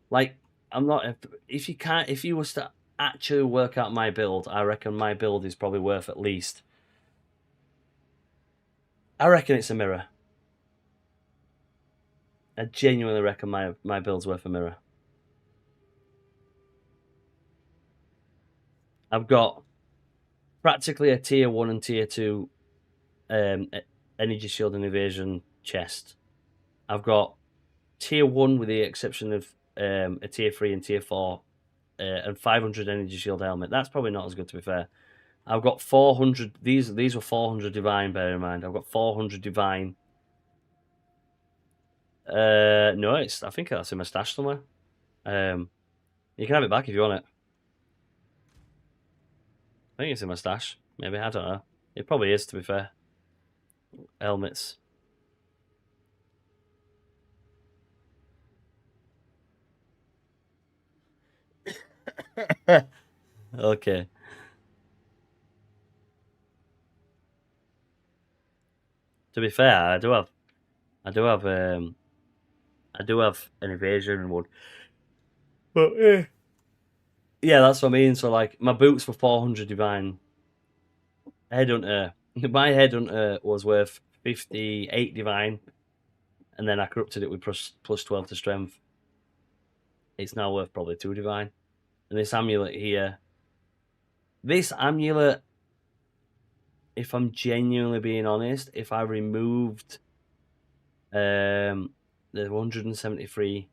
Like, I'm not. If you was to actually work out my build, I reckon my build is probably worth at least. I reckon it's a mirror. I genuinely reckon my build's worth a mirror. I've got practically a tier 1 and tier 2 energy shield and evasion chest. I've got tier 1 with the exception of a tier 3 and tier 4 and 500 energy shield helmet. That's probably not as good, to be fair. I've got 400. These were 400 divine. Bear in mind, I've got 400 divine. No, I think that's in my stash somewhere. You can have it back if you want it. I think it's in my stash. Maybe, I don't know. It probably is, to be fair. Helmets. Okay. To be fair, I do have an evasion one. But yeah, that's what I mean. So like my boots were 400 divine. Headhunter. My headhunter was worth 58 divine, and then I corrupted it with plus 12 to strength. It's now worth probably 2 divine. And this amulet here. This amulet, if I'm genuinely being honest, if I removed the 173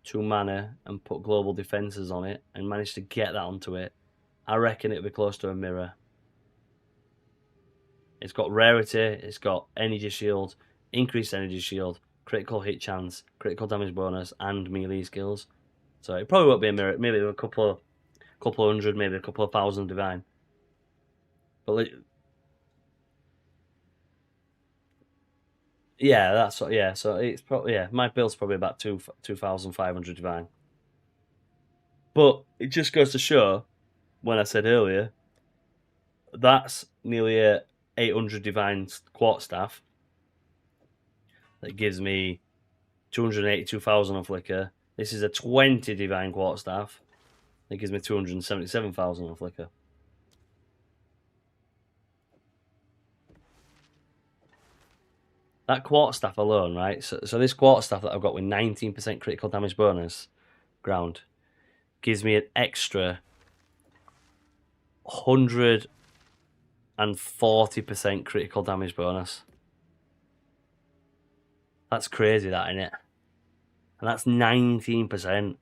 2 mana and put global defenses on it and managed to get that onto it, I reckon it'd be close to a mirror. It's got rarity, it's got energy shield, increased energy shield, critical hit chance, critical damage bonus, and melee skills. So it probably won't be a mirror. Maybe a couple hundred, maybe a couple of thousand divine. But yeah, that's what. Yeah, so it's probably my build's probably about 2,500 divine. But it just goes to show, when I said earlier, that's nearly a 800 divine quarterstaff. That gives me 282,000 on flicker. This is a 20 divine quarterstaff. That gives me 277,000 on flicker. That Quarterstaff alone, right? So this Quarterstaff that I've got with 19% critical damage bonus, ground, gives me an extra 140% critical damage bonus. That's crazy, that, isn't it? And that's 19%.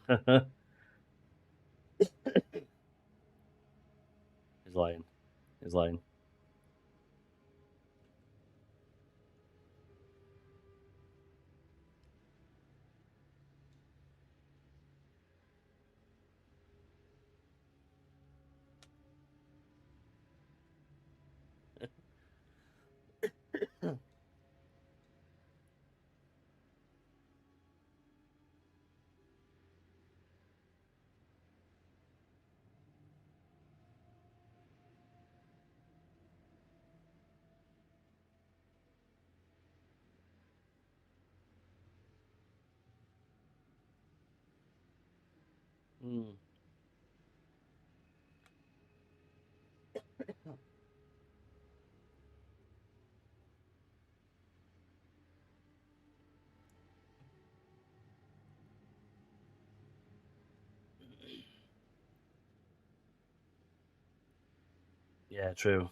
He's lying. He's lying. Mm. Yeah, true.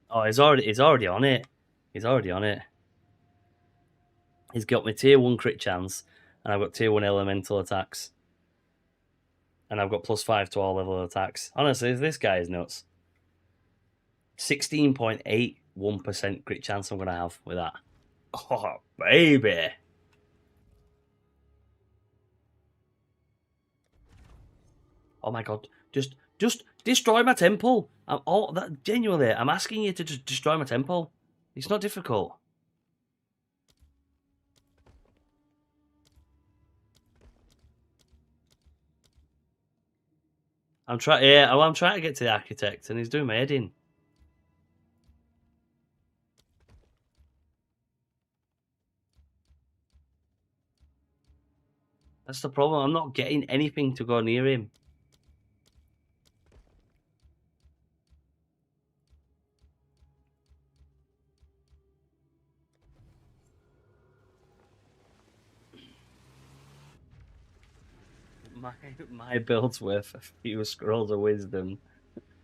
Oh, he's already on it. He's already on it. He's got me tier 1 crit chance, and I've got tier 1 elemental attacks. And I've got +5 to all level attacks. Honestly, this guy is nuts. 16.81% crit chance I'm going to have with that. Oh, baby. Oh my god. Just destroy my temple. Genuinely, I'm asking you to just destroy my temple. It's not difficult. I'm trying to get to the architect and he's doing my head in. That's the problem. I'm not getting anything to go near him. My build's worth a few scrolls of wisdom.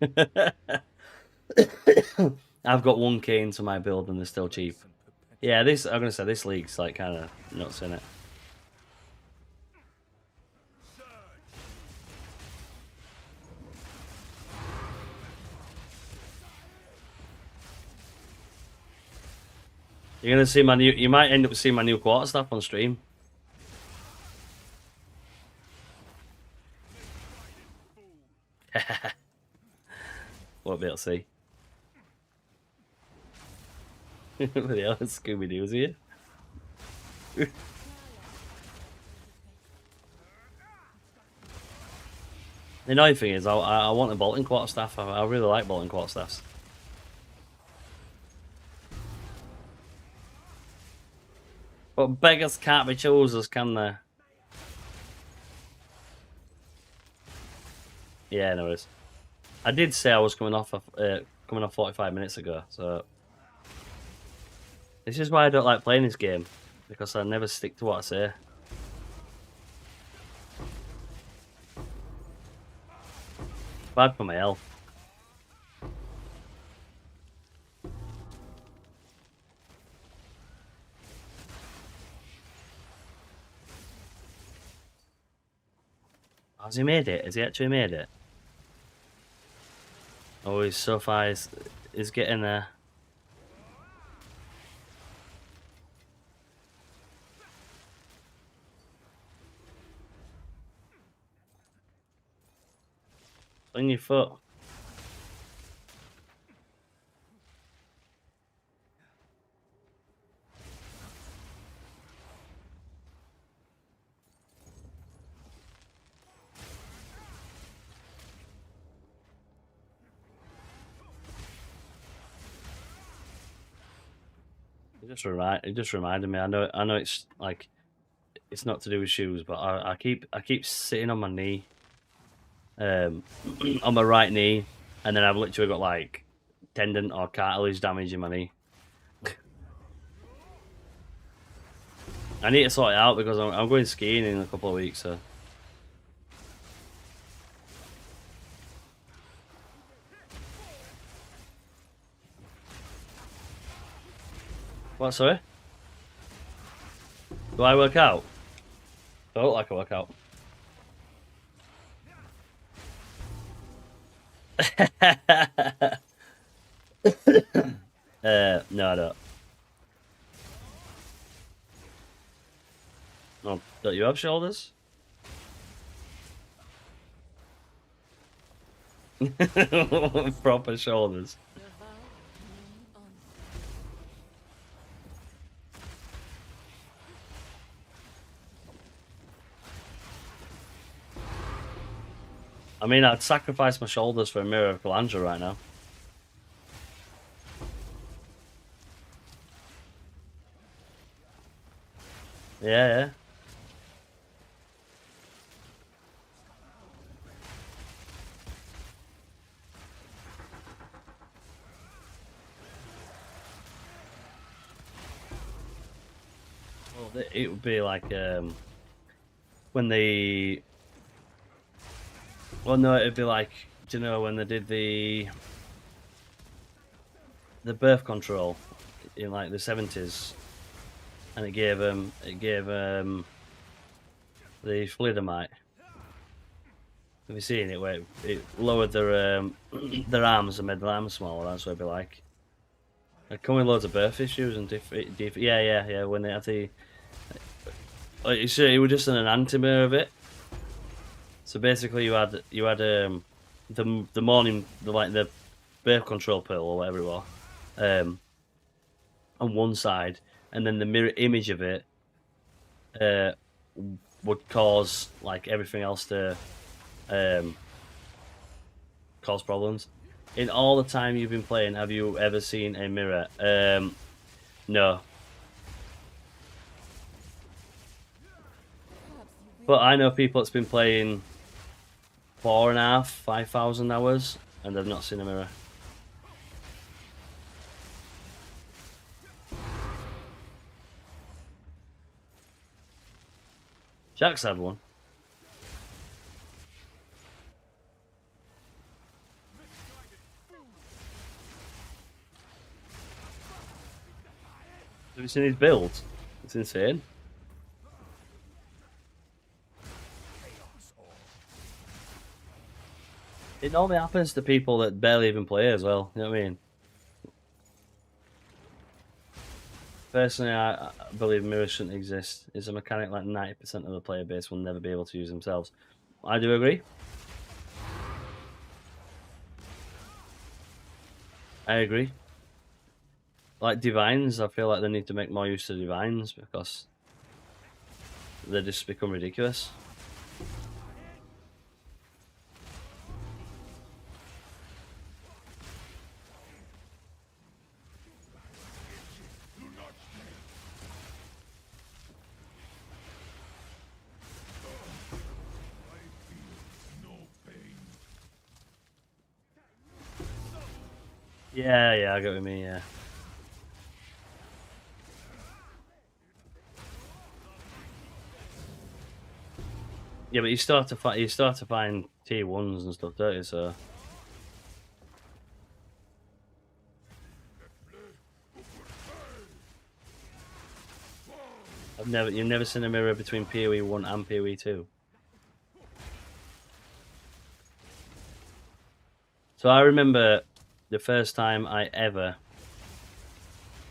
I've got 1k into my build and they're still cheap. Yeah, I'm gonna say this league's like kind of nuts in it. You're gonna see my new. You might end up seeing my new Quarterstaff on stream. Won't be able to see. What the hell is Scooby Doo's here? The annoying thing is, I want a bolting Quarterstaff. I really like bolting Quarterstaffs. But beggars can't be choosers, can they? Yeah, no worries. I did say I was coming off a coming off 45 minutes ago. So this is why I don't like playing this game, because I never stick to what I say. Bad for my health. Has he made it? Has he actually made it? Oh, he's so far. He's getting there. On your foot. It just reminded me. I know it's like it's not to do with shoes, but I keep sitting on my knee, on my right knee, and then I've literally got like tendon or cartilage damage in my knee. I need to sort it out because I'm going skiing in a couple of weeks. So. What, sorry? Do I work out? I don't like a workout. No, I don't. Oh, don't you have shoulders? Proper shoulders. I mean, I'd sacrifice my shoulders for a mirror of Calandra right now. Yeah. Well, it would be like when they. Well, no, it'd be like, do you know when they did the birth control in like the 70s, and it gave the thalidomide. Have you seen it where it lowered their their arms and made their arms smaller? That's what it'd be like. They come with loads of birth issues and yeah. When they have the, like you see, it was just an enantiomer of it. So basically, you had the morning, the birth control pill or whatever it was, on one side, and then the mirror image of it would cause like everything else to cause problems. In all the time you've been playing, have you ever seen a mirror? No. But I know people that's been playing 4,500, 5,000 hours, and they've not seen a mirror. Jack's had one. Have you seen his build? It's insane. It normally happens to people that barely even play as well, you know what I mean? Personally, I believe mirrors shouldn't exist. It's a mechanic like 90% of the player base will never be able to use themselves. I do agree. I agree. Like divines, I feel like they need to make more use of divines because they just become ridiculous. Yeah, I get what you mean. Yeah. Yeah, but you start to find T1s and stuff, don't you? So you've never seen a mirror between PoE 1 and PoE 2. So I remember the first time I ever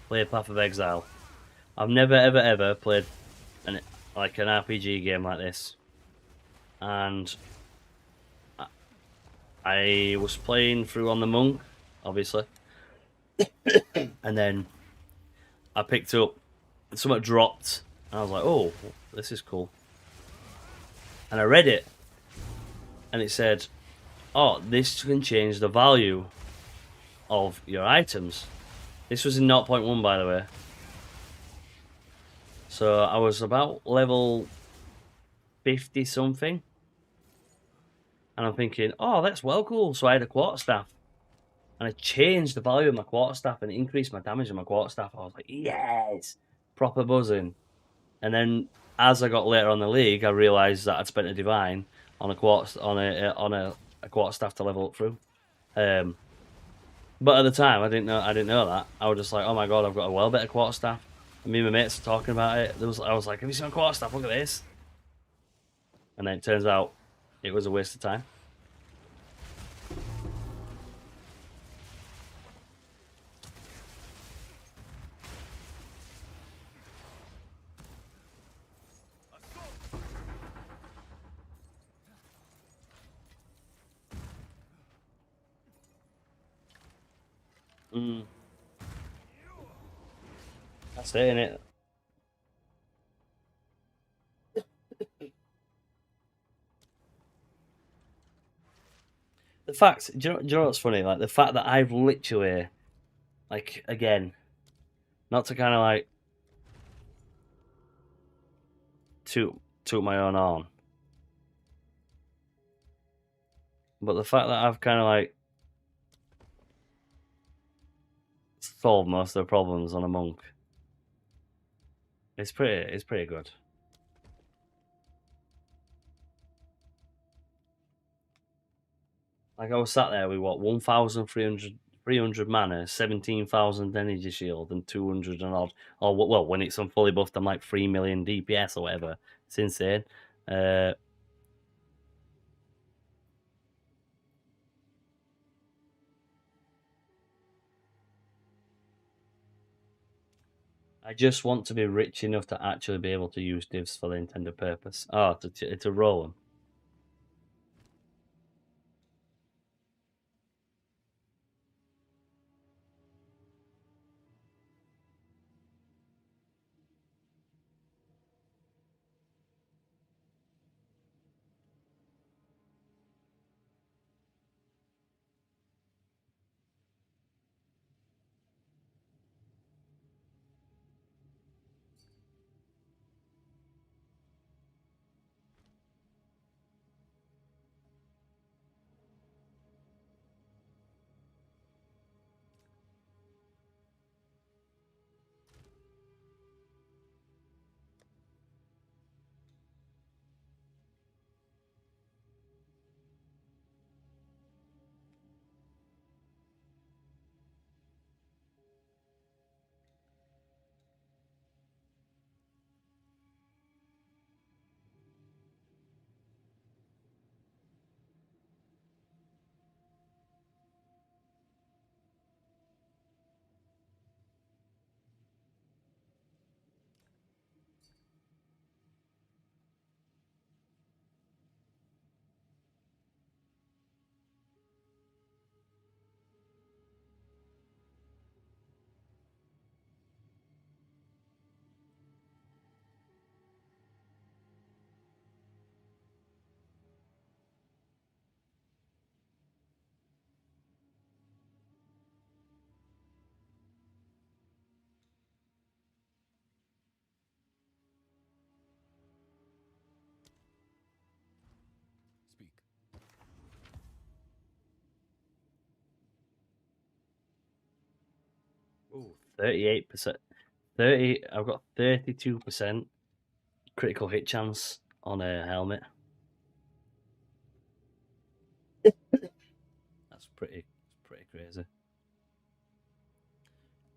played Path of Exile. I've never ever played an RPG game like this, and I was playing through on the Monk, obviously, and then I picked up something dropped, and I was like, "Oh, this is cool." And I read it, and it said, "Oh, this can change the value of your items." This was in 0.1, by the way. So I was about level 50 something, and I'm thinking, "Oh, that's well cool." So I had a quarterstaff, and I changed the value of my quarterstaff, and it increased my damage on my quarterstaff. I was like, "Yes, proper buzzing." And then as I got later on in the league, I realised that I'd spent a divine on a quarterstaff to level up through. But at the time, I didn't know that. I was just like, "Oh my god, I've got a well better quarterstaff." And me and my mates were talking about it. I was like, "Have you seen my quarterstaff? Look at this." And then it turns out it was a waste of time. That's it, innit? The fact, do you know what's funny? Like the fact that I've literally, like, again, not to kind of like toot my own horn, but the fact that I've kind of like solved most of the problems on a monk, it's pretty good. Like I was sat there with what 1,300 mana, 17,000 energy shield, and 200 and odd. Or well, when it's on fully buffed, I'm like 3 million DPS or whatever. It's insane. I just want to be rich enough to actually be able to use divs for the intended purpose. Oh, to roll them. 38%. I've got 32% critical hit chance on a helmet. That's pretty crazy.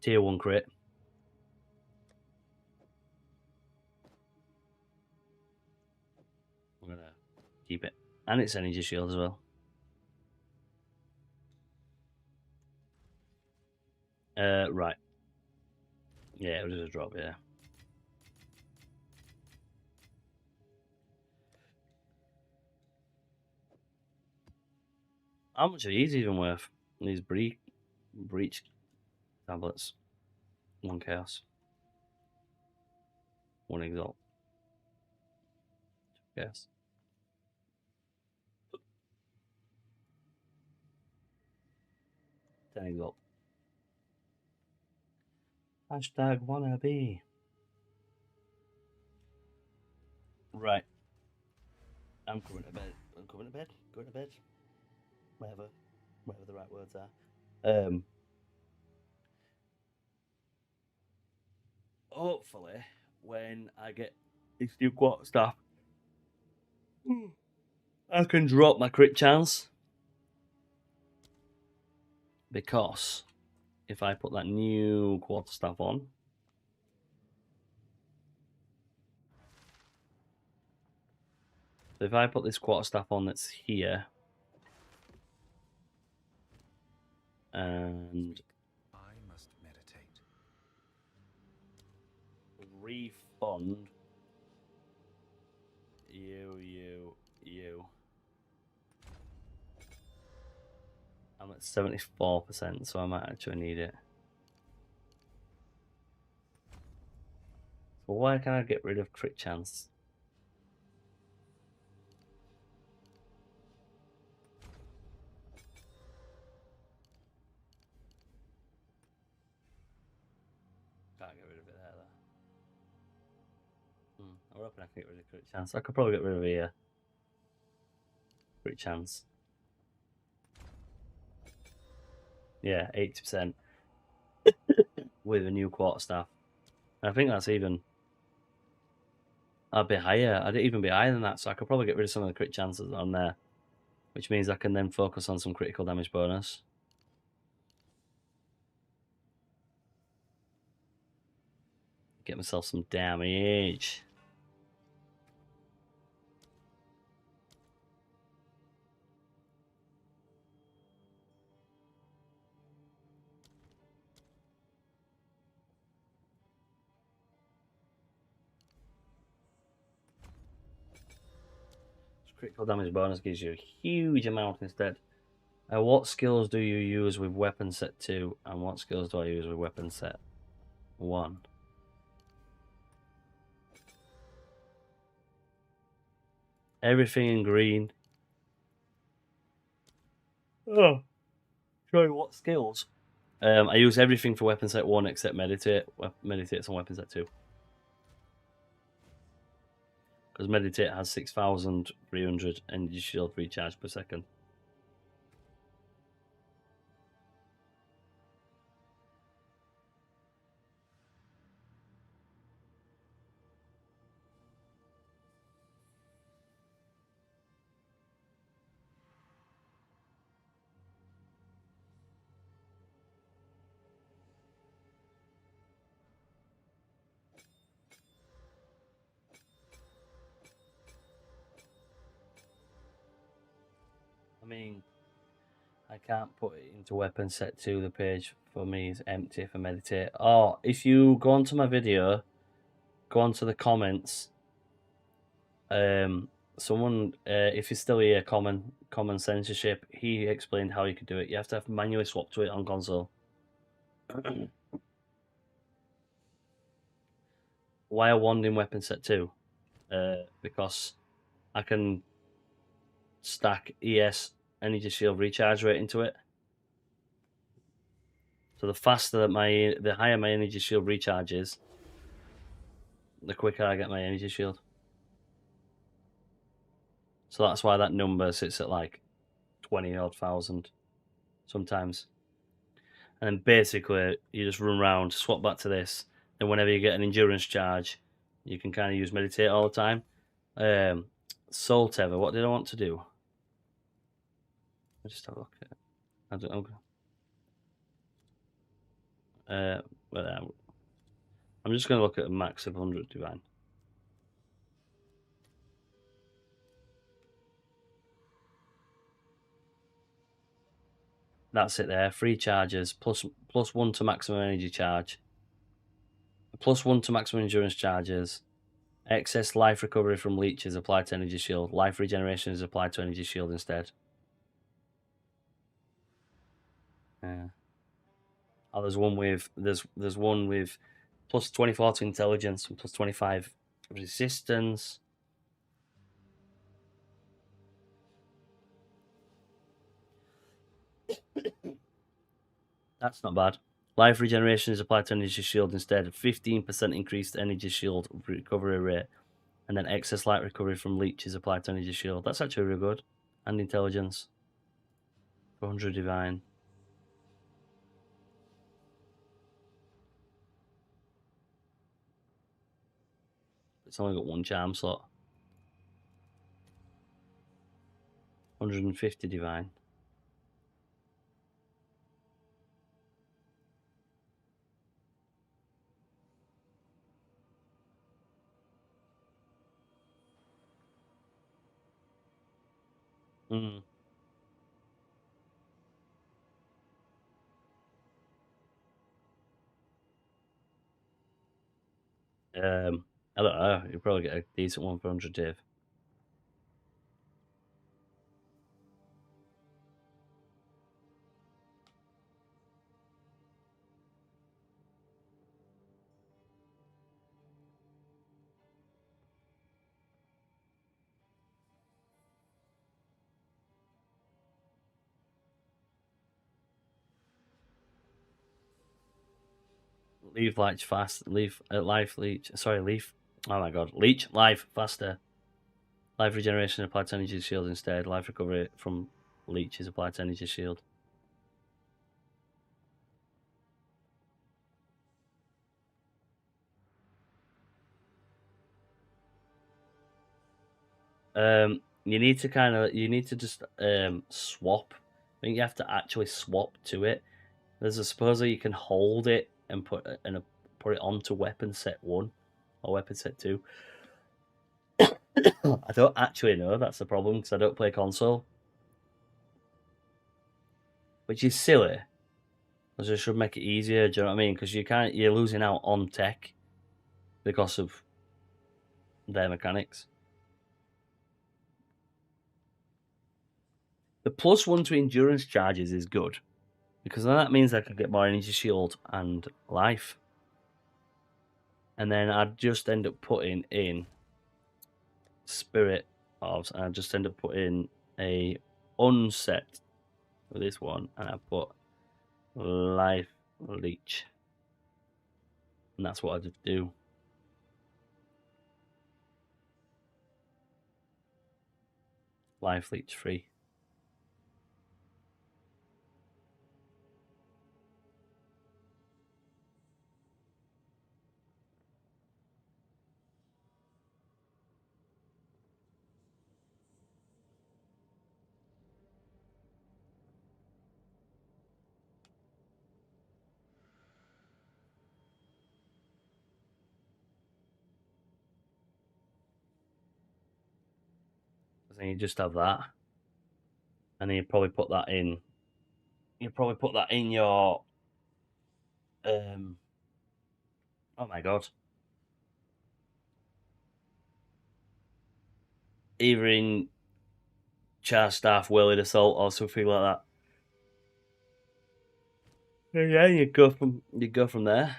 Tier 1 crit. I'm gonna keep it. And it's energy shield as well. Right. Yeah, it was just a drop, yeah. How much are these even worth? These breach tablets. 1 chaos. 1 exalt. 2 chaos. Ten exalt. Hashtag wannabe. Right. I'm coming to bed. Going to bed. Whatever the right words are. Hopefully, when I get this new Quarterstaff, I can drop my crit chance. Because if I put that new Quarterstaff on, so if I put this Quarterstaff on that's here, and I must meditate. refund you. I'm at 74%, so I might actually need it. So why can't I get rid of crit chance? Can't get rid of it there, though. I'm hoping I can get rid of crit chance. I could probably get rid of here. Crit chance. Yeah, 80% with a new Quarterstaff. I think that's even. I'd be higher. I'd even be higher than that, so I could probably get rid of some of the crit chances on there, which means I can then focus on some critical damage bonus. Get myself some damage. Critical damage bonus gives you a huge amount instead. What skills do you use with weapon set 2 and what skills do I use with weapon set 1? Everything in green. Oh, show you what skills. I use everything for weapon set 1 except meditate. Meditate's on weapon set 2. Because meditate has 6,300 energy shield recharge per second. I mean, I can't put it into weapon set 2. The page for me is empty for meditate. Oh, if you go onto my video, go onto the comments. Someone, if you're still here, common censorship. He explained how you could do it. You have to have manually swap to it on console. Why I wand in weapon set 2? Because I can stack ES energy shield recharge rate into it. So the higher my energy shield recharge is, the quicker I get my energy shield. So that's why that number sits at like 20 odd thousand sometimes. And then basically, you just run around, swap back to this. And whenever you get an endurance charge, you can kind of use meditate all the time. Soul Tether, what did I want to do? I'll just have a look at it. I don't know. I'm just going to look at a max of 100 divine. That's it there. 3 charges, plus 1 to maximum energy charge, plus 1 to maximum endurance charges. Excess life recovery from leeches applied to energy shield. Life regeneration is applied to energy shield instead. Yeah. Oh, there's one with plus 24 to intelligence and plus 25 resistance. That's not bad. Life regeneration is applied to energy shield instead. 15% increased energy shield recovery rate. And then excess light recovery from leech is applied to energy shield. That's actually really good. And intelligence. 400 divine. It's only got 1 charm slot. 150 divine. Hmm. I don't know. You'll probably get a decent one for 100 div. Leave life fast. Leave life leech. Sorry, leaf. Oh my god, leech life faster. Life regeneration applied to energy shield instead. Life recovery from leech is applied to energy shield. You need to just swap. I think you have to actually swap to it. There's a supposedly you can hold it and put it onto weapon set 1 or weapon set 2. I don't actually know. That's the problem because I don't play console, which is silly. Because it should make it easier. Do you know what I mean? Because you're losing out on tech because of their mechanics. The plus 1 to endurance charges is good because then that means I can get more energy shield and life. And then I'd just end up putting in Spirit Orbs, and I'd just end up putting a unset with this one, and I put Life Leech. And that's what I'd do. Life Leech free. Then you just have that, and then you probably put that in. You probably put that in your. Oh my god! Either in Quarterstaff, Whirling Assault, or something like that. Yeah, you go from there.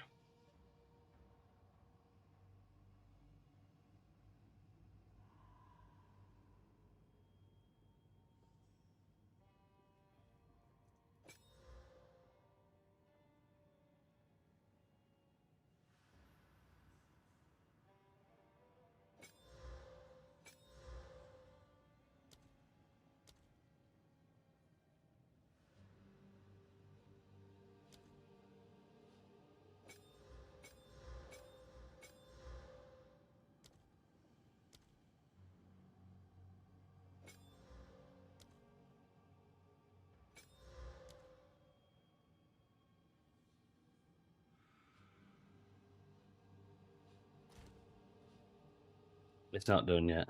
It's not done yet.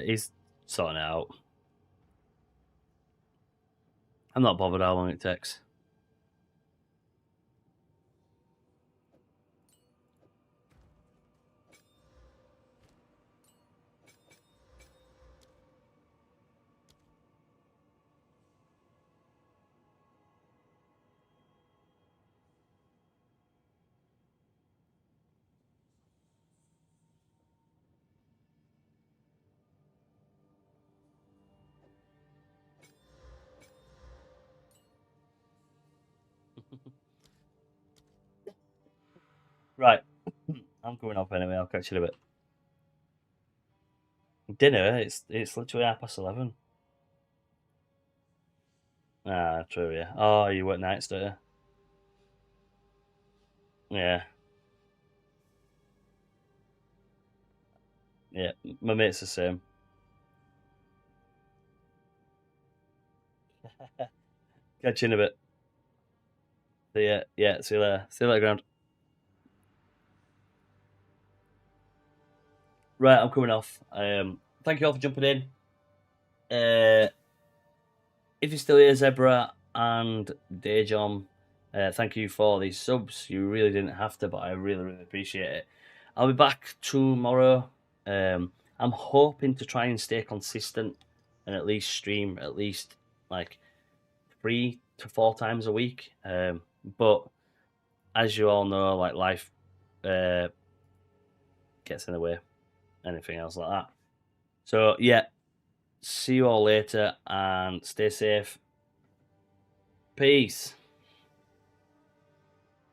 He's sorting it out. I'm not bothered how long it takes. Right. I'm coming up anyway. I'll catch you in a bit. Dinner? It's literally 11:30. Ah, true, yeah. Oh, you work nights, don't you? Yeah. Yeah, my mate's the same. Catch you in a bit. See ya. Yeah, see you later. See you later, Ground. Right, I'm coming off. Thank you all for jumping in. If you're still here, Zebra and Dejon, thank you for these subs. You really didn't have to, but I really, really appreciate it. I'll be back tomorrow. I'm hoping to try and stay consistent and at least stream at least like 3 to 4 times a week. But as you all know, like life gets in the way. Anything else like that. So yeah, see you all later and stay safe. Peace.